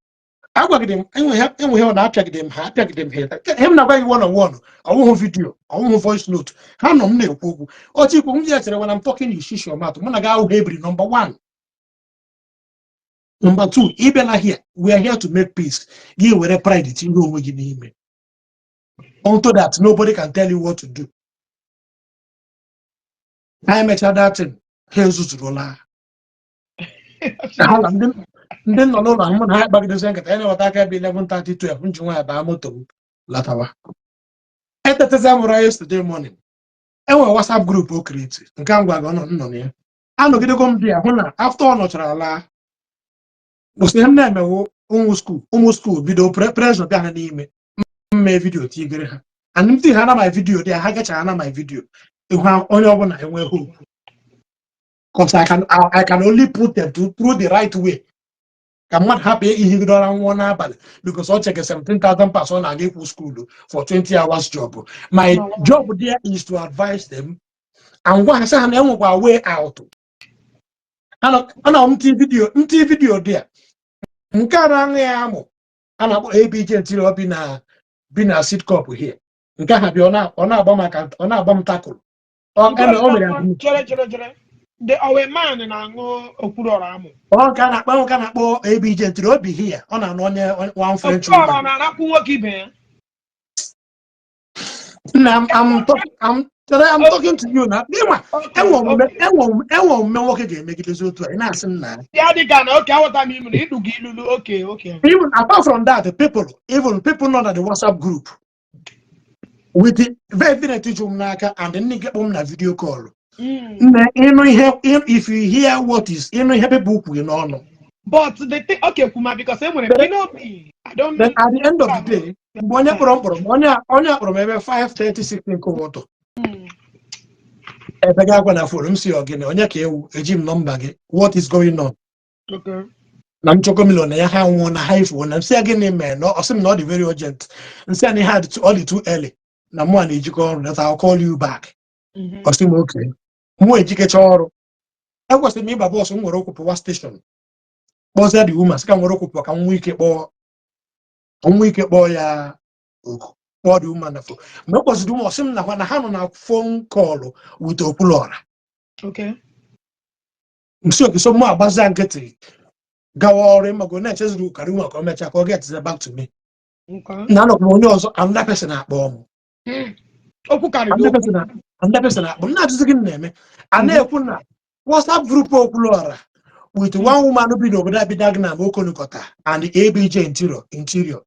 I work them and we have not check them, here. Him never 1-on-1. I won't video, I won't voice note. How no me cook. Or yesterday when I'm talking you shish your mouth. Monaga Hebrew number 1. Number 2, even here, we are here to make peace. Give with a pride it in room me. Unto that, nobody can tell you what to do. I met that thing. Jesus Rola. Then no, I'm not back the second. I know what I can be 11:32. About moto Latawa. At the Zamora yesterday morning. And we WhatsApp group who created. And can't go on here. I know get come there. After all, not was the name almost school video pressure down an email. My video tigre. And if they had my video, they had my video. You have only one I will hope. Because I can only put them through the right way. I'm not happy if you don't want to because I'll check a 17,000 person and give school for 20 hours job. My job there is to advise them and what I say our way out. And I'm video there. Nkarang and about ABJ until been a seat cup here. Nka have you on a bomb tackle. The our man and I go Okwuluora. One can ABJ until be here on one French. I'm Today I'm talking to you now. Okay. Even apart from that, the people know that the WhatsApp group with the very naka and then get on a video call. If you hear what is happy book we know. But the thing, okay, Kuma, because I don't then at the end of the day, onya from maybe 5:30, 16 kowoto. What is going on? Okay. I'm choking million. I have one high phone. I'm saying again, man. No, I'm not very urgent. I'm saying I had only too early. Now more need you call that I'll call you back. Okay. More education. I was the member boss on Morocco station. Was that the woman? Can Morocco can week boy or the woman for no was do more similar when I had on a phone call with Okwuluora. Okay. So more bazan getting Gawari Magona says do Karuma come get back to me. Okay. None of money also another person at bomb. Another person at not just again name. And they put WhatsApp group Okwuluora with one woman who be over that be Dagna Mokonukota and the ABJ interior.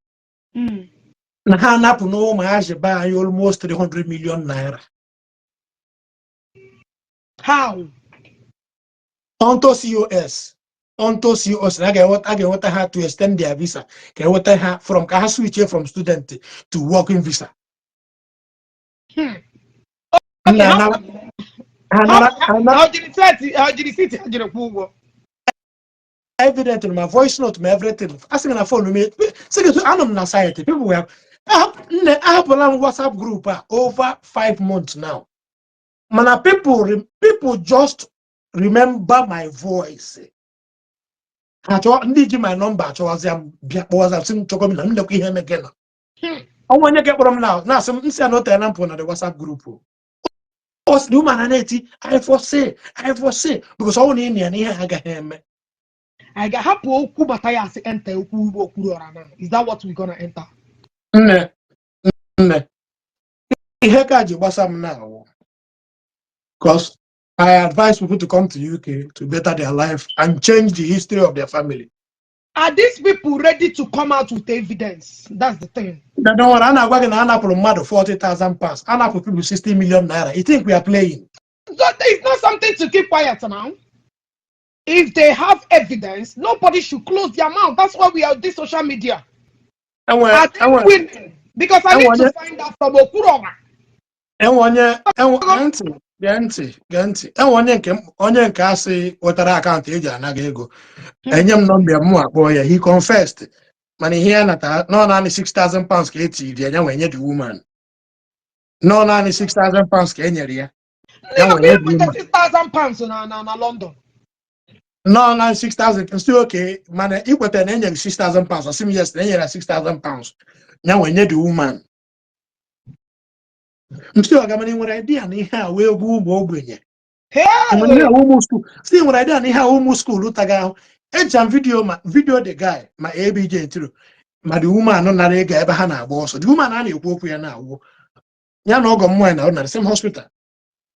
Nahana no my buy almost 300 million naira. How? Onto COS. I get what I had to extend their visa. Get what I had from I switch from student to working visa. Okay, How did you see it? Evident in my voice note, my everything. Asking a phone me. Second to Anam Society. People have I have a WhatsApp group over 5 months now. Man, people just remember my voice. Ndi my number. Was seen to come and look him again. I want to get from now. Some not the WhatsApp group. Us do mananeti. I foresee because all in here I got him. I got happy Kubataya enter Okwuluora now. Is that what we're gonna enter? Now. Because I advise people to come to UK to better their life and change the history of their family. Are these people ready to come out with evidence? That's the thing. They don't want to work in an apple mad 40,000 pounds. An apple people 60 million naira. You think we are playing? So it's not something to keep quiet now. If they have evidence, nobody should close their mouth. That's why we are on this social media. Because I need to find out from Okwuluora. Gantị. Onye nke asị wetara akaụntụ eji anaghị ego. Enye m nọmba m akpọ ya. He confessed. Mana ihe ya nata no naanị 6,000 pounds ka etiri ya nwe nye the woman. No naanị 6,000 pounds ka enyere ya. Ya nwe nye the woman. 6,000 pounds na London. No, 6,000. Still okay. Man, equal to an 6,000 pounds. I see yes, then 6,000 pounds. Now when you the woman. I'm still getting what idea and here we'll go bring it. Hey, almost school. See what idea and here almost school. Look at video the guy, my ABJ too. My the woman no na guy bahana boss. The woman and you work here now. Ya no go more now the same hospital.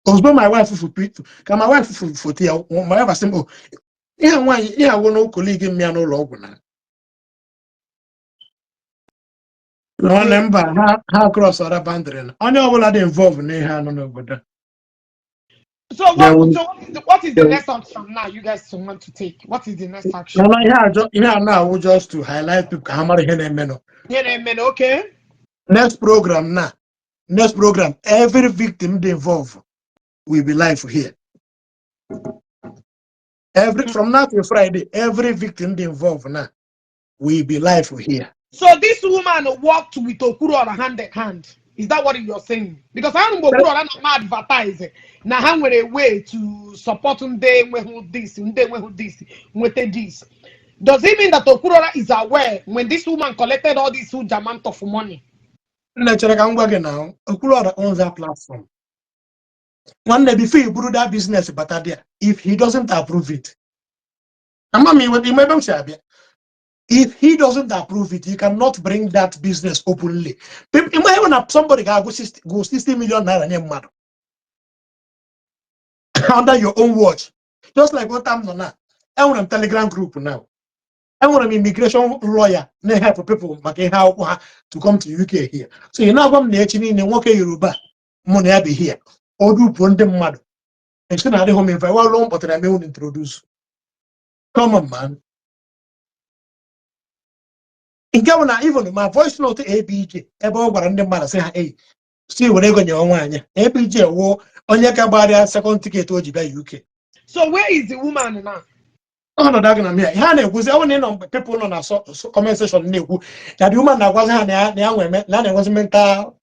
Because my wife for people. Come my wife for tea. My wife say, oh, yeah, one colleague in me no log na. No number how cross other boundary. On your will involved in no. So what is the next action now you guys want to take? What is the next action? Now just to highlight people how much okay. Next program, every victim involved will be live here. From now to Friday, every victim involved now will be live here. So this woman walked with Okwuluora hand in hand. Is that what you're saying? Because I don't Okwuluora not advertise. Now I'm a way to support this. Does it mean that Okwuluora is aware when this woman collected all this huge amount of money? Now, Okwuluora owns that platform. One day before you do that business, but if he doesn't approve it, if he doesn't approve it, he cannot bring that business openly. Imagine somebody go 60 million naira. under your own watch. Just like what I'm now. I want a Telegram group now. I want an immigration lawyer na help people to come to UK here. So you know I'm actually in work Yoruba money be here. Or do put them mad. And so now they home if I want long, but I may introduce. Come on, man. In Ghana, even my voice note ABJ, about what I'm the man say, hey, see what they're going to want. ABJ war on your cabari second ticket to UK. So where is the woman now? Oh no, that's gonna be. Hane was only on people on a comment section. That woman that was now was mental.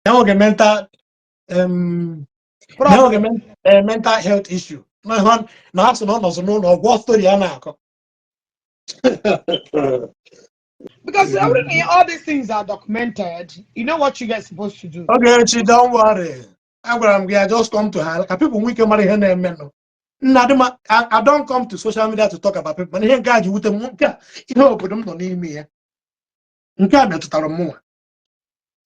Now mental mental health issue. No one, no what story Because everything, all these things are documented. You know what you guys supposed to do. Okay, don't worry. I just come to her. Like people we can marry her men. I don't come to social media to talk about people. Here, guys, you with them, you know, put them don't need me.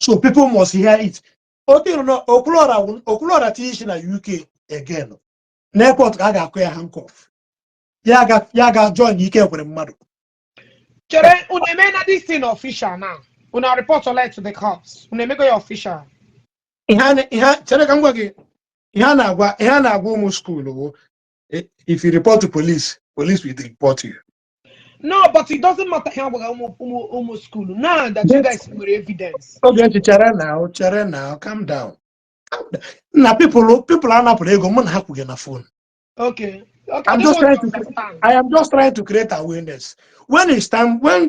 So people must hear it. Okay, no, Okwuluora teaching at UK again. Airport, I got queer handcuff. Yeah, I got join UK with a mother. Chere, unemena this thing official now. Una report alert to the cops. Unemeko your official. School. If you report to police, police will report you. No, but it doesn't matter how we school. Now that you guys have evidence. Okay, Chere now, calm down. Now people are not playing go man haku na phone. Okay. I am just trying to create awareness. When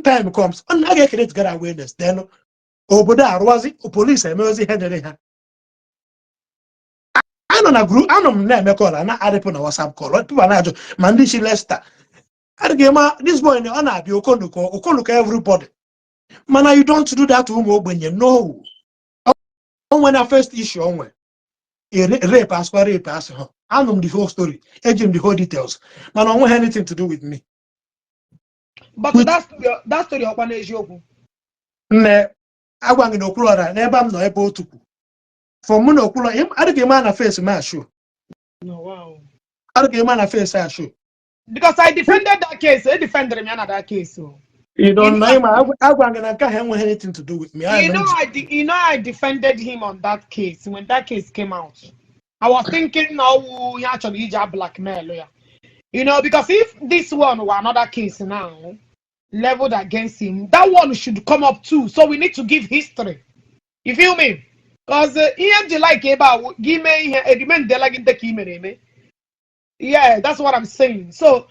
time comes, I get create awareness. Then obodo arwazi police emeozi hedere ha. I don't agree. I don't know call and I add on a WhatsApp call. People are not Mandishi Lester. This boy in the honor be Okoluka everybody. Man, you don't do that to him when you know. When I first issue on rape as for rape as I know the whole story, edging the whole details. Man, I don't want anything to do with me. But that's story of one issue. I want to Okwuluora never know able to. For Mono Okwuluora, I don't man a face my shoe. No, wow. I don't man a face I shoe. Because I defended that case, I defended me on that case. So. You don't know him. I can't have anything to do with me. I defended him on that case. When that case came out, I was thinking, no, he actually just blackmail. Yeah. You know, because if this one were another case now, leveled against him, that one should come up too. So we need to give history. You feel me? Because yeah, that's what I'm saying. So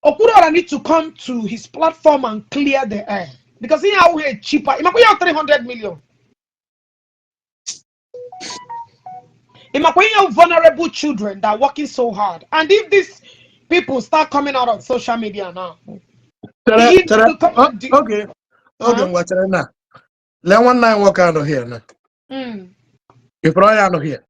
Okwuluora need to come to his platform and clear the air. Because he has cheaper. He have 300 million. He have vulnerable children that are working so hard. And if these people start coming out on social media now, okay, what's now? Let one night walk out of here now. If I out of here.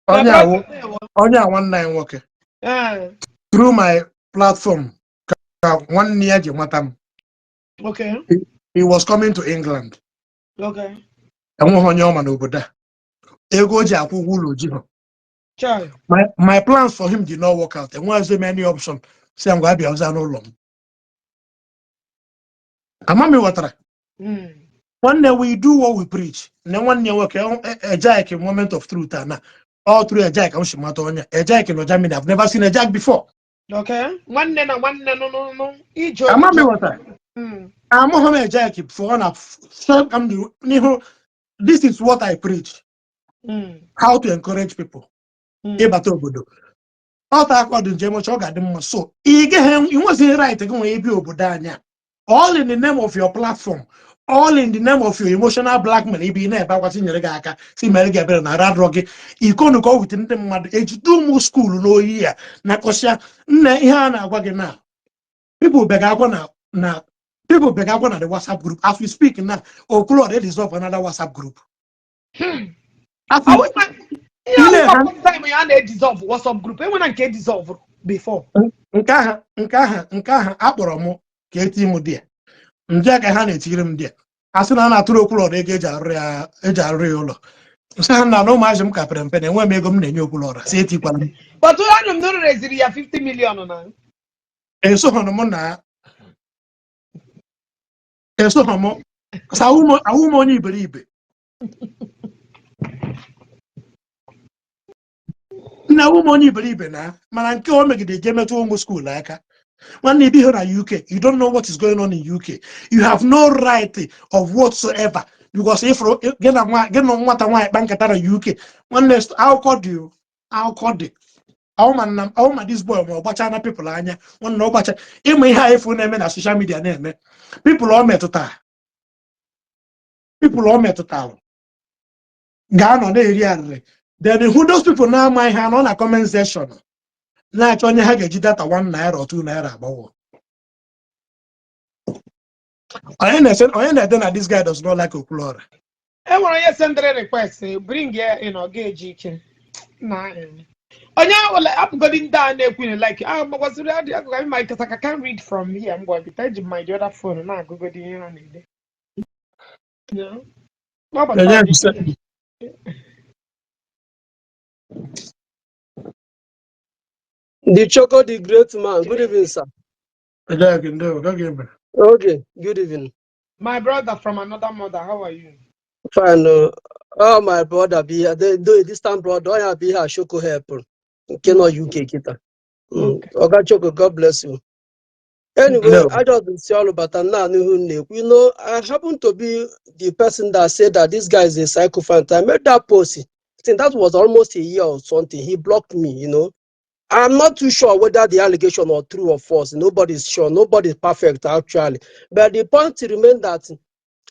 Only one night walking. Through my platform, 1 year, okay. He was coming to England. Okay. My plans for him did not work out. And once there many options, say I'm going to be outside no long. Amami watara. One day we do what we preach. And one day work a jack in moment of truth. All through a jack, a jack in Germany. I've never seen a jack before. Okay. One day, no. Amami watara. I'm a jack for one of this is what I preach. How to encourage people. So he wasn't right to go and all in the name of your platform, all in the name of your emotional blackmail. He be never watching your gaka, see Mary Gabriel and Rad Rocky. He couldn't go within the mother age, do more school, no year. Nakosha, Nehana Wagana. People beg up now. People beg up on the WhatsApp group. As we speak now, Okwuluora deserve another WhatsApp group. Dissolve WhatsApp group. When I get dissolved before. Nkaha, Aboromo, Katie Mudia. Njaka Hane Tirim dear. asị na a na-atụrụ Okwuluora ego eji arụ ya ụlọ. Nsị ha na ụmụazị m ka pere mpe na enwe m ego m na-enye Okwuluora si etikwala m. But I am not raising ya 50 million now. Eso hụ m na eso hụ m awụ m onye iberibe. Nna awụ m onye iberibe na mana nke o megide je metụ ụmụ skuul aka. When you be here in UK, you don't know what is going on in UK. You have no right of whatsoever. Because if get on what I want bank at UK, one next I'll call you. This boy China people anya. One no bacha. It may have phone name and social media name. People all met to town. Gone on the area. Then who those people now my hand on a comment section. Na onye ha ga-eji data 1 naira or 2 naira agbawo. Onye na-ede na this guy does not like Okwuluora. I want to send a request. Bring here, gauge. Onye will up going down there like was ready. Because I can't read from here. I'm going to touch my other phone and I go in. No. The Choco, the great man. Good evening, sir. Okay, good evening. My brother from another mother, how are you? Fine. Oh, my brother be here. They do this time, brother. I be here. Choco help. Cannot UK kita. Okay, Choco, God bless you. Anyway, No. I just say all about now. You know, I happen to be the person that said that this guy is a psychophant. I made that post. I think that was almost a year or something. He blocked me, you know. I'm not too sure whether the allegation are true or false. Nobody's sure. Nobody's perfect, actually. But the point remains that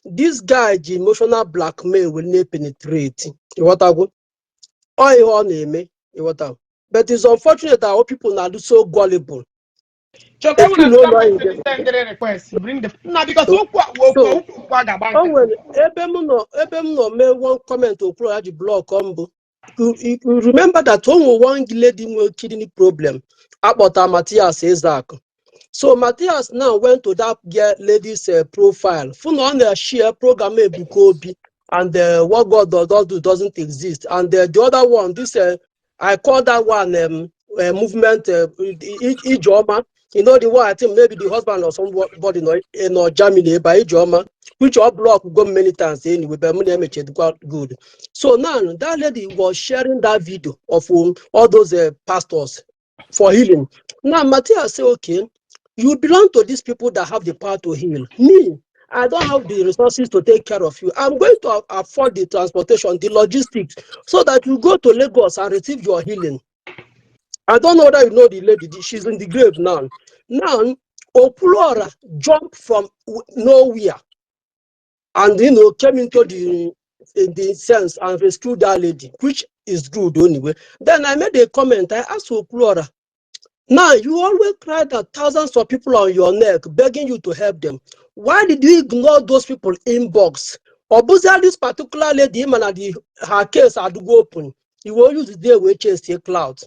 this guy, the emotional blackmail, will not penetrate. What I go? But it's unfortunate that all people now do so gullible. Choke, I want to send a request. Bring the now because Ebem no one comment to pro the blog combo. You remember that one lady with kidney problem about Matthias Isaac. So Matthias now went to that lady's profile. Fun on the share program and what God does do doesn't exist. And the other one, this I call that one movement Ijoma. You know the one I think maybe the husband or somebody in Germany by Ijoma, which all block go many times anyway, but good. So now that lady was sharing that video of all those pastors for healing. Now Matthias say, okay, you belong to these people that have the power to heal. Me, I don't have the resources to take care of you. I'm going to afford the transportation, the logistics, so that you go to Lagos and receive your healing. I don't know whether you know the lady. She's in the grave now. Now, Okwuluora jumped from nowhere and came into the sense and rescued that lady, which is good anyway. Then I made a comment. I asked Okwuluora, now you always cry that thousands of people on your neck begging you to help them. Why did you ignore those people inbox? Or this particular lady, her case had to go open. You will use the day we chase a cloud.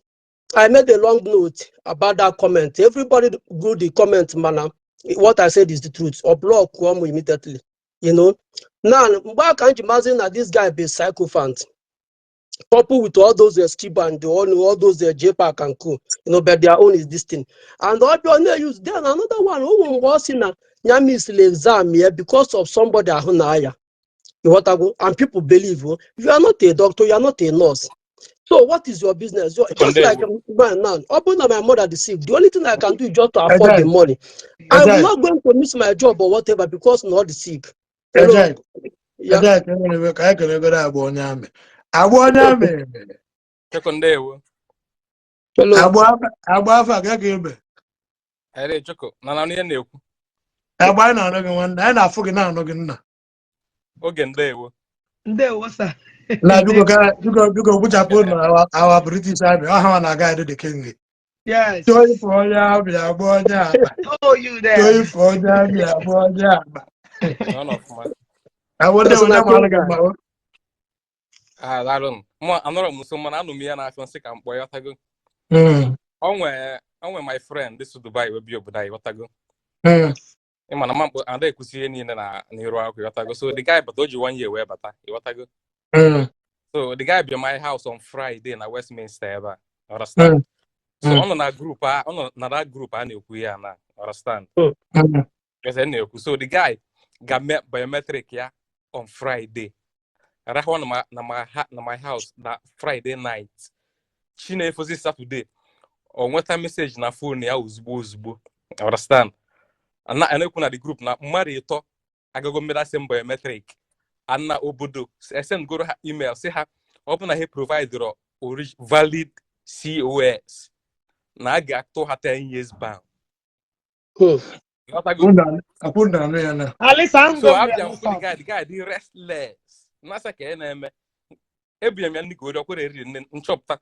I made a long note about that comment. Everybody go the comment, man. What I said is the truth. Or block come immediately. You know. Now, why can't you imagine that this guy be psychophant? Coupled with all those Skiba and all those JPAC and co. But their own is this thing. And all you use then another one who was in a Yamis exam here because of somebody ahunaya. And people believe you are not a doctor, you are not a nurse. So what is your business? Just like now, open my mother the sick. The only thing I can do is just to afford the money. I'm not going to miss my job or whatever because not the sick. Now you go put up our British army. How na guy do the king. Yes. Joy for ya, boy. Oh, you there. Joy for ya, boy. None of my. I wonder what I'm I don't. I'm not a Muslim. I know me and I feel sick. I'm boy. What I go. On where my friend. This is Dubai. Will be over there. What I go. ịma na mamkpụ ada ekusi ihe niile na n'iru akwụkwọ ịghọtago. So the guy bata o ji 1 year wee bata ịghọtago. So the guy bịa my house on Friday na Westminster ebe a, understand. So ọ nọ na group a ọ nọ na that group a na-ekwu ya na, understand. Ese na-ekwu. So the guy ga-eme biometric ya on Friday. Rahụ na my house na Friday night. Chinefozi Saturday o nweta message na phone ya ozugbo, understand. A na-ekwu na the group na mmadụ ịtọ agago mmeda same biometric. Anna obodo send goro ha email say ha ọ bụ na he provide valid COS na a ga-atụ ha 10 years ban. So the guy dị restless. Nasa ka na-eme ebiem ya ndị gori ọkwere eri nchọpụta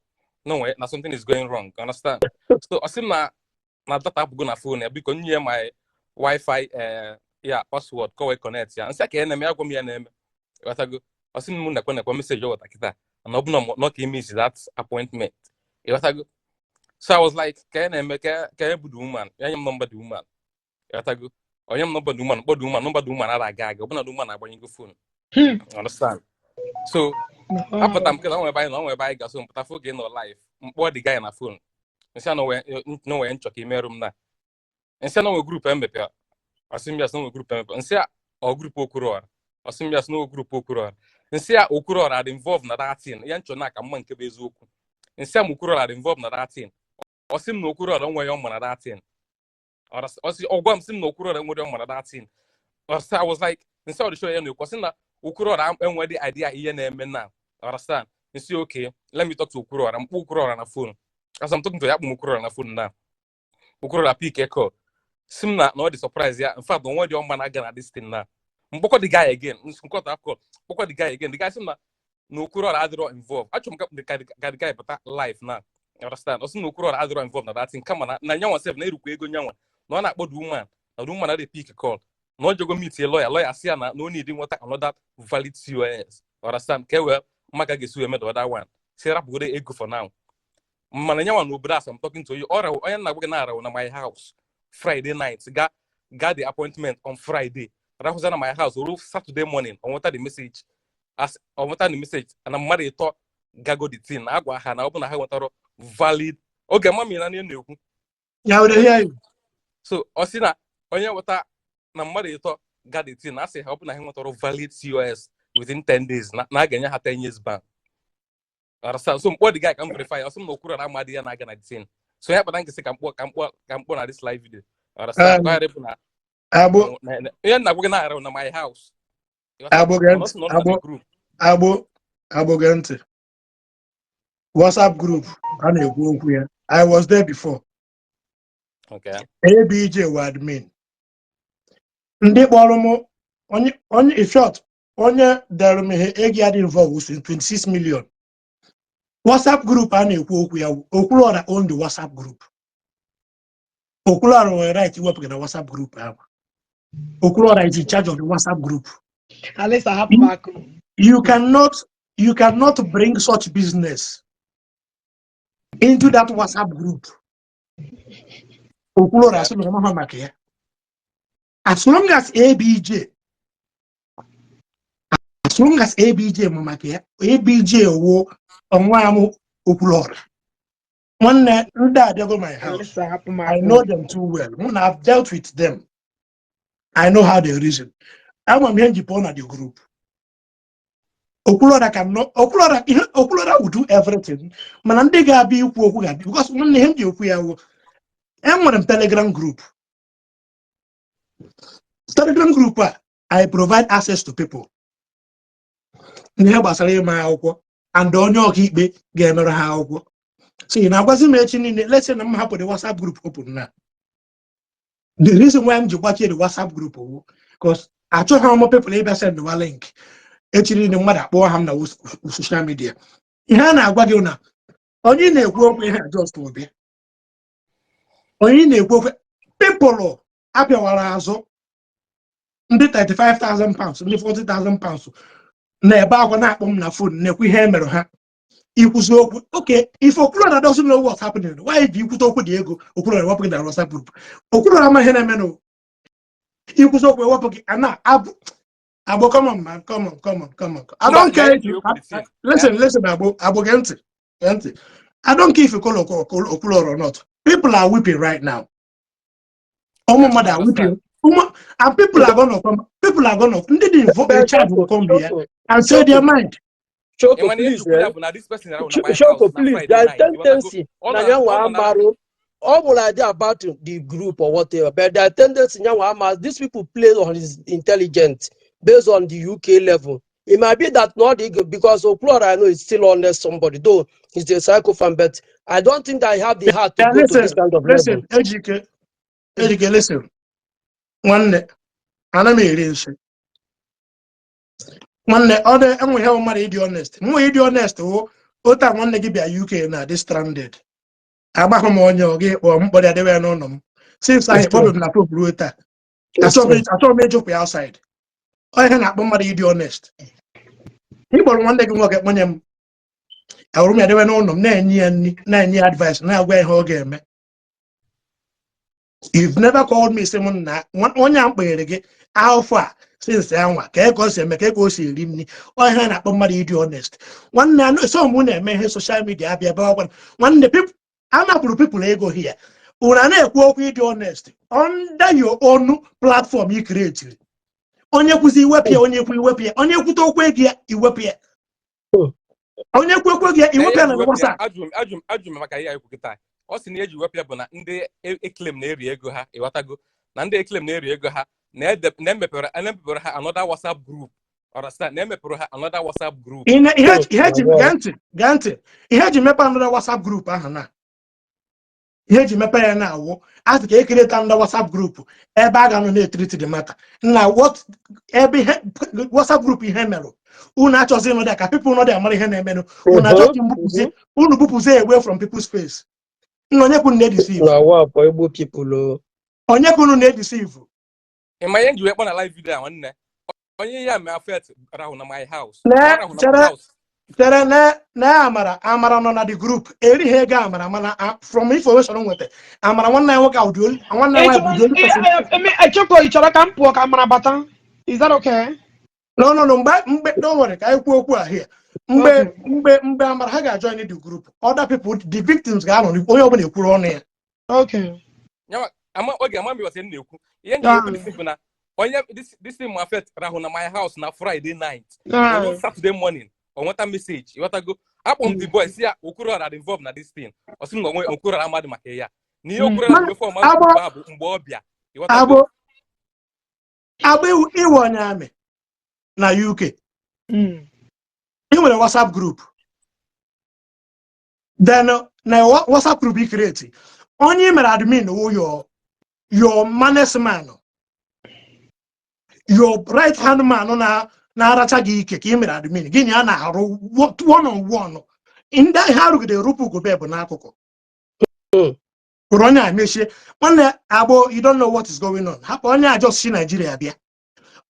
na something is going wrong, understand. So osim na data abụgo na phone ya biko nye my Wi-Fi password ka we connect ya. Nsa ka na-eme agwa m ya na-eme. Ịghọtago. Osim m na-ekwe message ọwata kịta na ọ bụ na not miss that appointment. Ịghọtago. So I was like, ka na-eme ka ebu the woman, ya nye m number the woman. Ịghọtago. Onye m number the woman, number the woman aga ọ bụ na the woman agbanye go phone. Understand. So apụta m kịta onwe ebe anyị ga so mpụta fo gị nọ live mkpọ the guy na phone. Nsị no we nchọ ka imerụ m na. Nsị no we group emepe. Osim ya no we group emepe. Nsị o group Okwuluora. Osim ya no group Okwuluora. Nsị ya Okwuluora dị involved na that thing. Ya nchọ na ka mma nke bụ eziokwu. Nsị am Okwuluora dị involved na that thing. Osim na Okwuluora nwe ya ọma na that thing. Ọgwa m sim na Okwuluora nwere ọma na that thing. I was like, nsị ọ dị show ya na ekwu na Okwuluora enwe the idea ihe na-eme now. Understand? Nsị okay, let me talk to Okwuluora. Mkpọ Okwuluora na phone. As I'm talking to ya, Okwuluora na phone now. Okwuluora pick a call. Sim na no the surprise ya. In fact, don't want your man again at this thing now. Mboko the guy again. Mboko the guy again. The guy sim na Okwuluora adro involved. Actually, the guy but live now. Understand? Also Okwuluora adro involved na that thing. Come on, na nyawa self na iruku ego nyawa. No na akpọ the woman. Na the woman na dey pick a call. No jogo meet a lawyer see na no need another valid COS. Understand? Okay, well, maka get sue me the other one. Say rap go dey ego for now. Man nyawa no bras I'm talking to you. Or onye na gbe na my house Friday night. Got the appointment on Friday. Rahuza na my house or Saturday morning. I wanted the message. As I wanted the message and I'm married to gago the thing. Agwa ha na open na ha want valid. Okay, mommy na new. Yeah, we hear you. So osina onye wata na mmadụ ịtọ got the thing. I say ha open na ha want valid COS within 10 days. Na ganya ha 10 years ban. Understand? So what the guy can verify. Also no Okwuluora amadi ya na ga na the thing. So ya patan kese kampo na this live video. Understand? Go ahead na. Abo. Ya na gwe na around na my house. Abo gente. WhatsApp group. I was there before. Okay. ABJ were admin. Ndị kpọrọ m onye in short onye dere m ihe ego ya dị involved was 26 million. WhatsApp group a na-ekwu okwu ya Okwuluora own the WhatsApp group. Okwuluora nwere right iwepụ na WhatsApp group ahụ. Okwuluora is in charge of the WhatsApp group. At least I have back. You cannot bring such business into that WhatsApp group. Okwuluora asị na ọma maka ya. As long as ABJ maka ya, ABJ wo onwa am Okwuluora. One ndị abịago my house. I know them too well. When I've dealt with them, I know how they reason. I'm a na the group. Okwuluora will do everything. Mana ndị ga-abịa ikwu okwu ga-abịa because nwanne ihe m ji okwu ya wo. Enwere m Telegram group. Telegram group I provide access to people. N'ihe gbasara ịma akwụkwọ and onye ọka ikpe ga-emere ha akwụkwọ. So you na-agwazi m echi niile, let's say na m hapụ the WhatsApp group open na. The reason why I'm gbachie the WhatsApp group because achọghị m people ebe send the link. Echi niile mmadụ akpọọ ha m na social media. Ihe a na-agwa gị na onye na-ekwu okwu ihe just obi. Onye na-ekwu okwu people apịawara azụ ndị 35,000 pounds, ndị 40,000 pounds na ebe akwa na-akpọ m na phone na-ekwu ihe emere ha. Ikwuzi okwu. Okay, if Okwuluora doesn't know what's happening, why do you put okwu dị ego Okwuluora wapụ na WhatsApp group? Okwuluora ma ihe na-eme no. Ikwu so kwe wepụ gị ana Abo, come on, man. Come on. I don't care if you listen, Abo Gente. I don't care if you call Okwuluora or not. People are weeping right now. Mother are weeping. And people are gonna come. They didn't vote. The child will come here and say their mind. Shoko, please. Shoko, please. There is tendency. All will idea about the group or whatever, but there are tendency. These people play on his intelligence based on the UK level. It might be that not because Okwuluora, I know, is still under somebody, though he's a psycho fan, but I don't think that I have the heart to go to this kind of level. Ejike, listen. One, I'm a one other, and we have money, honest. More honest, Ota one give a UK now, this stranded. Abaham on your gate or but they were no. Since I probably not put brutal. I saw me joke outside. I had not money, honest. People one day can work at money. I remember they were no 9 year advice. Now where her game. You've never called me someone that one young boy again. Alpha since I want Kekos make go see Limni or hand up somebody honest. One man so moon and social media be about one the people I'm not people ego here. Unane work with honest under your own platform you create. On your pussy webia, on your webia, on your put away here, you webia. On your quick here, you webia. What's that? Ajum Makaya Kukitai. Also, near you webia, but they claim near go ha, Iwatago, Nande claim near go ha. Another WhatsApp group or another WhatsApp group. In he had you map another WhatsApp group. He had you map now. As the create another WhatsApp group, a bag on the treat the matter. Now, what every WhatsApp group in Hemelo? Una chose no that people know their money Hemelo. Una talking away from people's face. No, you couldn't deceive. No, people. On you couldn't deceive. In my end, you have on a live video on there. Only ya me affect around my house. Amara no na the group. Eri hega amara from information with it. Amara one night work out dual. And one night I choco each other camp work amara batan. Is that okay? No, don't worry. I go here. Mbe amara haga join the group. Other people, the victims ga on the on here. Okay. I'm was in you. This thing affect around my house now Friday night. Saturday morning. On what a message. You want to go up on the boys here. Okwuluora are involved in this thing. Or some Okwuluora Amad Makeya. Niyo Okwuluora before Babu Mbobia. Abu Iwanyame na UK. You want a WhatsApp group. Then now WhatsApp group be created. Only me admin who your manners man, your right hand man na aracha gi ike ka imere admin gini a na-arụ one on one in that how the rupu go be na akụkụ Corona mechie nwanne agbo you don't know what is going on hapụ onye just si Nigeria bịa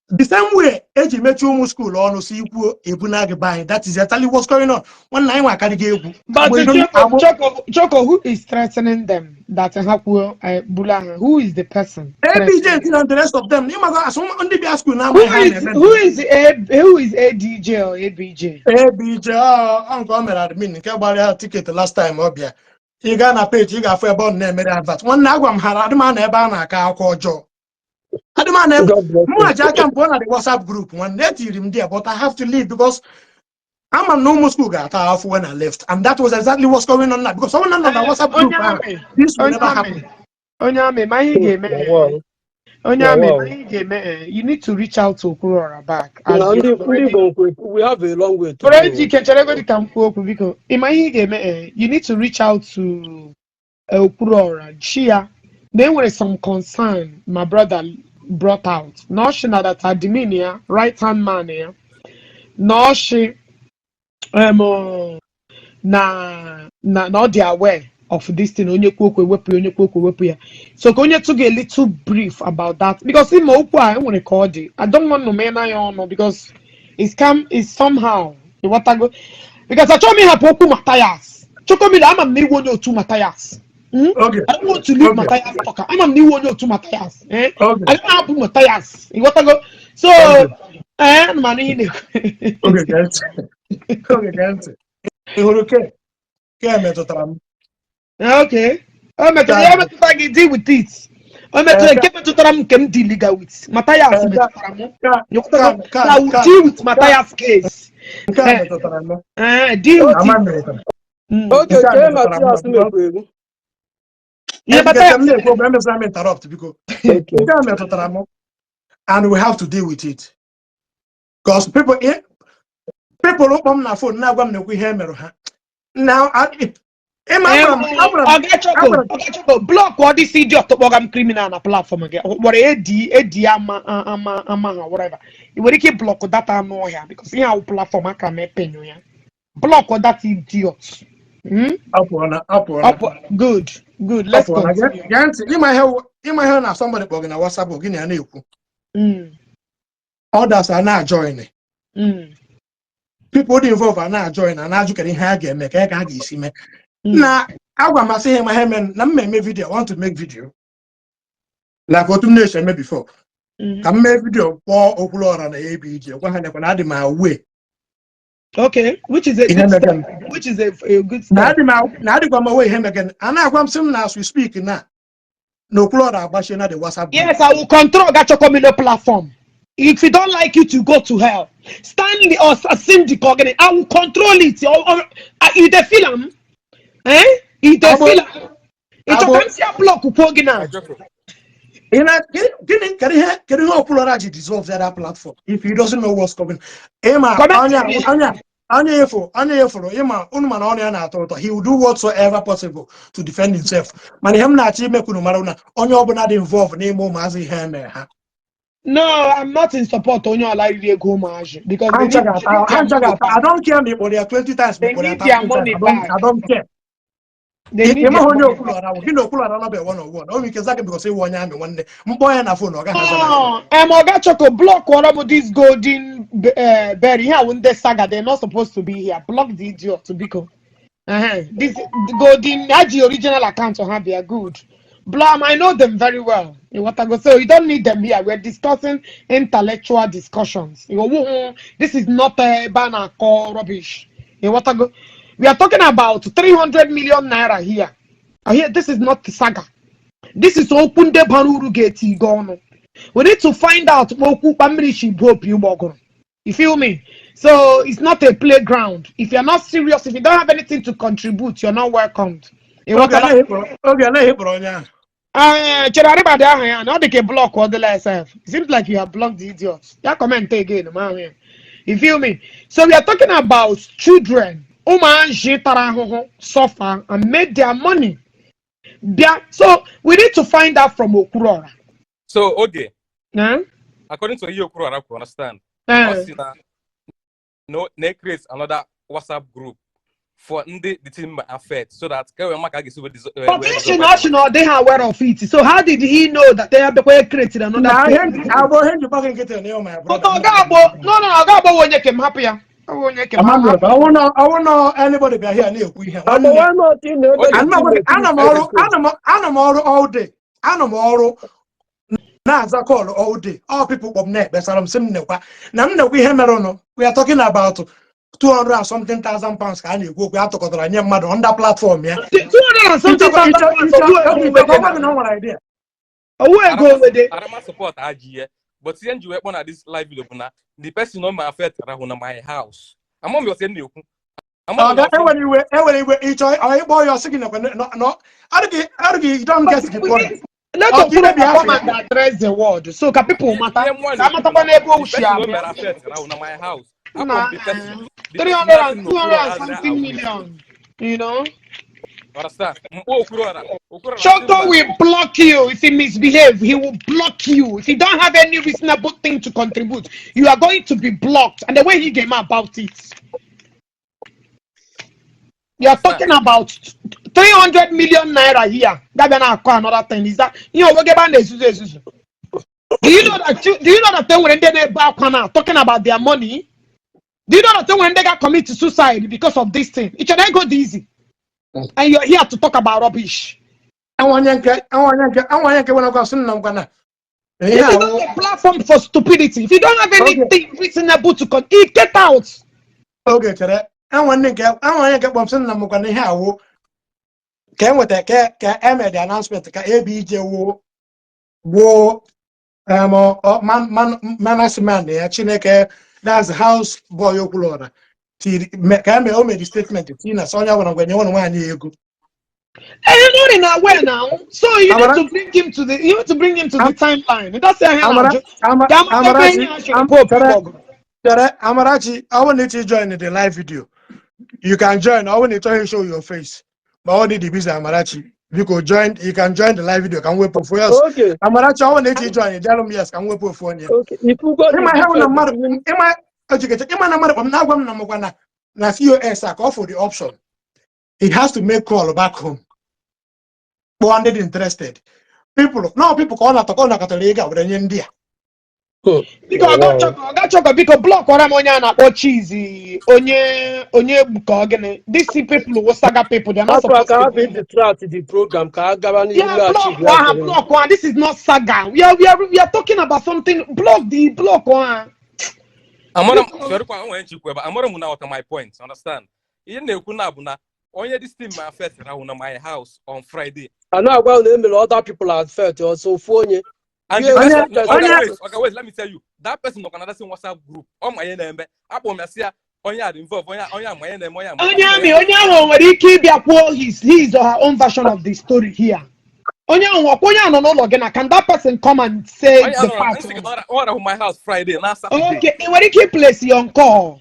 the same way eji mechi ụmụ school ọnụ si ikwu ebu na agba that is actually what's going on nwanne anyị nwa akarị ga egwu but Choco, who is threatening them that hapụ bula who is the person ABJ and the rest of them ndị bịa school na who is ADJ or ABJ nke o mere admin nke gbara ticket last time ọ bịa ị gaa na page ị ga-afụ ebe ọ na-emere advert nwanne agwa m hara adịmana ebe a na-aka akwa ọjọọ adịmana mmaji aka mpụ na the WhatsApp group nwanne etiri m there but I have to leave because I'm a normal school guy when I left and that was exactly what's going on now because someone on the WhatsApp group this will never happen. You need to reach out to Okwuluora back. We have a long way to go. You need to reach out to Okwuluora. There was some concern my brother brought out. No, she not that admin right hand man here. No, she not they are aware of this thing. So can you took a little brief about that because I want to call it. I don't want to know because it's somehow what I go because I told me how Matthias. Choco me I'm a me one or two Matthias. Okay. I don't want to leave Okay. Matthias talker. I'm new one to Matthias. Eh? Okay. I don't have Matthias. You want to go? So, money. Okay, guys. Okay, guys. Okay. Okay, metotram. Okay. Oh, my God, I deal with it. Oh, my God, keep it to them can deal with Matthias. You want to go? Now we deal with Matthias case. Deal with it. Okay, okay, Matthias na-ekwu. Yeah, Matthias. I'm interrupt because Okay. and we have to deal with it. Because people look on my phone now. Now, Ogachoko, block what this idiot program criminal on a platform again. What whatever. You will keep block that I know here because here our platform I can make pen here. Block that idiot. Good. Let's continue. You might have now somebody blogging a WhatsApp or Guinea and others are now joining. People involved are now joining and now you can hear make a see me. Now, I want to say my hand and make video. I want to make video. Like what nation made before. Can make video for Okwuluora Ndigbo. One hand I add my way. Okay, which is a good step. Which is a good step. Now I my way him again. And I want some as we speak now. No Okwuluora Abashina the WhatsApp. Yes, I will control Gacho Communal platform. If you don't like it, you go to hell. Stanley or Cindy Cogan, I will control it. Or if the film, if the film, it's a fancy block Upogina. Can you Okwuluora dissolve that platform if he doesn't know what's coming? Emma, he will do whatsoever possible to defend himself. Man, him not make kunumaruna. Only involved name Mazi Hammer. No, I'm not in support on your live because I don't care me for their 20 times. They need their money back. I don't care. They need their money back. Because he won one day. Ogachoko block one of these golden berry here when they saga. They're not supposed to be here. Block the idiot to Biko. This golden original account on they are good. Blam, I know them very well. So you don't need them here. We're discussing intellectual discussions. This is not a banner call rubbish. We are talking about 300 million naira here. Here, this is not the saga. This is Okunde Banuru Geti Gono. We need to find out you feel me? So it's not a playground. If you're not serious, if you don't have anything to contribute, you're not welcomed. Not the block or the self. It seems like you have blocked the idiots. Yeah, comment again, man. You feel me? So we are talking about children who suffer and made their money. So we need to find out from Okwuluora. So okay. According to you, Okwuluora, I understand. No, they create another WhatsApp group for the team affect so that they are aware of it. So how did he know that they have created another? No, I want anybody be here. All day. All people from net. We are talking about 200 and something thousand pounds. Can you go? We have to go on that platform. Yeah, 200 and something thousand idea. Where go with it? I don't support AGE, but since you were at this live video, the person on my affect around my house. I'm on your send you. I'm on each boy you're singing. No, you don't get the point. Let us come and address the word. So can people matter? I'm not going to share my house. 300 and 200 something million. You know? Understand? Shoto will block you if he misbehave. He will block you if you don't have any reasonable thing to contribute. You are going to be blocked. And the way he came about it, you are talking about 300 million naira here. That's another thing. Is that do you know that? Do you know that when they talking about their money? Do you know that when they got committed suicide because of this thing? It can go easy. And you're here to talk about rubbish. Awanya ke wana kwa sunna mkana. This is not a platform for stupidity. If you don't have anything reasonable to get out. Okay, chere. Awanya ke bom sunna mkana ihe awo. Ka enweta ka eme the announcement ka ABJ wo management ya Chineke, that's house boy Okwuluora. Ka eme o made the statement tina sonya wana gwenye wana nwanyị ego. You're not in our way now, so you need to bring him to the timeline. That's Amarachi, I want you to join the live video. You can join. I want you to show your face. But I need the busy Amarachi. You can join the live video. Can we put for us? Okay. Amarachi, I want you to join. Tell them yes. Can we put for you? Okay. If you got na COS call for the option. It has to make call back home. 100 interested. People call na Katoliga with India. Because I got because block or ammonia or cheesy onye bukogene. These people were saga people, they're not supposed to be the program. Block one. This is not saga. We are talking about something. Block one. I'm my point. Understand? Only this team manifest around my house on Friday. I know other people are felt also phone. And wait, let me tell you, that person on another WhatsApp group. Oh my name, involved. His or her own version of the story here. Can that person come and say the part? My house Friday, not Saturday. Okay, where you keep place on call.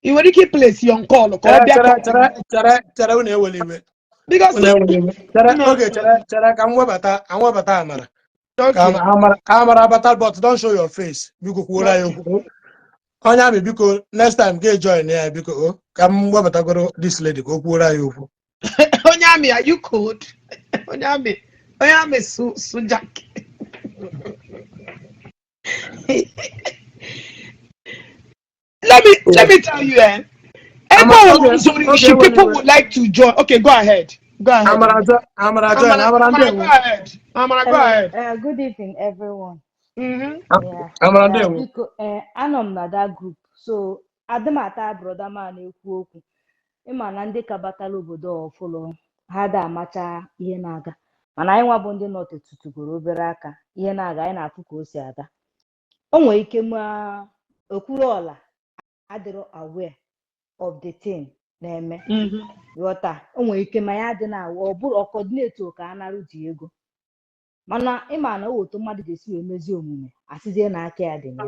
You want to keep place on call. Because Amara battle, but don't show your face. You go next time get join here because come this lady go Onyami, are you cold? Onyami Sujak. Let me tell you, people would like to join. Okay, go ahead. Go ahead. Amara, go ahead. Good evening, everyone. Mm-hmm. Anọ na that group, so adịmata brother man ekwu okwu ịma na ndị kabatala obodo ọfụlụ ha da amacha ihe na-aga, mana anyị nwa bụ ndị nọt tutugoro obere aka ihe na-aga anyị na-afụ ka o si aga. O nwere ike ma Okwuluora adịrọ aware of the thing na-eme ghọta. O nwere ike ma ya dị na ọ bụrụ coordinate ka a narụ ji ego, mana ịma na otu mmadụ ga-esi wee mezi omume asịzie na aka ya dị ya.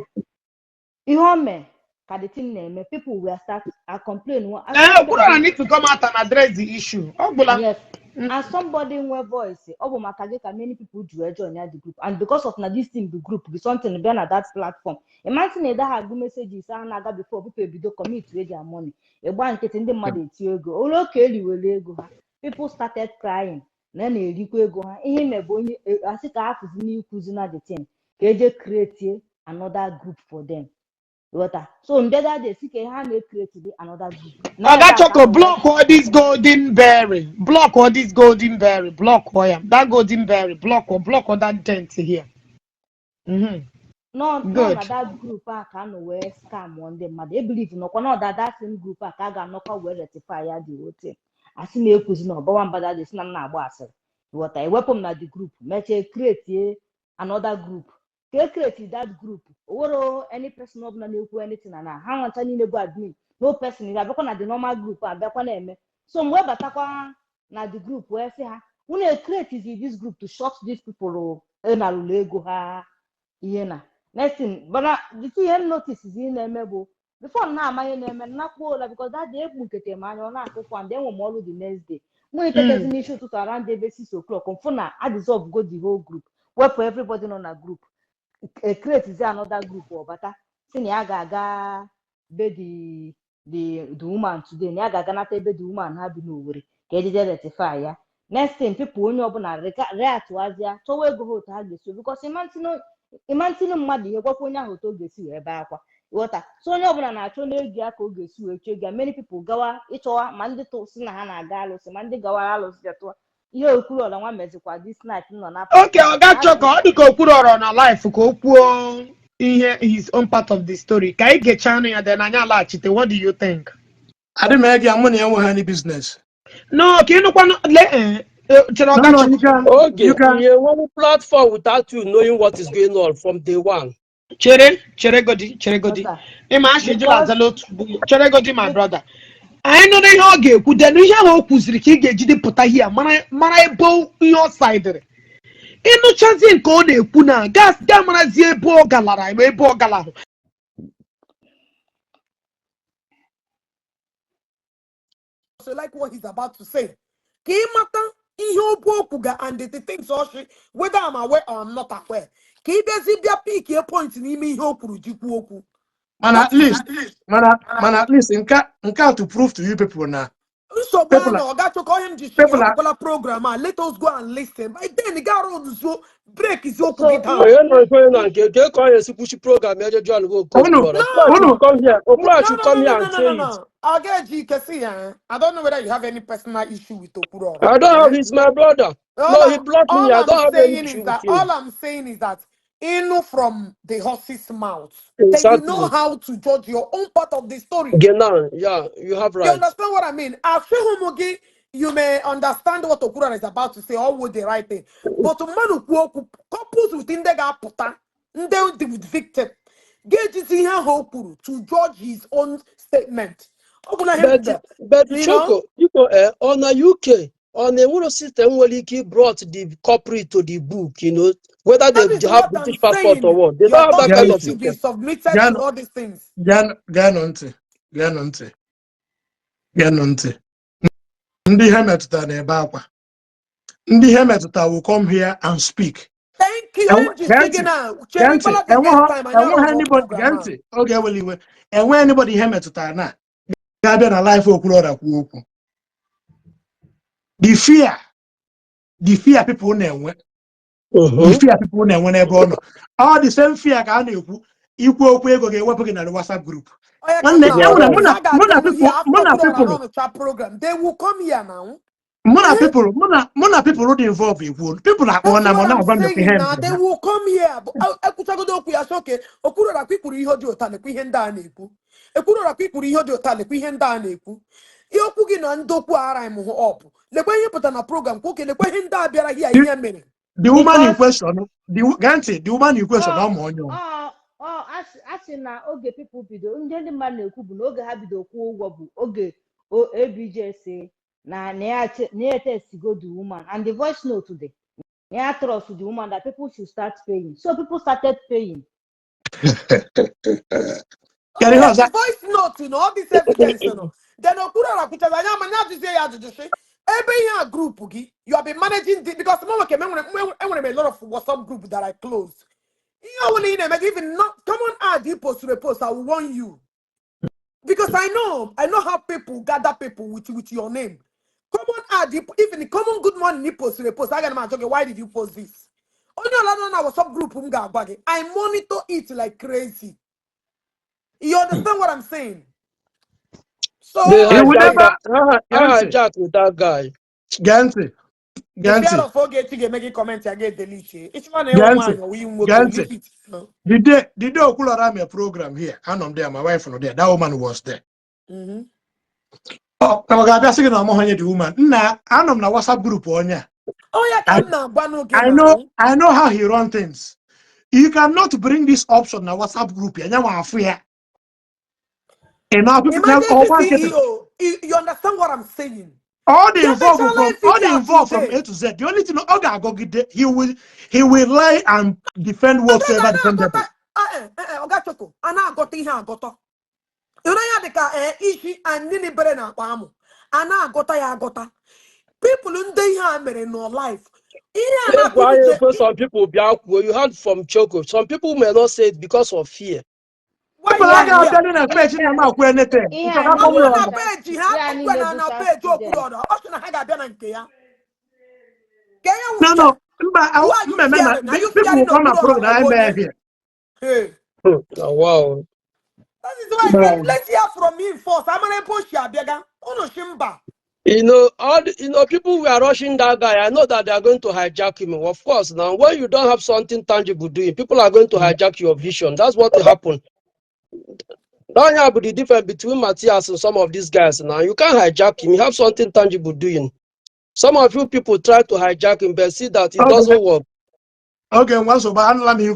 Ihe o mee ka the thing na-eme, people will start to complain. I need to come out and address the issue. Yes. And somebody nwe voice ọ bụ maka gị ka many people do join the group, and because of na this thing the group be something be na that platform. Imagine na ha agụ messages a na-aga before people ebido commit with their money. Ịgba nkịtị ndị mmadụ eti ego ụlọ oke eliwere ego ha, people started crying na na-erikwa ego ha. Ihe mebe onye asị ka ha fụzi n'ikuzi na the thing ka eje create another group for them. So instead they see how they create another group. Block all this golden berry. Block all this golden berry. Block that golden berry. Block all that dent here. No, that group can wear scam one day. They believe no that same group can no wear rectify the whole thing. I see me no but one bad this na boss. What I weapon na the group. Make create another group. Create that group or any person of na ekwu anything na ha nwanta niile bụ admin, no person is abekwa na the normal group abekwa na eme. So mgbe batakwa na the group wee sị ha unu create this group to short these people na lụrụ ego ha ihe na next thing. But the thing notice is na-eme bụ before na amanye na-eme na kwuola because that day ekpu nkete ma anya ọ na-akụkwa and then we all the next day mgbe iketezi n'isi ụtụtụ around ebe 6 o'clock mfụ na I dissolve go the whole group wepụ everybody nọ na group create another group or bata si na ya ga-aga be the woman today na ya ga-aga nata ebe the woman ha bi n'Owerri ka ejeje rectify ya. Next thing people onye ọbụla reatụazịa chọwa ego ha otu ha ga-esi because imantinu mmadụ ihe gwakwa onye ahụ otu ọ ga-esi wee bee akwa ghọta. So onye ọbụla na-achọ n'ego ya ka ọ ga-esi wee chọ ego. Many people gawa ịchọwa ma ndị si na ha na-aga alụsị ma ndị gawara alụsị jatụwa ihe Okwuluora nwa mezikwa this night nọ na Okay, Oga Choko, ọ dị ka Okwuluora na life ka o kwuo ihe his own part of the story. Ka anyị gechaa ya then anyị alaghachite. What do you think? I didn't make your money and any business. No, ka ịnụkwa chere No, Oga no, Choko. Okay, you can. you want platform without you knowing what is going on from day one. Chere godi. Ọta. Ịma asị jụrụ Because azala otu bụ chere godi my brother. Anyị nụrụ ihe ọ ga-ekwu denu ihe ahụ o kwuziri ka ị ga-ejide pụta hia mara ebe ihe ọ saidịrị. Ịnụchazie nke ọ na-ekwu na gas ga marazie ebe ọ galara ebe ọ galara. So like what he's about to say. Kimata ihe okwuga and the things also whether I'm aware or I'm not aware. Ki bezi bia pick a point n'ime ihe okwuru jikwu okwu. Man, at least, in to prove to you people now. So People man, are, I got to call him just people are, program. Let us go and listen. By then, the guy on so break his own So, get down. You know, they call you push program. You just go. oh no, No, Come here. Okwuluora should come here and say it. no. I'll get G Kasi. I don't know whether you have any personal issue with Okwuluora. I don't have. He's my brother. No, he blocked me. I don't have any issue with him. All I'm saying is that in from the horse's mouth, Exactly. then you know how to judge your own part of the story. Genan, yeah, you have You right. understand what I mean? After Homogi, you may understand what Okwuluora is about to say, or would the right thing. But to man who couples within the gap puta, they with victim. Get to see how to judge his own statement. But Choco, on a UK, on a Euro system where he brought the corporate to the book, whether they have British passport or what. They don't have that kind of to be system. submitted to all these things. Ganonte. Ndi Hemetuta na ebe akwa. Ndi Hemetuta will come here and speak. Thank you. And anybody Hemetuta na ga-abịa na life Okwuluora kwu okwu. The fear people na-enwe. The fear people na-enwe n'ebe ọ nọ. All the same fear ka a na-ekwu ikwu okwu ego ga-ewepụ gị na the WhatsApp group. Program. They will come here now. People who involved people are on now. They will come here. Okay. Okwuluora people ihe dị ụta lekwa ihe ndị a na-ekwu. Okwuluora people ihe dị ụta lekwa ihe ndị a na-ekwu. Ihe okwu gị na ndokwu ara im up. Lekwa ihe pụta na program kwa oke lekwa ihe ndị a bịara here ihe mere. The woman in question, the woman in question, asị na oge people bido ndị mmadụ na-ekwu bụ na oge ha bido kwụọ ụgwọ bụ oge ABJ say na test go the woman and the voice note today. Trust the woman that people should start paying. So people started paying. The voice note, all this evidence, Then Okwuluora every group you have been managing because I want a lot of WhatsApp group that I closed. Even not come on add post to repost, I will warn you. Because I know how people gather people with your name. Come on add even common good morning post to repost. I got okay, why did you post this? Only on our WhatsApp group I monitor it like crazy. You understand what I'm saying? So they will never hijack with that guy. Ganti. Making comments again delete. It's one Ganti. The day Okwuluora a program here, and I'm there, my wife was there. That woman was there. Oh, the woman. Nah, I'm na WhatsApp group on ya. Oh yeah, I know how he runs things. You cannot bring this option na WhatsApp group. You understand what I'm saying? All the involved from A to Z. The only thing he will lie and defend whatsoever defendable. Ishi and Nini Berena Pamu. Ana gota. People in the no life. Some people you heard from Choco. Some people may not say it because of fear. People are telling a page in the mouth where anything. No. People will come and program here. Oh, wow. That is why let's hear from me first. I'm gonna push you, Bega. Ono Shimba. People were rushing that guy. I know that they are going to hijack him. Of course, now when you don't have something tangible doing, people are going to hijack your vision. That's what will happen. Now you have the difference between Matthias and some of these guys. Now you can't hijack him. You have something tangible doing. Some of you people try to hijack him, but see that it doesn't work. Okay, once over, I'm not here.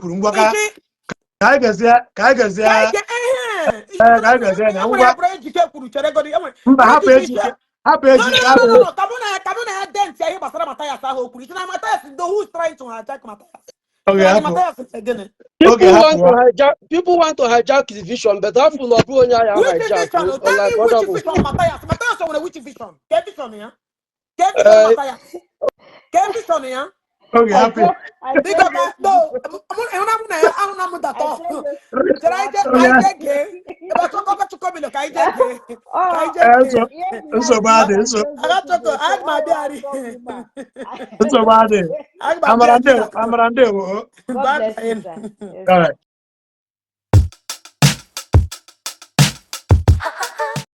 No. Kabuna dance here basara Matthias aho kuri. Na Matthias the who is trying to hijack Matthias. Okay, Matthias again. People want to hijack his vision, but that will not be on Which hijack. vision? Tell me which vision Matthias. Matthias on which vision? Ke vision ya? Ke vision Matthias. Ke vision ya? Okay, happy. Because no, I'm not that all. I get but to come look, I get So bad. I got my daddy. So bad. I'm around there. God bless you, sir. All right.